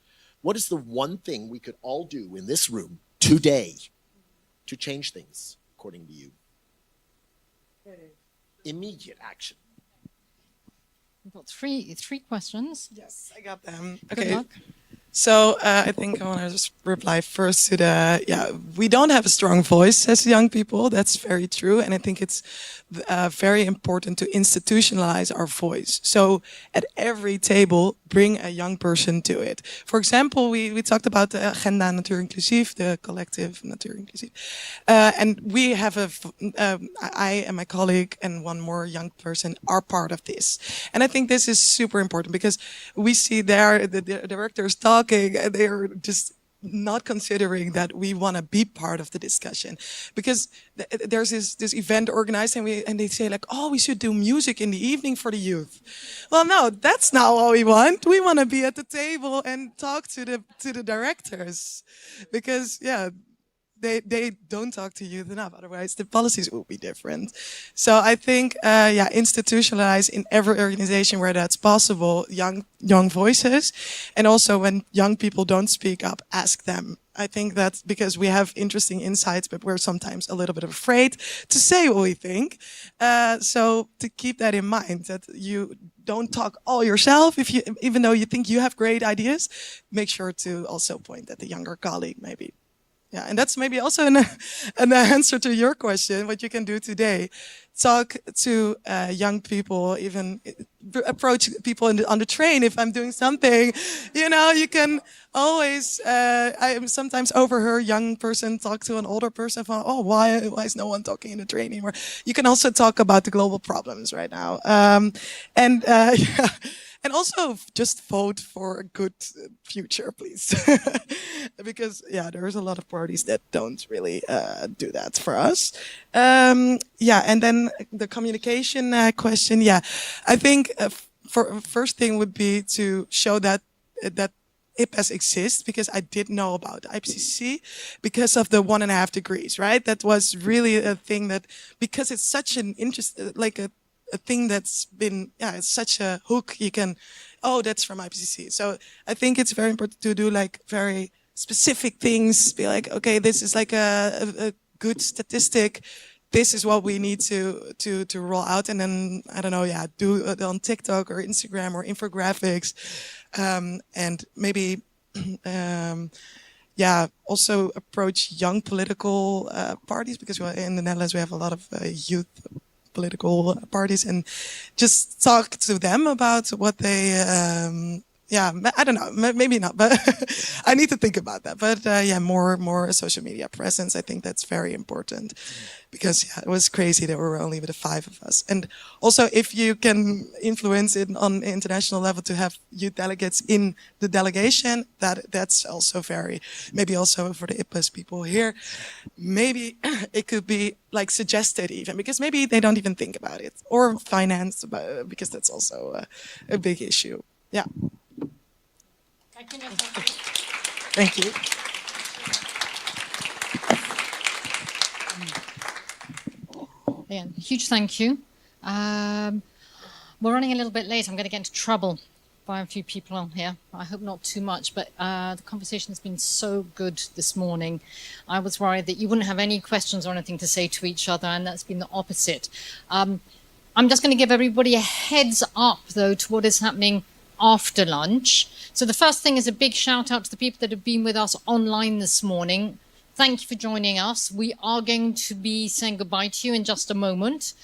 What is the one thing we could all do in this room today to change things, according to you? Immediate action. We've got three questions. Yes, I got them. Good Okay. luck. So I think I want to just reply first to we don't have a strong voice as young people. That's very true. And I think it's very important to institutionalize our voice. So at every table, bring a young person to it. For example, we talked about the Agenda Natuur Inclusief, the collective Natuur Inclusief. And we have I and my colleague and one more young person are part of this. And I think this is super important because we see there the directors talking and they're just not considering that we want to be part of the discussion, because there's this event organized and they say like, oh, we should do music in the evening for the youth. Well, no, that's not what we want. We want to be at the table and talk to the directors, because they don't talk to youth enough. Otherwise, the policies will be different. So I think, institutionalize in every organization where that's possible, young voices. And also when young people don't speak up, ask them. I think that's because we have interesting insights, but we're sometimes a little bit afraid to say what we think. So to keep that in mind, that you don't talk all yourself, even though you think you have great ideas, make sure to also point at the younger colleague maybe. Yeah, and that's maybe also an answer to your question, what you can do today. Talk to young people, even approach people on the train. If I'm doing something, you can always, I sometimes overhear a young person talk to an older person from, oh, why is no one talking in the train anymore? You can also talk about the global problems right now. And also just vote for a good future, please. Because, there's a lot of parties that don't really do that for us. And then the communication question. I think first thing would be to show that IPBES exists, because I did know about IPCC because of the 1.5 degrees, right? That was really a thing that, because it's such an interest, like a thing that's been, it's such a hook. You can, that's from IPCC. So I think it's very important to do like very specific things. Be like, okay, this is like a good statistic. This is what we need to roll out. And then, I don't know, do it on TikTok or Instagram or infographics. And maybe, also approach young political parties, because in the Netherlands we have a lot of youth political parties, and just talk to them about what they, I don't know, maybe not, but I need to think about that. But more social media presence. I think that's very important, because it was crazy that we were only with the 5 of us. And also, if you can influence it on international level to have youth delegates in the delegation, that's also maybe also for the IPBES people here, maybe it could be like suggested even, because maybe they don't even think about it, or finance, because that's also a big issue. Yeah. Thank you. Again, huge thank you. We're running a little bit late. I'm going to get into trouble by a few people on here. I hope not too much, but the conversation has been so good this morning. I was worried that you wouldn't have any questions or anything to say to each other, and that's been the opposite. I'm just going to give everybody a heads up, though, to what is happening after lunch. So the first thing is a big shout out to the people that have been with us online this morning. Thank you for joining us. We are going to be saying goodbye to you in just a moment,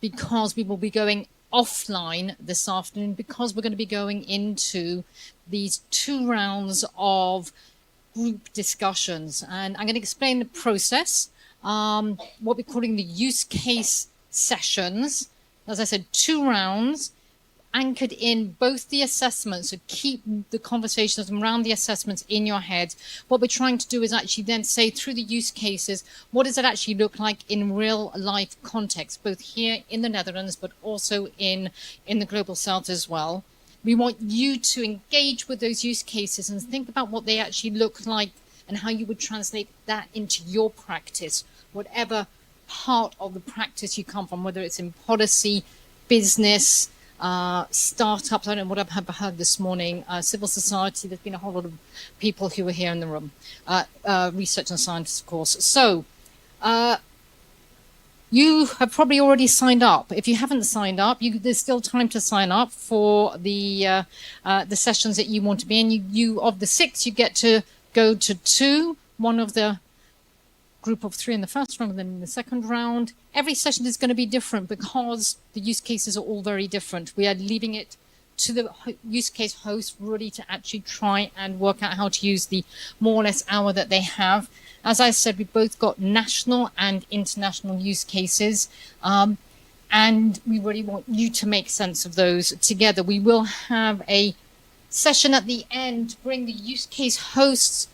because we will be going offline this afternoon, because we're going to be going into these 2 rounds of group discussions. And I'm going to explain the process, what we're calling the use case sessions. As I said, 2 rounds, anchored in both the assessments, so keep the conversations around the assessments in your head. What we're trying to do is actually then say through the use cases, what does it actually look like in real life context, both here in the Netherlands, but also in the global south as well. We want you to engage with those use cases and think about what they actually look like and how you would translate that into your practice, whatever part of the practice you come from, whether it's in policy, business, startups, I don't know what I've heard this morning, civil society. There's been a whole lot of people who are here in the room, research and scientists, of course. So You have probably already signed up. If you haven't signed up, there's still time to sign up for the sessions that you want to be in. You of the 6, you get to go to 2, one of the group of 3 in the first round and then in the second round. Every session is going to be different because the use cases are all very different. We are leaving it to the use case host really to actually try and work out how to use the more or less hour that they have. As I said, we've both got national and international use cases, and we really want you to make sense of those together. We will have a session at the end to bring the use case hosts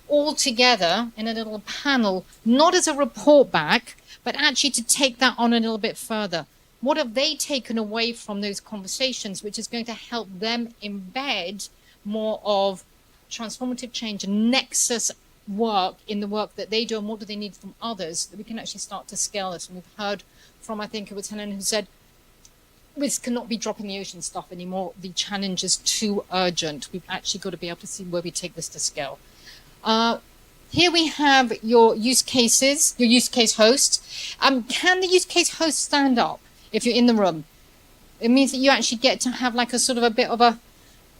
all together in a little panel, not as a report back, but actually to take that on a little bit further. What have they taken away from those conversations, which is going to help them embed more of transformative change and nexus work in the work that they do, and what do they need from others, that we can actually start to scale this. And we've heard from, I think it was Helen who said, this cannot be drop in the ocean stuff anymore. The challenge is too urgent. We've actually got to be able to see where we take this to scale. Here we have your use cases, your use case host. Can the use case host stand up if you're in the room? It means that you actually get to have like a sort of a bit of a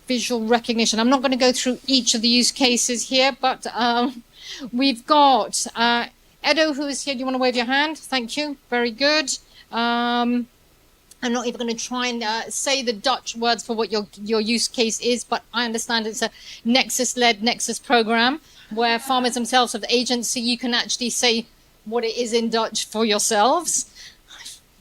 visual recognition. I'm not going to go through each of the use cases here, but we've got Edo, who is here. Do you want to wave your hand? Thank you. Very good. I'm not even going to try and say the Dutch words for what your use case is, but I understand it's a Nexus-led Nexus program where farmers themselves have the agency. You can actually say what it is in Dutch for yourselves.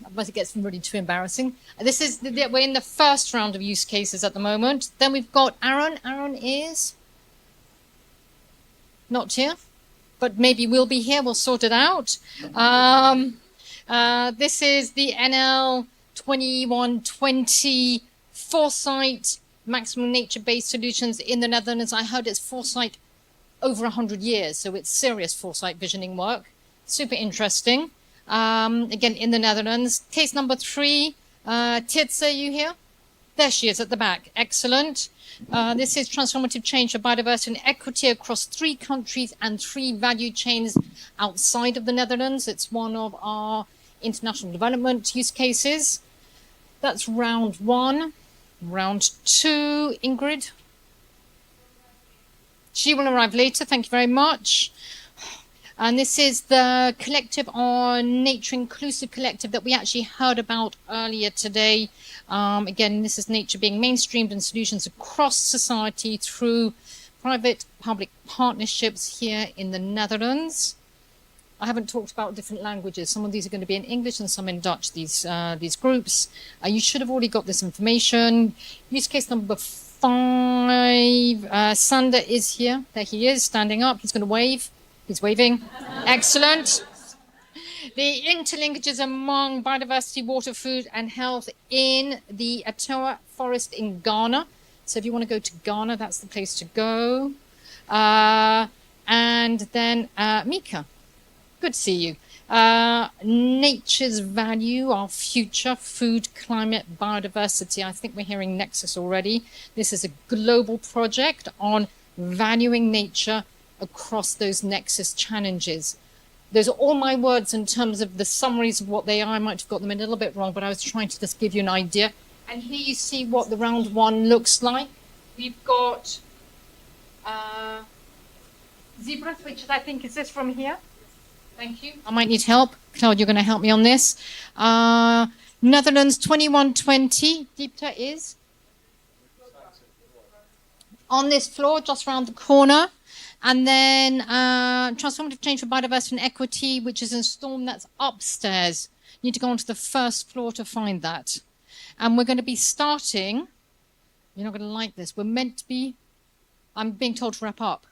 Otherwise it gets really too embarrassing. This is, we're in the first round of use cases at the moment. Then we've got Aaron. Aaron is not here, but maybe we'll be here. We'll sort it out. This is the NL 2120 Foresight Maximum Nature-Based Solutions in the Netherlands. I heard it's Foresight over 100 years, so it's serious Foresight visioning work. Super interesting. Again, in the Netherlands. Case number 3, Titze, are you here? There she is at the back. Excellent. This is Transformative Change for Biodiversity and Equity across 3 countries and 3 value chains outside of the Netherlands. It's one of our international development use cases. That's round 1. Round 2, Ingrid. She will arrive later. Thank you very much. And this is the collective on Nature Inclusive Collective that we actually heard about earlier today. Again, this is nature being mainstreamed and solutions across society through private-public partnerships here in the Netherlands. I haven't talked about different languages. Some of these are going to be in English and some in Dutch, these groups. You should have already got this information. Use case number 5. Sander is here. There he is, standing up. He's going to wave. He's waving. Excellent. The interlinkages among biodiversity, water, food, and health in the Atoa forest in Ghana. So if you want to go to Ghana, that's the place to go. And then Mika, good to see you. Nature's value, our future, food, climate, biodiversity. I think we're hearing Nexus already. This is a global project on valuing nature across those Nexus challenges. Those are all my words in terms of the summaries of what they are. I might have got them a little bit wrong, but I was trying to just give you an idea. And here you see what the round 1 looks like. We've got zebras, which I think is this from here. Thank you. I might need help. Claude, you're going to help me on this. Netherlands 2120. Deepta is on this floor, just around the corner. And then Transformative Change for Biodiversity and Equity, which is in Storm, that's upstairs. You need to go onto the first floor to find that. And we're going to be starting, you're not going to like this, we're meant to be, I'm being told to wrap up,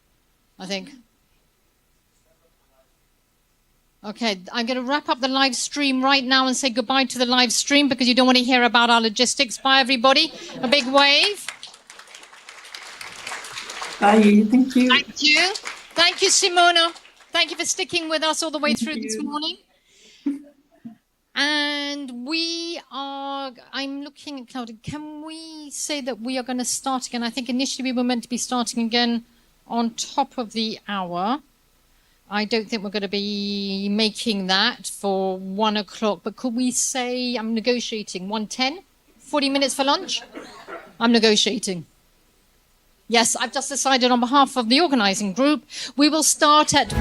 I think. Okay, I'm going to wrap up the live stream right now and say goodbye to the live stream because you don't want to hear about our logistics. Bye, everybody. A big wave. Bye. Thank you. Thank you. Thank you, Simona. Thank you for sticking with us all the way through this morning. And I'm looking at Claudia. Can we say that we are going to start again? I think initially we were meant to be starting again on top of the hour. I don't think we're going to be making that for 1 o'clock, but could we say, I'm negotiating, 1:10? 40 minutes for lunch? I'm negotiating. Yes, I've just decided on behalf of the organising group, we will start at